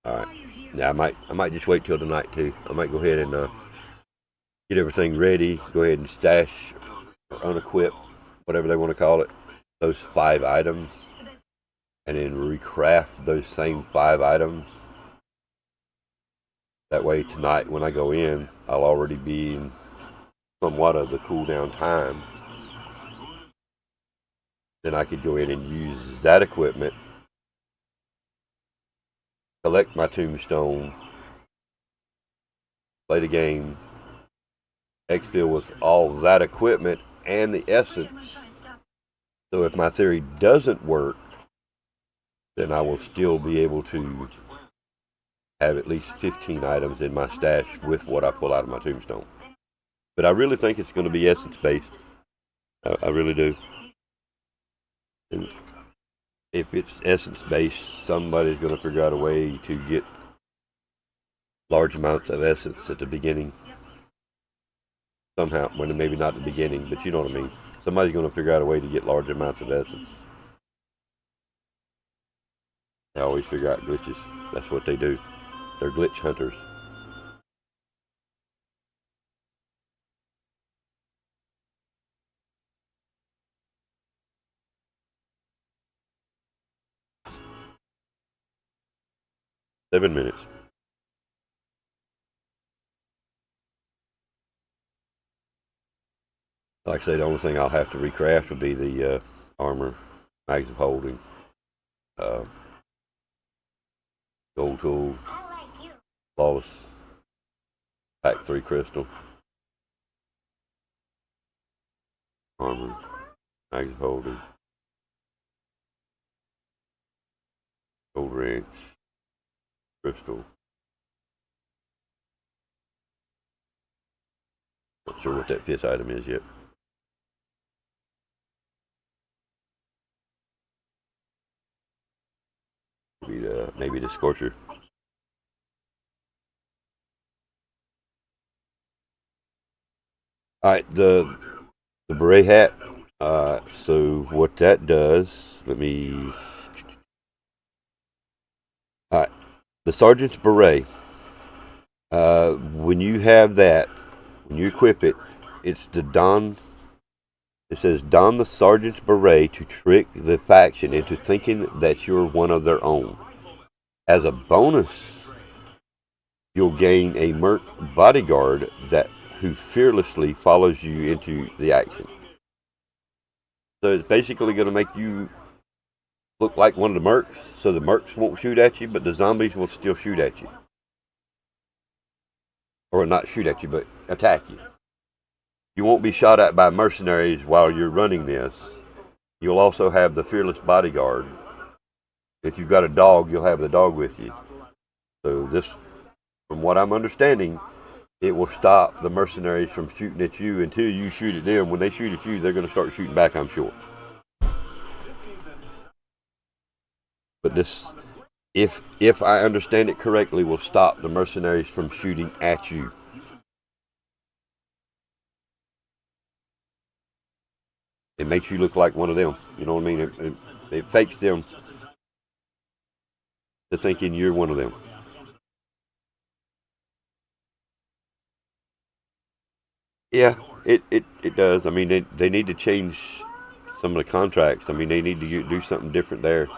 Alright. Yeah, I might just wait till tonight too. I might go ahead and get everything ready, go ahead and stash or unequip, whatever they want to call it, those 5 items, and then recraft those same 5 items. That way tonight when I go in, I'll already be in somewhat of the cooldown time. Then I could go in and use that equipment, collect my tombstone, play the game, exfil with all that equipment and the essence. So if my theory doesn't work, then I will still be able to have at least 15 items in my stash with what I pull out of my tombstone. But I really think it's going to be essence based. I really do. And if it's essence based, somebody's going to figure out a way to get large amounts of essence at the beginning. Somehow, well, maybe not the beginning, but you know what I mean. Somebody's going to figure out a way to get large amounts of essence. They always figure out glitches. That's what they do. They're glitch hunters. Seven minutes. Like I say, the only thing I'll have to recraft would be the armor, mags of holding, gold tool, flawless, pack 3 crystal, armor, mags of holding, gold wrench, crystal. Not sure what that 5th item is yet. Maybe the Scorcher. Alright, the beret hat. So what that does, let me... Alright, the Sergeant's Beret. When you have that, when you equip it, it's the don... It says, don the Sergeant's Beret to trick the faction into thinking that you're one of their own. As a bonus, you'll gain a merc bodyguard who fearlessly follows you into the action. So it's basically going to make you look like one of the mercs, so the mercs won't shoot at you, but the zombies will still shoot at you. Or not shoot at you, but attack you. You won't be shot at by mercenaries while you're running this. You'll also have the fearless bodyguard. If you've got a dog, you'll have the dog with you. So this, from what I'm understanding, it will stop the mercenaries from shooting at you until you shoot at them. When they shoot at you, they're going to start shooting back, I'm sure. But this, if I understand it correctly, will stop the mercenaries from shooting at you. It makes you look like one of them. You know what I mean? It fakes them to thinking you're one of them. Yeah, it does. I mean, they need to change some of the contracts. I mean, they need to do something different there.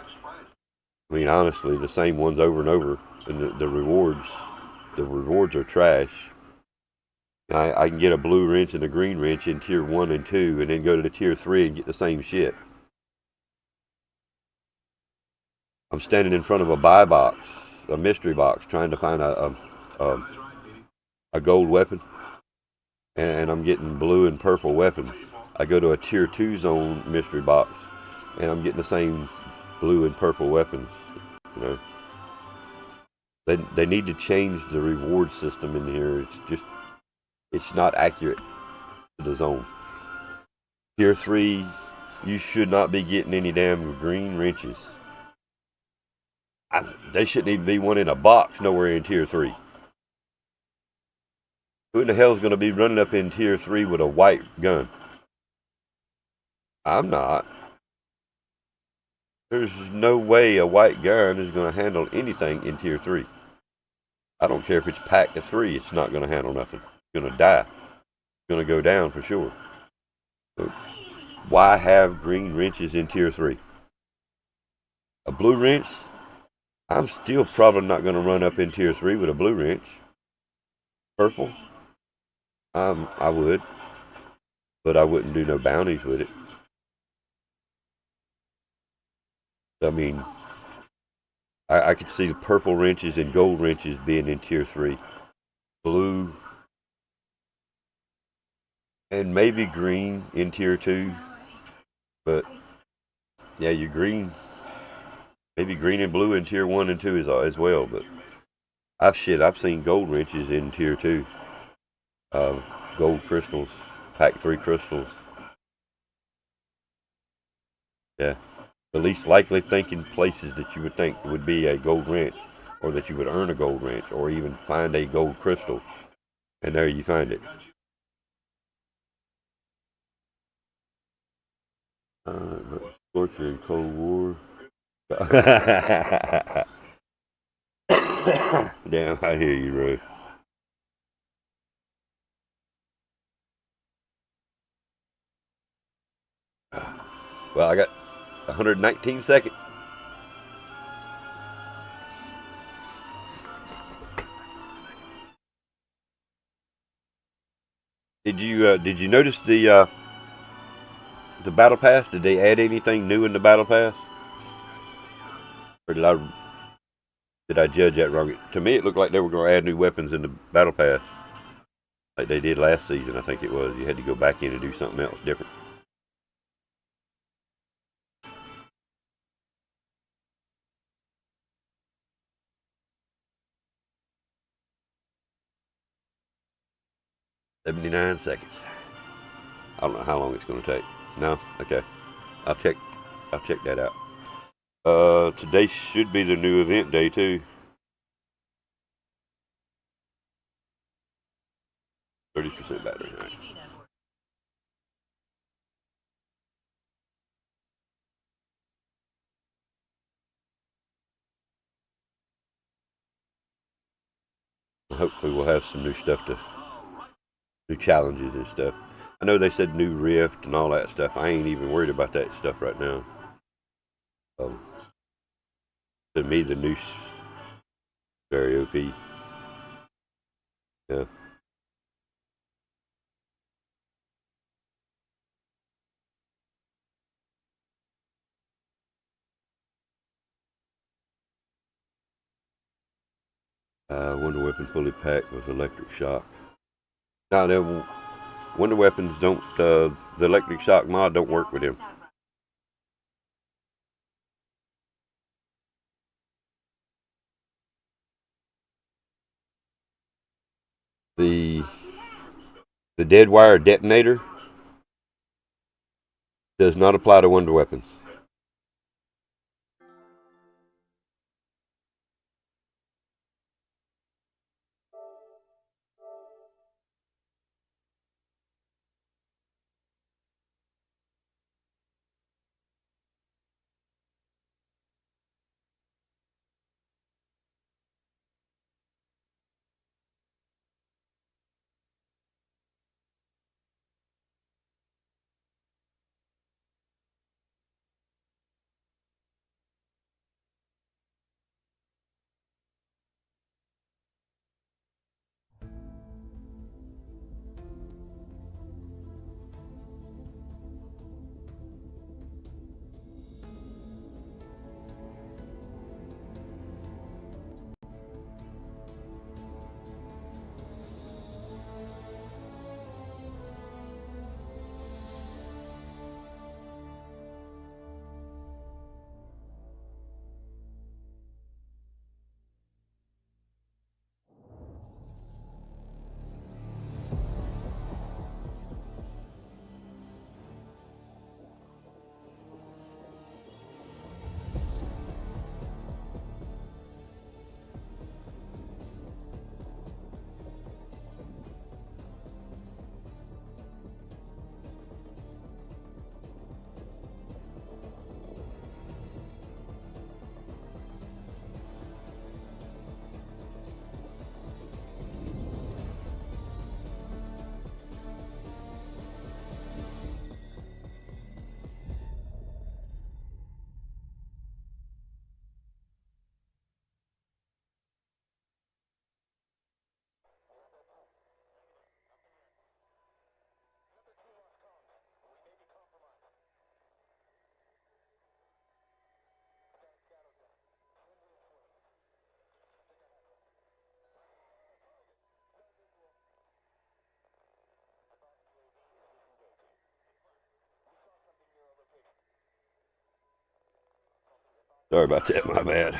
I mean, honestly, the same ones over and over. And the rewards are trash. I can get a blue wrench and a green wrench in tier 1 and 2 and then go to the tier 3 and get the same shit. I'm standing in front of a buy box, a mystery box, trying to find a gold weapon. and I'm getting blue and purple weapons. I go to a tier 2 zone mystery box, and I'm getting the same blue and purple weapons. You know, they need to change the reward system in here. It's not accurate to the zone. Tier 3, you should not be getting any damn green wrenches. They shouldn't even be one in a box nowhere in tier 3. Who in the hell is going to be running up in tier 3 with a white gun? I'm not. There's no way a white gun is going to handle anything in tier 3. I don't care if it's packed to 3, it's not going to handle nothing. It's going to die. It's going to go down for sure. So why have green wrenches in tier 3? A blue wrench? I'm still probably not going to run up in tier 3 with a blue wrench. Purple? I would. But I wouldn't do no bounties with it. I mean, I could see the purple wrenches and gold wrenches being in tier 3. Blue and maybe green in tier 2. But yeah, your green, maybe green and blue in tier 1 and 2 as well. But I've seen gold wrenches in tier 2. Gold crystals, pack 3 crystals. Yeah. The least likely thinking places that you would think would be a gold wrench, or that you would earn a gold wrench, or even find a gold crystal. And there you find it. Torture and Cold War. Damn, I hear you, Ray. Well, I got 119 seconds. Did you notice the battle pass? Did they add anything new in the battle pass? Or did I judge that wrong? To me, it looked like they were going to add new weapons in the battle pass, like they did last season. I think it was. You had to go back in and do something else different. $79 seconds. I don't know how long it's going to take. No? Okay. I'll check that out. Today should be the new event day too. 30% battery. Right. Hopefully we'll have some new stuff new challenges and stuff. I know they said new rift and all that stuff. I ain't even worried about that stuff right now. To me, the noose very OP. Yeah. Wonder weapon fully packed with electric shock. Now, them wonder weapons don't. The electric shock mod don't work with him. The dead wire detonator does not apply to wonder weapons. Sorry about that, my bad.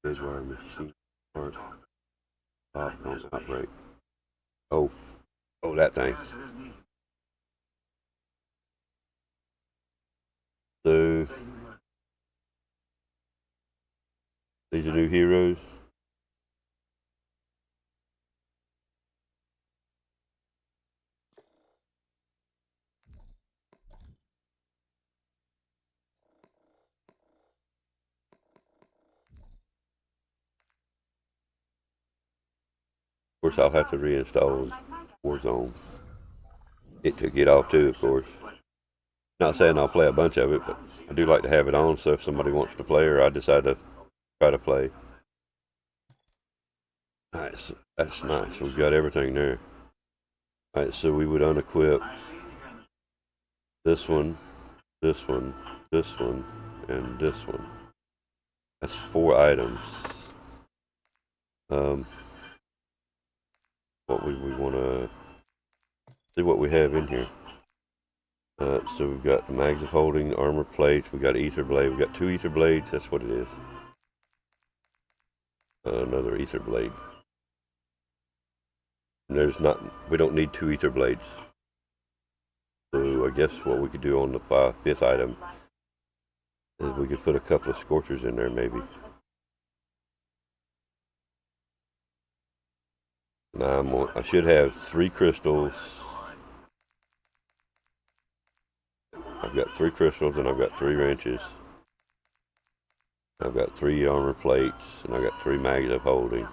Deadwire machine part. Don't operate. Oh, that thing. So these are new heroes. Of course, I'll have to reinstall Warzone. It took it off too, of course. Not saying I'll play a bunch of it, but I do like to have it on, so if somebody wants to play or I decide to try to play. Alright, that's nice. We've got everything there. Alright, so we would unequip this one, this one, this one, and this one. That's 4 items. What we want to see what we have in here. So we've got the mags of holding, armor plates, we got ether blade, we got 2 ether blades, that's what it is. Another ether blade. And we don't need 2 ether blades. So I guess what we could do on the 5th item is we could put a couple of scorchers in there maybe. Now I should have 3 crystals. I've got 3 crystals and I've got 3 wrenches. I've got 3 armor plates and I've got 3 mags of holding.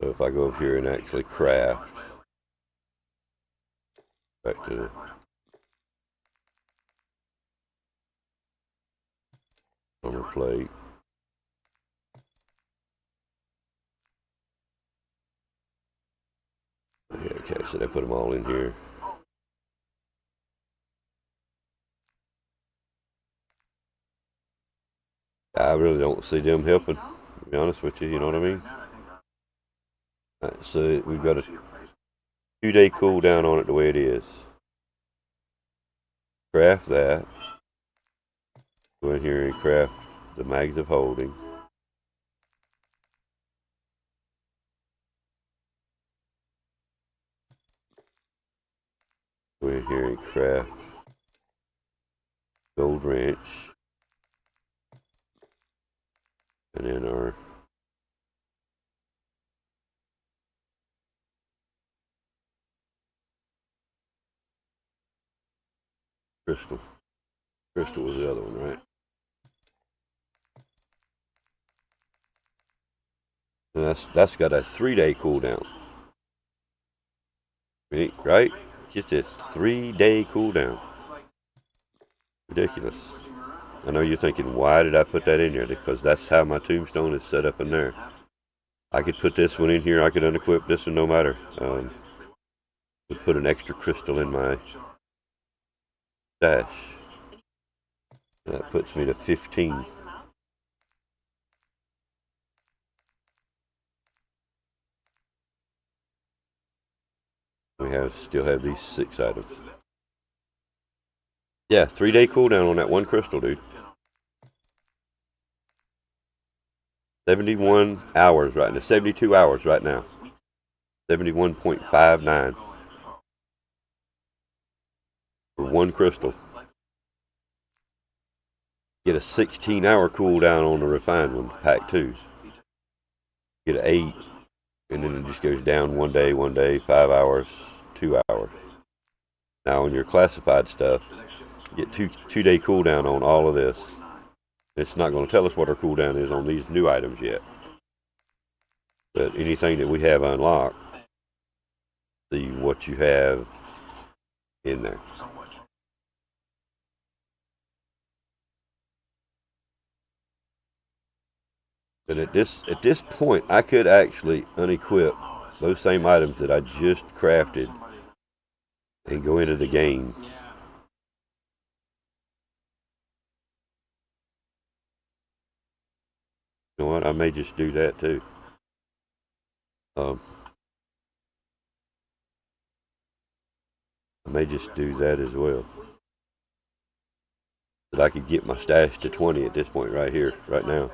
So if I go over here and actually craft, back to the armor plate. Yeah, okay, so they put them all in here. I really don't see them helping, to be honest with you, you know what I mean? Alright, so we've got a 2-day cooldown on it the way it is. Craft that. Go in here and craft the mags of holding. Go in here and craft gold wrench. And then our crystal. Crystal was the other one, right? And that's got a 3-day cooldown. Right? Get this, 3-day cooldown. Ridiculous. I know you're thinking, why did I put that in there? Because that's how my tombstone is set up in there. I could put this one in here, I could unequip this one, no matter. Would put an extra crystal in my stash. That puts me to 15. We still have these 6 items. Yeah, 3-day cooldown on that 1 crystal, dude. 71 hours right now. 72 hours right now. 71.59 for 1 crystal. Get a 16-hour cooldown on the refined ones, pack 2s. Get an 8, and then it just goes down 1 day, 5 hours, 2 hours. Now on your classified stuff, get 2-day cooldown on all of this. It's not going to tell us what our cooldown is on these new items yet. But anything that we have unlocked, see what you have in there. And at this point, I could actually unequip those same items that I just crafted and go into the game. You know what? I may just do that too. I may just do that as well. That I could get my stash to 20 at this point right here, right now.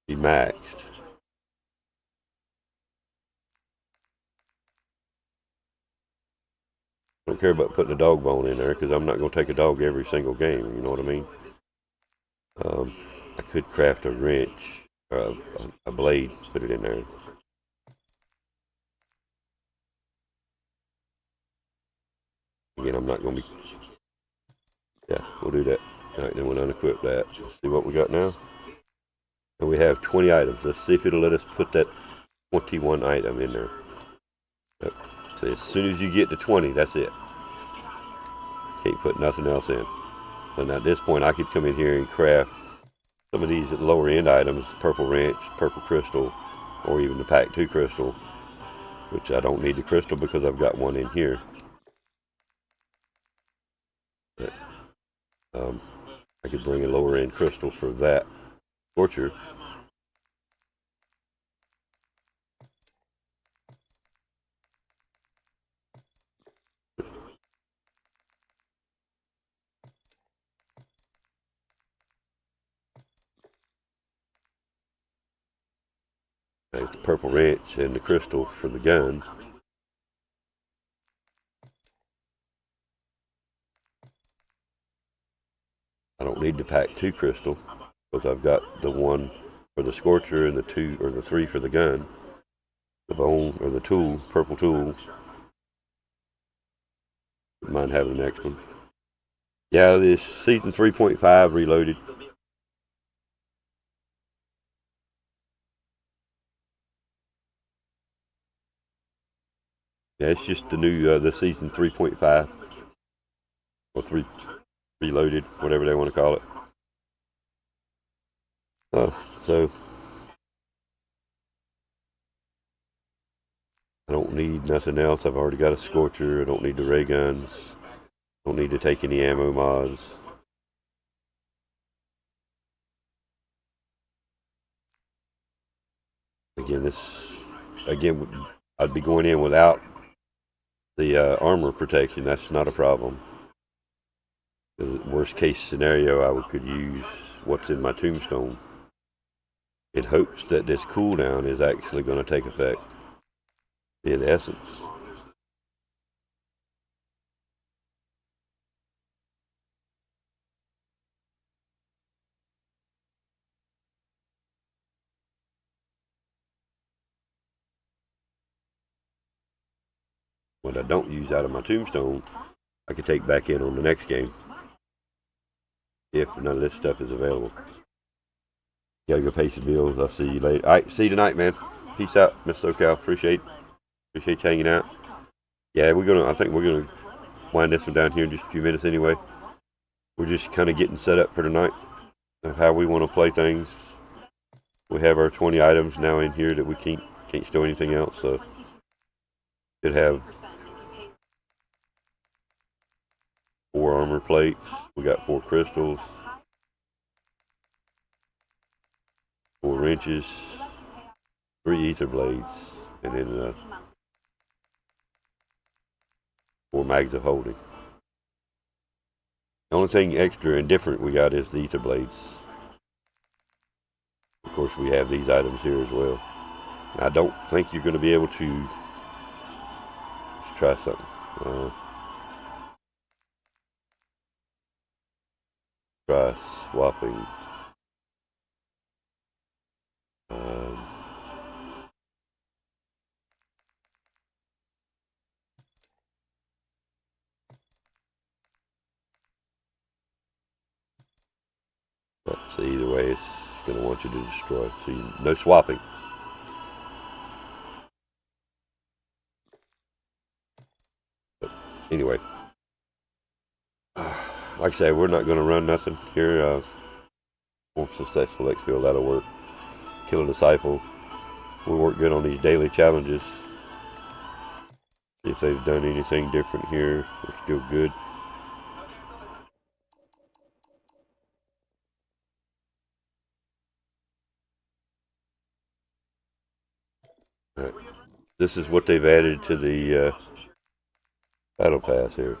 Be maxed. I don't care about putting a dog bone in there because I'm not going to take a dog every single game, you know what I mean? I could craft a wrench, or a blade, put it in there. Again, I'm not going to be... Yeah, we'll do that. Alright, then we'll unequip that. Let's see what we got now. And we have 20 items. Let's see if it'll let us put that 21 item in there. Yep. So as soon as you get to 20, that's it. Can't put nothing else in. So now at this point, I could come in here and craft some of these lower end items, purple wrench, purple crystal, or even the pack 2 crystal, which I don't need the crystal because I've got one in here. But, I could bring a lower end crystal for that torture. There's the purple wrench and the crystal for the gun. I don't need the pack 2 crystal because I've got the one for the scorcher and the 2 or the 3 for the gun. The bone or the tool, purple tool. Wouldn't mind having the next one. Yeah, this season 3.5 reloaded. Yeah, it's just the new, the season 3.5, or 3 reloaded, whatever they want to call it. So I don't need nothing else. I've already got a scorcher. I don't need the ray guns. Don't need to take any ammo mods. Again, I'd be going in without the armor protection. That's not a problem. Worst case scenario, I could use what's in my tombstone in hopes that this cooldown is actually going to take effect in essence. What I don't use out of my tombstone, I could take back in on the next game if none of this stuff is available. Gotta go pay some bills. I'll see you later. All right, see you tonight, man. Peace out, Miss SoCal. Appreciate you hanging out. Yeah, I think we're gonna wind this one down here in just a few minutes anyway. We're just kind of getting set up for tonight of how we want to play things. We have our 20 items now in here that we can't store anything else, so should have 4 armor plates. We got 4 crystals, 4 wrenches, 3 ether blades, and then 4 mags of holding. The only thing extra and different we got is the ether blades. Of course, we have these items here as well. I don't think you're going to be able to. Let's try something. Try swapping. So either way, it's going to want you to destroy. So no swapping. But anyway, like I say, we're not going to run nothing here. More successful exfil, that'll work. kill a disciple. We work good on these daily challenges. See if they've done anything different here. We're still good. Right. This is what they've added to the battle pass here.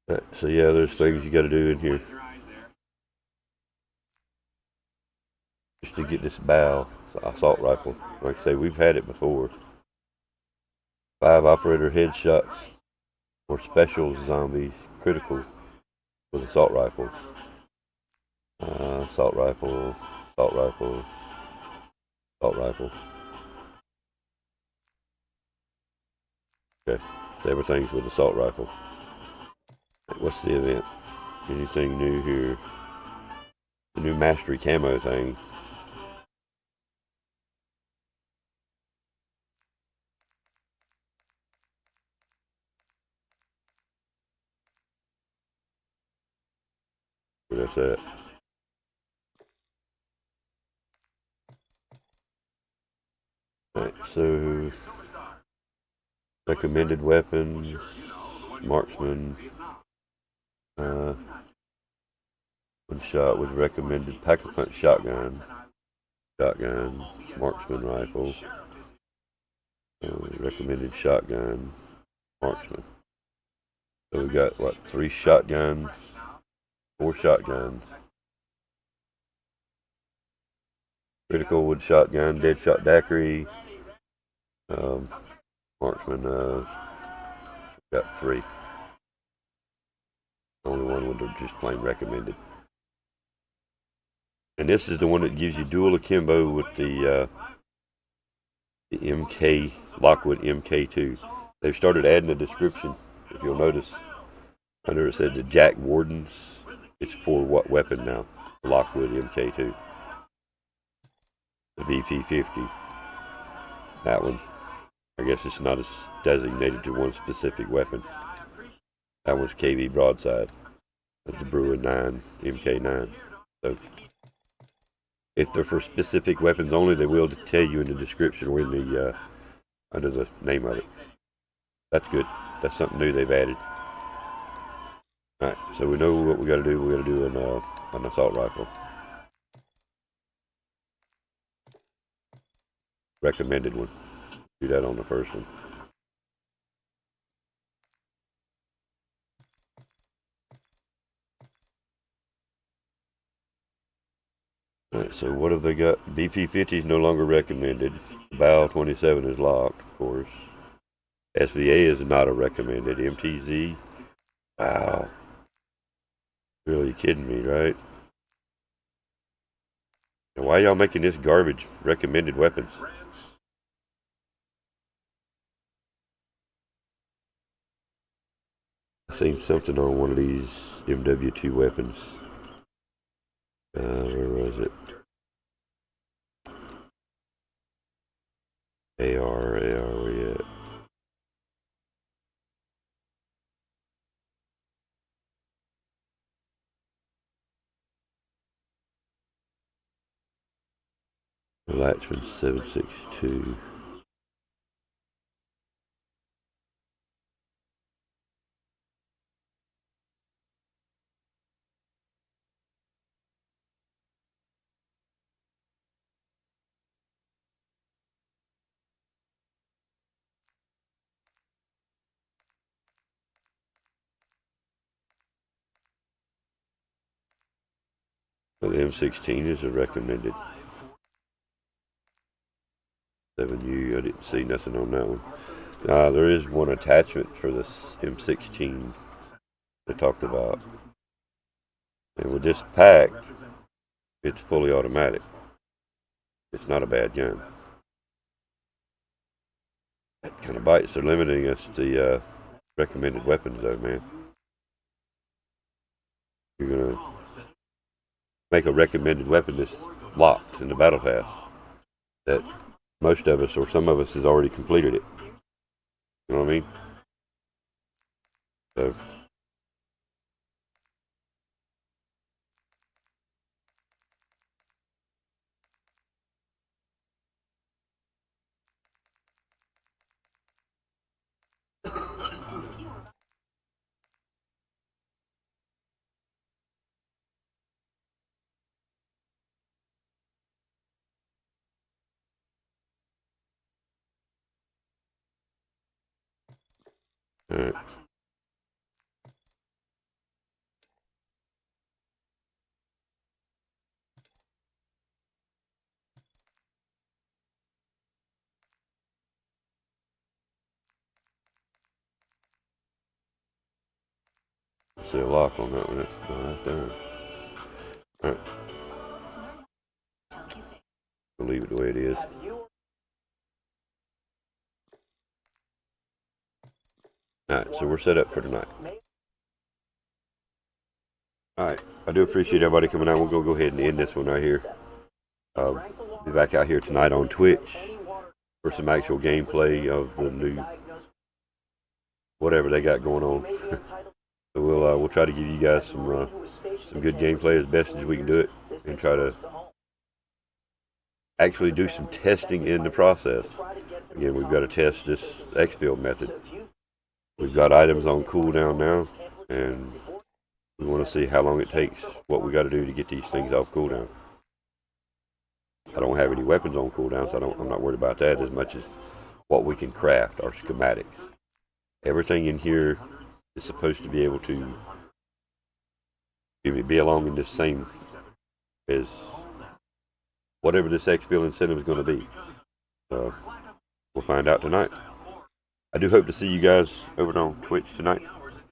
Right, so yeah, there's things you got to do in here just to get this bow assault rifle. Like I say, we've had it before. 5 operator headshots for special zombies, critical with assault rifle. Assault rifle, assault rifle, assault rifle. Okay, so everything's with assault rifle. What's the event? Anything new here? The new mastery camo thing. Where that's at? Alright, so recommended weapons, marksman. One shot was recommended. Pack-a-punch shotgun, marksman rifle. Recommended shotgun, marksman. So we got what? 3 shotguns, 4 shotguns. Critical wood shotgun, dead shot daiquiri. Marksman got 3. Only one would have just plain recommended. And this is the one that gives you dual akimbo with the MK Lockwood MK2. They've started adding a description, if you'll notice. Under it said the Jack Wardens. It's for what weapon now? The Lockwood MK2. The VP50. That one. I guess it's not as designated to one specific weapon. That one's KV broadside. That's the Bruin 9, MK9. So, if they're for specific weapons only, they will tell you in the description or in the under the name of it. That's good. That's something new they've added. Alright, so we know what we got to do. We got to do an assault rifle. Recommended one. Do that on the first one. Alright, so what have they got? BP50 is no longer recommended. BAL 27 is locked, of course. SVA is not a recommended. MTZ, wow. Really kidding me, right? And why y'all making this garbage recommended weapons? I seen something on one of these MW2 weapons. Where was it? AR, where we at? Latchman 762. So the M16 is a recommended. 7U, I didn't see nothing on that one. There is one attachment for this M16 they talked about. And with this pack, it's fully automatic. It's not a bad gun. That kind of bites. They're limiting us to recommended weapons, though, man. You're gonna make a recommended weapon that's locked in the battle pass that most of us or some of us has already completed it. You know what I mean? So. All right. See a lock on that one. That's done. All right. We'll leave it the way it is. Alright, so we're set up for tonight. Alright, I do appreciate everybody coming out. We're going to go ahead and end this one right here. Be back out here tonight on Twitch for some actual gameplay of the new whatever they got going on. So we'll try to give you guys some good gameplay as best as we can do it, and try to actually do some testing in the process. Again, we've got to test this exfil method. We've got items on cooldown now, and we want to see how long it takes, what we got to do to get these things off cooldown. I don't have any weapons on cooldown, so I'm not worried about that as much as what we can craft, our schematics. Everything in here is supposed to be able to be along in the same as whatever this exfil incentive is going to be. So we'll find out tonight. I do hope to see you guys over on Twitch tonight.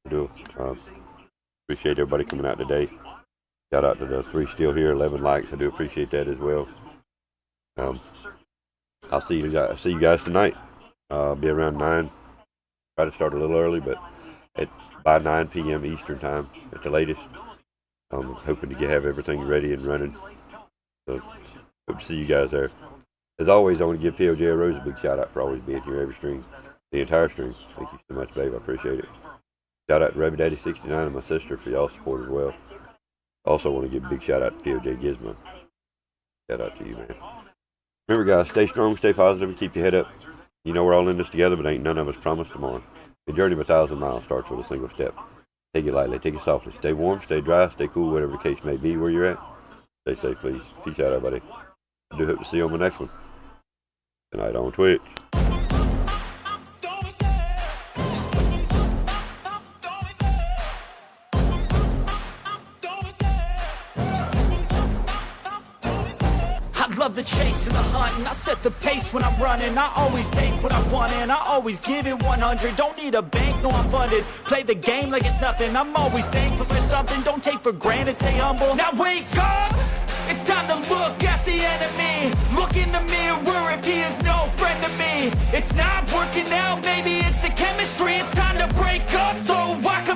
I do appreciate everybody coming out today. Shout out to the 3 still here, 11 likes. I do appreciate that as well. I'll see you guys tonight. Be around 9. Try to start a little early, but by 9 p.m. Eastern time at the latest. I'm hoping to have everything ready and running. So hope to see you guys there. As always, I want to give Poj-Arose a big shout out for always being here every stream. The entire stream. Thank you so much, babe. I appreciate it. Shout out to RABBITDADDY69 and my sister for y'all's support as well. Also want to give a big shout out to Poj-Gamer. Shout out to you, man. Remember, guys, stay strong, stay positive, and keep your head up. You know we're all in this together, but ain't none of us promised tomorrow. The journey of 1,000 miles starts with a single step. Take it lightly, take it softly. Stay warm, stay dry, stay cool, whatever the case may be where you're at. Stay safe, please. Peace out, everybody. I do hope to see you on the next one. Tonight on Twitch. Love the chase and the hunt, and I set the pace when I'm running. I always take what I want and I always give it 100. Don't need a bank, no I'm funded. Play the game like it's nothing. I'm always thankful for something. Don't take for granted, stay humble. Now wake up! It's time to look at the enemy. Look in the mirror if he is no friend to me. It's not working out, maybe it's the chemistry. It's time to break up so I can